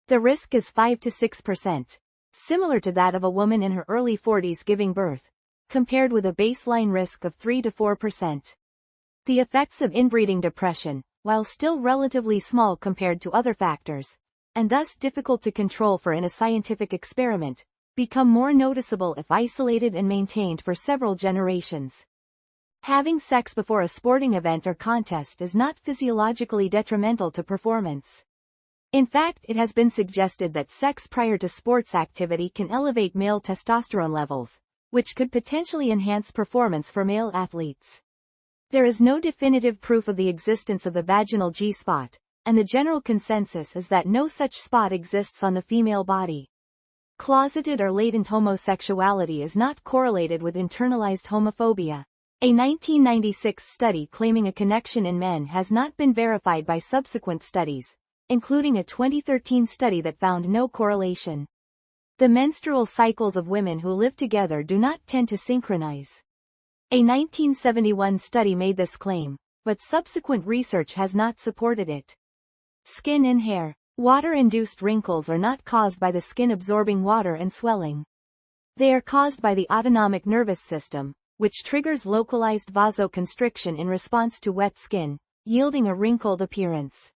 Speaker 1: The risk is 5 to 6%, similar to that of a woman in her early 40s giving birth, compared with a baseline risk of 3 to 4%. The effects of inbreeding depression, while still relatively small compared to other factors, and thus difficult to control for in a scientific experiment, become more noticeable if isolated and maintained for several generations. Having sex before a sporting event or contest is not physiologically detrimental to performance. In fact, it has been suggested that sex prior to sports activity can elevate male testosterone levels, which could potentially enhance performance for male athletes. There is no definitive proof of the existence of the vaginal G-spot, and the general consensus is that no such spot exists on the female body. Closeted or latent homosexuality is not correlated with internalized homophobia. A 1996 study claiming a connection in men has not been verified by subsequent studies, including a 2013 study that found no correlation. The menstrual cycles of women who live together do not tend to synchronize. A 1971 study made this claim, but subsequent research has not supported it. Skin and hair. Water-induced wrinkles are not caused by the skin absorbing water and swelling. They are caused by the autonomic nervous system, which triggers localized vasoconstriction in response to wet skin, yielding a wrinkled appearance.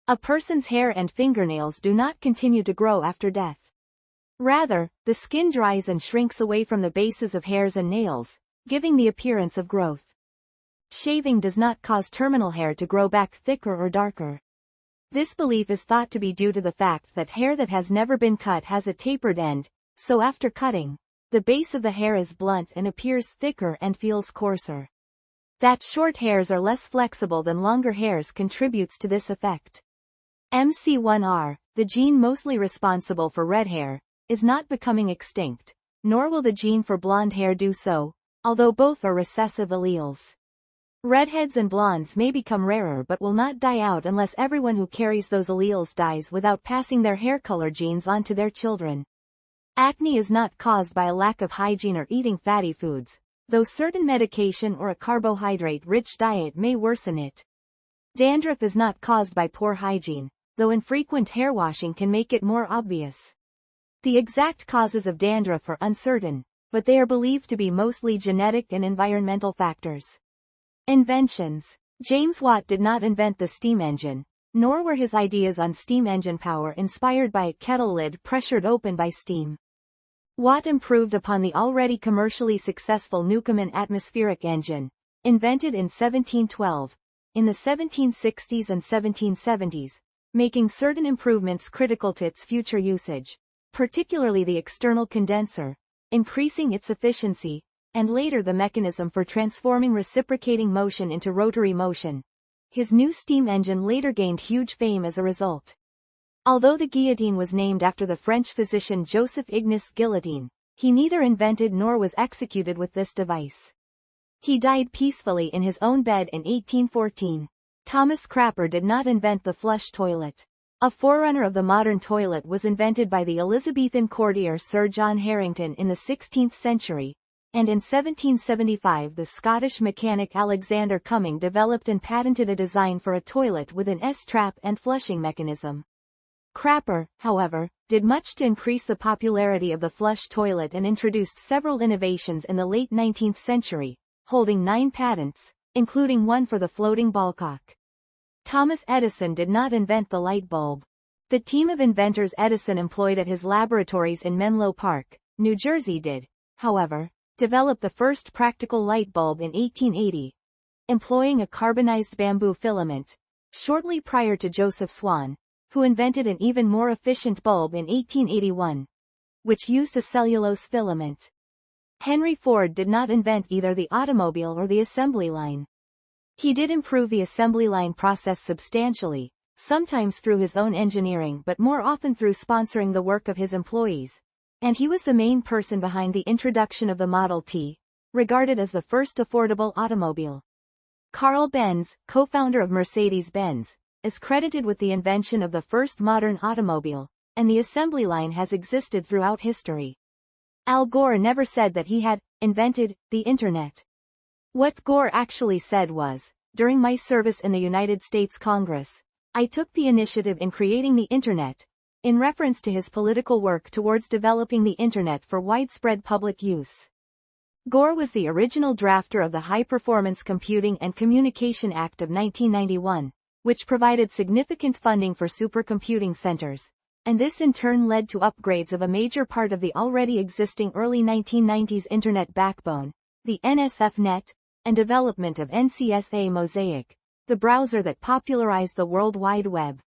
Speaker 1: A person's hair and fingernails do not continue to grow after death. Rather, the skin dries and shrinks away from the bases of hairs and nails, giving the appearance of growth. Shaving does not cause terminal hair to grow back thicker or darker. This belief is thought to be due to the fact that hair that has never been cut has a tapered end, so after cutting, the base of the hair is blunt and appears thicker and feels coarser. That short hairs are less flexible than longer hairs contributes to this effect. MC1R, the gene mostly responsible for red hair, is not becoming extinct, nor will the gene for blonde hair do so, although both are recessive alleles. Redheads and blondes may become rarer but will not die out unless everyone who carries those alleles dies without passing their hair color genes on to their children. Acne is not caused by a lack of hygiene or eating fatty foods, though certain medication or a carbohydrate-rich diet may worsen it. Dandruff is not caused by poor hygiene, though infrequent hair washing can make it more obvious. The exact causes of dandruff are uncertain, but they are believed to be mostly genetic and environmental factors. Inventions. James Watt did not invent the steam engine, nor were his ideas on steam engine power inspired by a kettle lid pressured open by steam. Watt improved upon the already commercially successful Newcomen atmospheric engine, invented in 1712, in the 1760s and 1770s, making certain improvements critical to its future usage, particularly the external condenser, increasing its efficiency, and later the mechanism for transforming reciprocating motion into rotary motion. His new steam engine later gained huge fame as a result. Although the guillotine was named after the French physician Joseph Ignace Guillotine, he neither invented nor was executed with this device. He died peacefully in his own bed in 1814. Thomas Crapper did not invent the flush toilet. A forerunner of the modern toilet was invented by the Elizabethan courtier Sir John Harington in the 16th century, and in 1775 the Scottish mechanic Alexander Cumming developed and patented a design for a toilet with an S-trap and flushing mechanism. Crapper, however, did much to increase the popularity of the flush toilet and introduced several innovations in the late 19th century, holding 9 patents, including one for the floating ballcock. Thomas Edison did not invent the light bulb. The team of inventors Edison employed at his laboratories in Menlo Park, New Jersey did, however, develop the first practical light bulb in 1880, employing a carbonized bamboo filament, shortly prior to Joseph Swan, who invented an even more efficient bulb in 1881, which used a cellulose filament. Henry Ford did not invent either the automobile or the assembly line. He did improve the assembly line process substantially, sometimes through his own engineering but more often through sponsoring the work of his employees, and he was the main person behind the introduction of the Model T, regarded as the first affordable automobile. Carl Benz, co-founder of Mercedes-Benz, is credited with the invention of the first modern automobile, and the assembly line has existed throughout history. Al Gore never said that he had invented the Internet. What Gore actually said was, "During my service in the United States Congress, I took the initiative in creating the Internet," in reference to his political work towards developing the Internet for widespread public use. Gore was the original drafter of the High Performance Computing and Communication Act of 1991, which provided significant funding for supercomputing centers, and this in turn led to upgrades of a major part of the already existing early 1990s Internet backbone, the NSF-Net, and development of NCSA Mosaic, the browser that popularized the World Wide Web.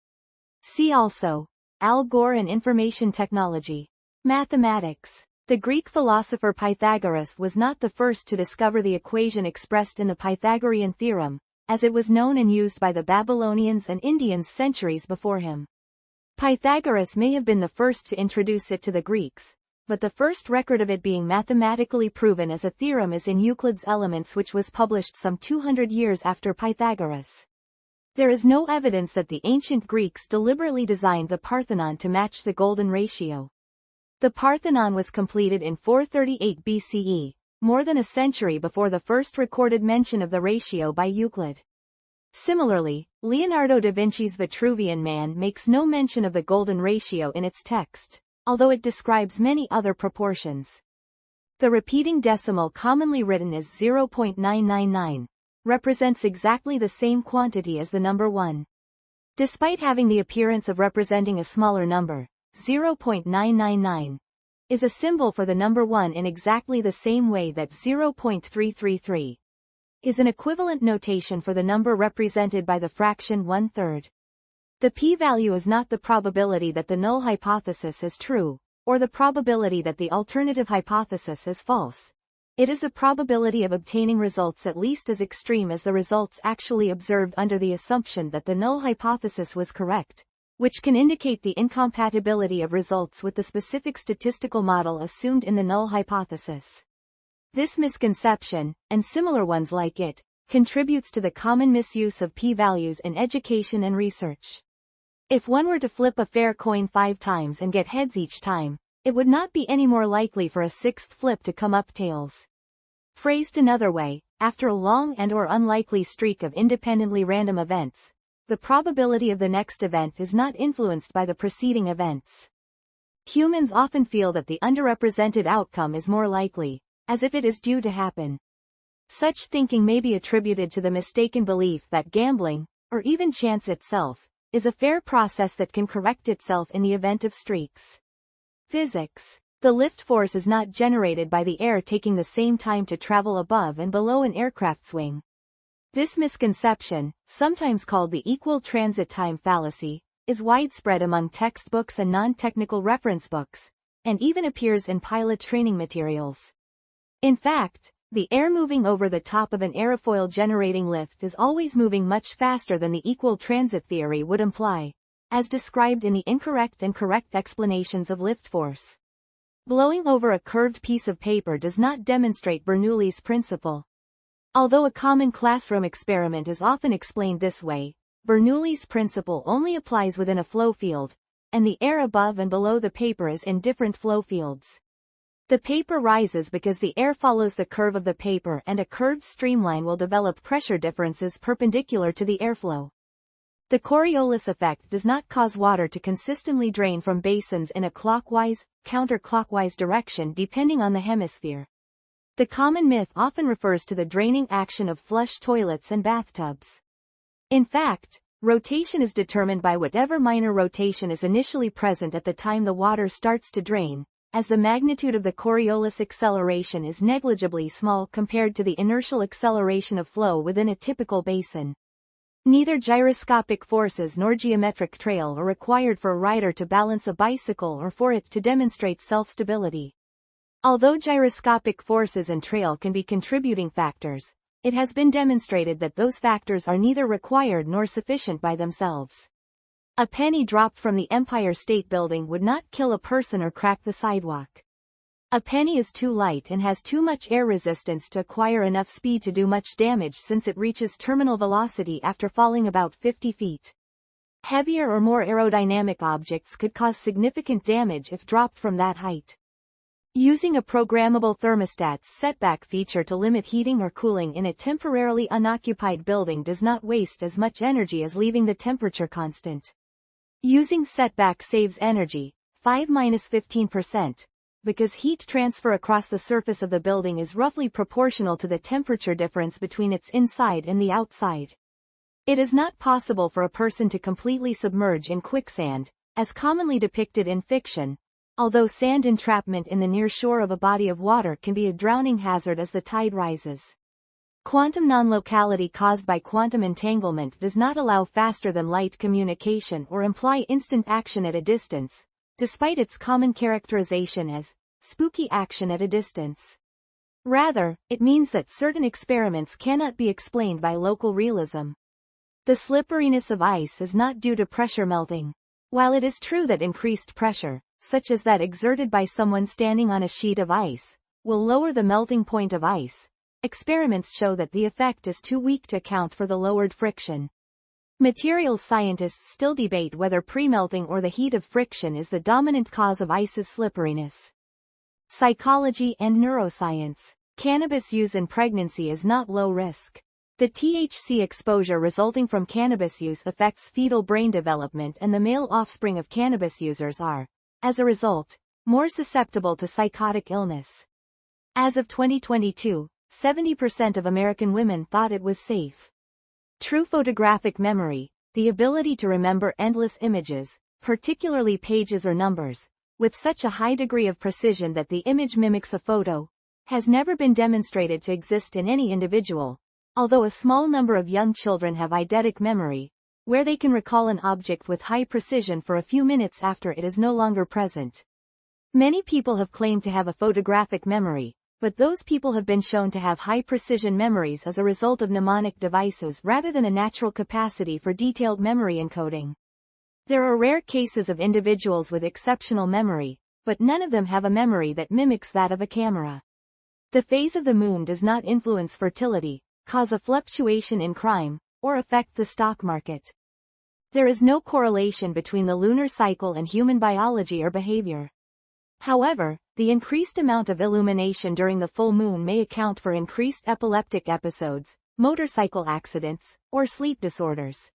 Speaker 1: See also, Al Gore and Information Technology. Mathematics. The Greek philosopher Pythagoras was not the first to discover the equation expressed in the Pythagorean theorem, as it was known and used by the Babylonians and Indians centuries before him. Pythagoras may have been the first to introduce it to the Greeks, but the first record of it being mathematically proven as a theorem is in Euclid's Elements, which was published some 200 years after Pythagoras. There is no evidence that the ancient Greeks deliberately designed the Parthenon to match the golden ratio. The Parthenon was completed in 438 BCE, more than a century before the first recorded mention of the ratio by Euclid. Similarly, Leonardo da Vinci's Vitruvian Man makes no mention of the golden ratio in its text, although it describes many other proportions. The repeating decimal, commonly written as 0.999, represents exactly the same quantity as the number 1. Despite having the appearance of representing a smaller number, 0.999 is a symbol for the number 1 in exactly the same way that 0.333 is an equivalent notation for the number represented by the fraction 1/3. The p-value is not the probability that the null hypothesis is true, or the probability that the alternative hypothesis is false. It is the probability of obtaining results at least as extreme as the results actually observed under the assumption that the null hypothesis was correct, which can indicate the incompatibility of results with the specific statistical model assumed in the null hypothesis. This misconception, and similar ones like it, contributes to the common misuse of p-values in education and research. If one were to flip a fair coin 5 times and get heads each time, it would not be any more likely for a 6th flip to come up tails. Phrased another way, after a long and/or unlikely streak of independently random events, the probability of the next event is not influenced by the preceding events. Humans often feel that the underrepresented outcome is more likely, as if it is due to happen. Such thinking may be attributed to the mistaken belief that gambling, or even chance itself, is a fair process that can correct itself in the event of streaks. Physics. The lift force is not generated by the air taking the same time to travel above and below an aircraft's wing. This misconception, sometimes called the equal transit time fallacy, is widespread among textbooks and non-technical reference books, and even appears in pilot training materials. In fact, the air moving over the top of an aerofoil generating lift is always moving much faster than the equal transit theory would imply, as described in the incorrect and correct explanations of lift force. Blowing over a curved piece of paper does not demonstrate Bernoulli's principle. Although a common classroom experiment is often explained this way, Bernoulli's principle only applies within a flow field, and the air above and below the paper is in different flow fields. The paper rises because the air follows the curve of the paper and a curved streamline will develop pressure differences perpendicular to the airflow. The Coriolis effect does not cause water to consistently drain from basins in a clockwise, counterclockwise direction depending on the hemisphere. The common myth often refers to the draining action of flush toilets and bathtubs. In fact, rotation is determined by whatever minor rotation is initially present at the time the water starts to drain, as the magnitude of the Coriolis acceleration is negligibly small compared to the inertial acceleration of flow within a typical basin. Neither gyroscopic forces nor geometric trail are required for a rider to balance a bicycle or for it to demonstrate self-stability. Although gyroscopic forces and trail can be contributing factors, it has been demonstrated that those factors are neither required nor sufficient by themselves. A penny dropped from the Empire State Building would not kill a person or crack the sidewalk. A penny is too light and has too much air resistance to acquire enough speed to do much damage since it reaches terminal velocity after falling about 50 feet. Heavier or more aerodynamic objects could cause significant damage if dropped from that height. Using a programmable thermostat's setback feature to limit heating or cooling in a temporarily unoccupied building does not waste as much energy as leaving the temperature constant. Using setback saves energy, 5–15%. Because heat transfer across the surface of the building is roughly proportional to the temperature difference between its inside and the outside. It is not possible for a person to completely submerge in quicksand, as commonly depicted in fiction, although sand entrapment in the near shore of a body of water can be a drowning hazard as the tide rises. Quantum non-locality caused by quantum entanglement does not allow faster-than-light communication or imply instant action at a distance, despite its common characterization as spooky action at a distance. Rather, it means that certain experiments cannot be explained by local realism. The slipperiness of ice is not due to pressure melting. While it is true that increased pressure, such as that exerted by someone standing on a sheet of ice, will lower the melting point of ice, experiments show that the effect is too weak to account for the lowered friction. Materials scientists still debate whether pre-melting or the heat of friction is the dominant cause of ice's slipperiness. Psychology and neuroscience. Cannabis use in pregnancy is not low risk. The THC exposure resulting from cannabis use affects fetal brain development, and the male offspring of cannabis users are, as a result, more susceptible to psychotic illness. As of 2022, 70% of American women thought it was safe. True photographic memory, the ability to remember endless images, particularly pages or numbers, with such a high degree of precision that the image mimics a photo, has never been demonstrated to exist in any individual, although a small number of young children have eidetic memory, where they can recall an object with high precision for a few minutes after it is no longer present. Many people have claimed to have a photographic memory, but those people have been shown to have high-precision memories as a result of mnemonic devices rather than a natural capacity for detailed memory encoding. There are rare cases of individuals with exceptional memory, but none of them have a memory that mimics that of a camera. The phase of the moon does not influence fertility, cause a fluctuation in crime, or affect the stock market. There is no correlation between the lunar cycle and human biology or behavior. However, the increased amount of illumination during the full moon may account for increased epileptic episodes, motorcycle accidents, or sleep disorders.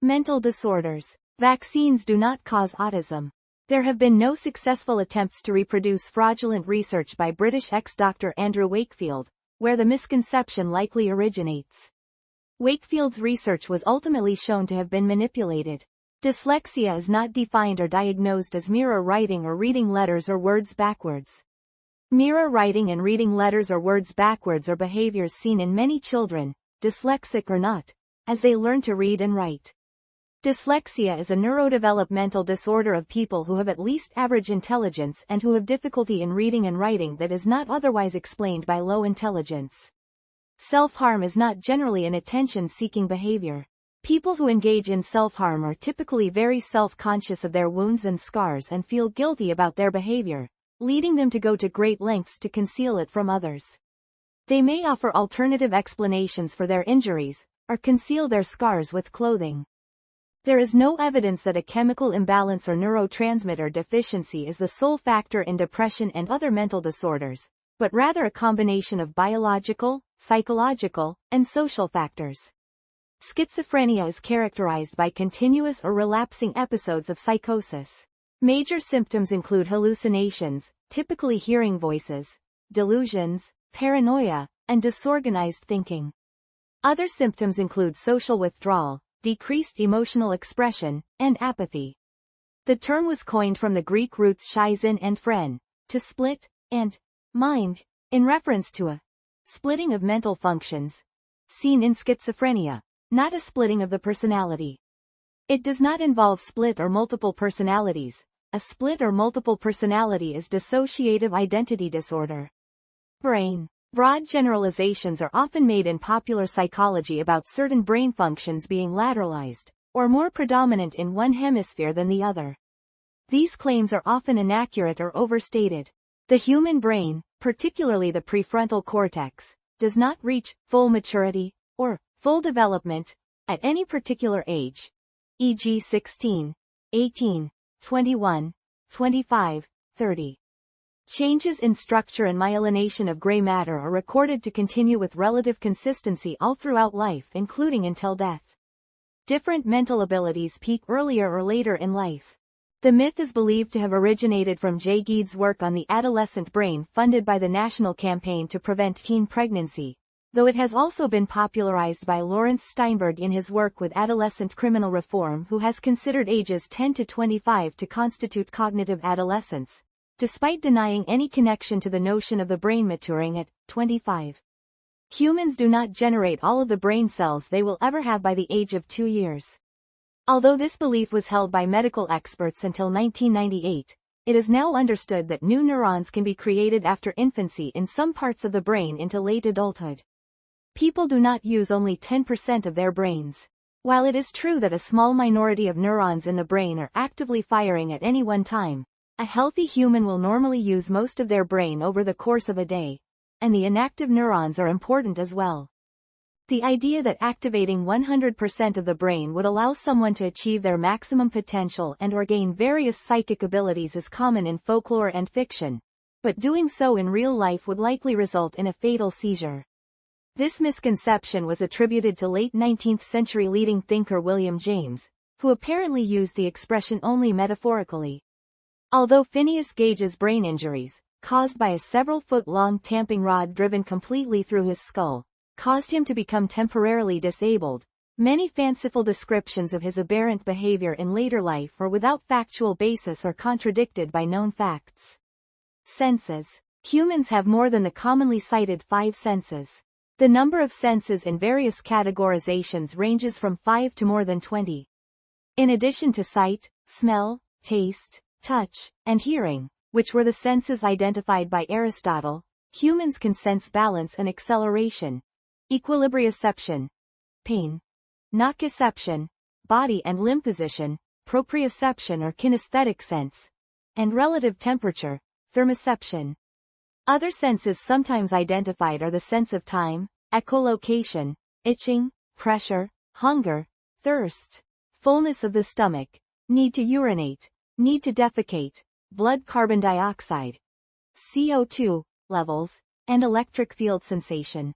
Speaker 1: Mental disorders. Vaccines do not cause autism. There have been no successful attempts to reproduce fraudulent research by British ex-Dr. Andrew Wakefield, where the misconception likely originates. Wakefield's research was ultimately shown to have been manipulated. Dyslexia is not defined or diagnosed as mirror writing or reading letters or words backwards. Mirror writing and reading letters or words backwards are behaviors seen in many children, dyslexic or not, as they learn to read and write. Dyslexia is a neurodevelopmental disorder of people who have at least average intelligence and who have difficulty in reading and writing that is not otherwise explained by low intelligence. Self-harm is not generally an attention-seeking behavior. People who engage in self-harm are typically very self-conscious of their wounds and scars and feel guilty about their behavior, leading them to go to great lengths to conceal it from others. They may offer alternative explanations for their injuries, or conceal their scars with clothing. There is no evidence that a chemical imbalance or neurotransmitter deficiency is the sole factor in depression and other mental disorders, but rather a combination of biological, psychological, and social factors. Schizophrenia is characterized by continuous or relapsing episodes of psychosis. Major symptoms include hallucinations, typically hearing voices, delusions, paranoia, and disorganized thinking. Other symptoms include social withdrawal, decreased emotional expression, and apathy. The term was coined from the Greek roots schizin and phren, to split, and mind, in reference to a splitting of mental functions, seen in schizophrenia, not a splitting of the personality. It does not involve split or multiple personalities. A split or multiple personality is dissociative identity disorder. Brain. Broad generalizations are often made in popular psychology about certain brain functions being lateralized, or more predominant in one hemisphere than the other. These claims are often inaccurate or overstated. The human brain, particularly the prefrontal cortex, does not reach full maturity, or full development, at any particular age, e.g. 16, 18, 21, 25, 30. Changes in structure and myelination of gray matter are recorded to continue with relative consistency all throughout life, including until death. Different mental abilities peak earlier or later in life. The myth is believed to have originated from Jay Geed's work on the adolescent brain funded by the National Campaign to Prevent Teen Pregnancy, though it has also been popularized by Lawrence Steinberg in his work with adolescent criminal reform, who has considered ages 10 to 25 to constitute cognitive adolescence, despite denying any connection to the notion of the brain maturing at 25. Humans do not generate all of the brain cells they will ever have by the age of 2 years. Although this belief was held by medical experts until 1998, it is now understood that new neurons can be created after infancy in some parts of the brain into late adulthood. People do not use only 10% of their brains. While it is true that a small minority of neurons in the brain are actively firing at any one time, a healthy human will normally use most of their brain over the course of a day, and the inactive neurons are important as well. The idea that activating 100% of the brain would allow someone to achieve their maximum potential and/or gain various psychic abilities is common in folklore and fiction, but doing so in real life would likely result in a fatal seizure. This misconception was attributed to late 19th century leading thinker William James, who apparently used the expression only metaphorically. Although Phineas Gage's brain injuries, caused by a several-foot-long tamping rod driven completely through his skull, caused him to become temporarily disabled, many fanciful descriptions of his aberrant behavior in later life are without factual basis or contradicted by known facts. Senses. Humans have more than the commonly cited 5 senses. The number of senses in various categorizations ranges from 5 to more than 20. In addition to sight, smell, taste, touch, and hearing, which were the senses identified by Aristotle, humans can sense balance and acceleration, equilibrioception, pain, nociception, body and limb position, proprioception or kinesthetic sense, and relative temperature, thermoception. Other senses sometimes identified are the sense of time, echolocation, itching, pressure, hunger, thirst, fullness of the stomach, need to urinate, need to defecate, blood carbon dioxide, CO2 levels, and electric field sensation.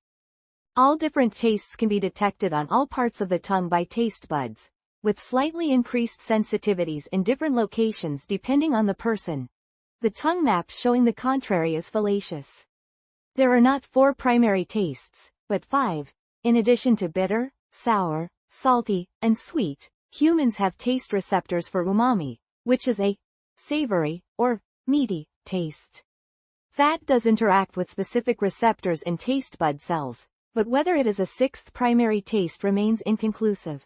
Speaker 1: All different tastes can be detected on all parts of the tongue by taste buds, with slightly increased sensitivities in different locations depending on the person. The tongue map showing the contrary is fallacious. There are not 4 primary tastes, but 5. In addition to bitter, sour, salty, and sweet, humans have taste receptors for umami, which is a savory, or meaty, taste. Fat does interact with specific receptors in taste bud cells, but whether it is a 6th primary taste remains inconclusive.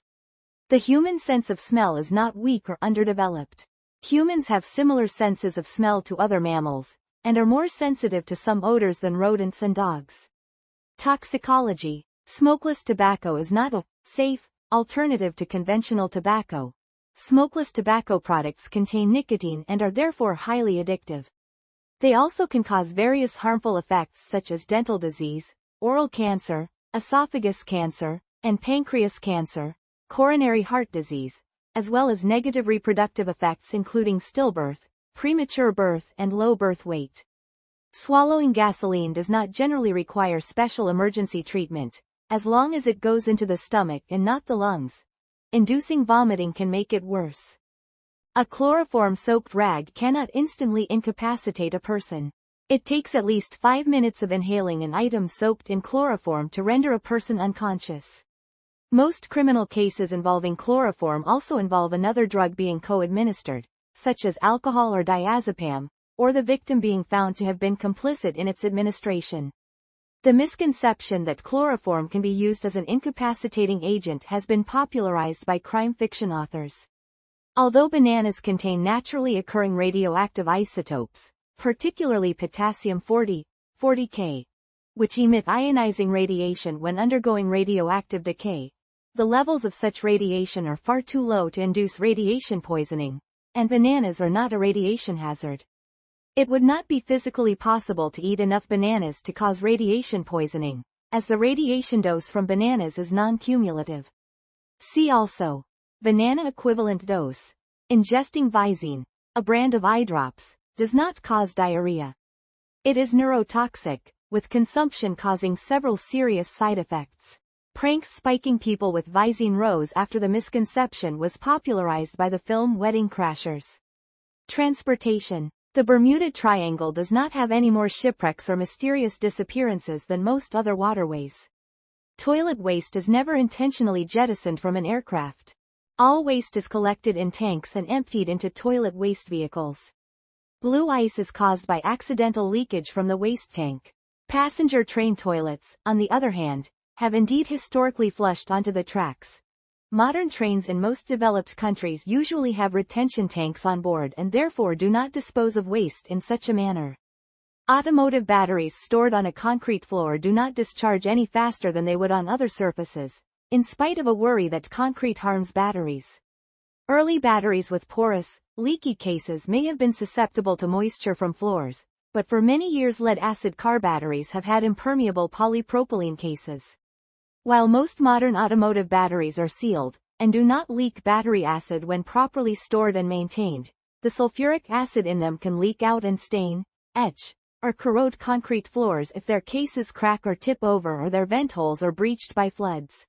Speaker 1: The human sense of smell is not weak or underdeveloped. Humans have similar senses of smell to other mammals, and are more sensitive to some odors than rodents and dogs. Toxicology. Smokeless tobacco is not a safe alternative to conventional tobacco. Smokeless tobacco products contain nicotine and are therefore highly addictive. They also can cause various harmful effects such as dental disease, oral cancer, esophagus cancer, and pancreas cancer, coronary heart disease, as well as negative reproductive effects including stillbirth, premature birth and low birth weight. Swallowing gasoline does not generally require special emergency treatment, as long as it goes into the stomach and not the lungs. Inducing vomiting can make it worse. A chloroform-soaked rag cannot instantly incapacitate a person. It takes at least 5 minutes of inhaling an item soaked in chloroform to render a person unconscious. Most criminal cases involving chloroform also involve another drug being co-administered, such as alcohol or diazepam, or the victim being found to have been complicit in its administration. The misconception that chloroform can be used as an incapacitating agent has been popularized by crime fiction authors. Although bananas contain naturally occurring radioactive isotopes, particularly potassium-40, 40K, which emit ionizing radiation when undergoing radioactive decay, the levels of such radiation are far too low to induce radiation poisoning, and bananas are not a radiation hazard. It would not be physically possible to eat enough bananas to cause radiation poisoning, as the radiation dose from bananas is non-cumulative. See also: banana equivalent dose. Ingesting Visine, a brand of eye drops, does not cause diarrhea. It is neurotoxic, with consumption causing several serious side effects. Pranks spiking people with Visine rose after the misconception was popularized by the film Wedding Crashers. Transportation. The Bermuda Triangle does not have any more shipwrecks or mysterious disappearances than most other waterways. Toilet waste is never intentionally jettisoned from an aircraft. All waste is collected in tanks and emptied into toilet waste vehicles. Blue ice is caused by accidental leakage from the waste tank. Passenger train toilets, on the other hand, have indeed historically flushed onto the tracks. Modern trains in most developed countries usually have retention tanks on board and therefore do not dispose of waste in such a manner. Automotive batteries stored on a concrete floor do not discharge any faster than they would on other surfaces, in spite of a worry that concrete harms batteries. Early batteries with porous, leaky cases may have been susceptible to moisture from floors, but for many years lead-acid car batteries have had impermeable polypropylene cases. While most modern automotive batteries are sealed, and do not leak battery acid when properly stored and maintained, the sulfuric acid in them can leak out and stain, etch, or corrode concrete floors if their cases crack or tip over or their vent holes are breached by floods.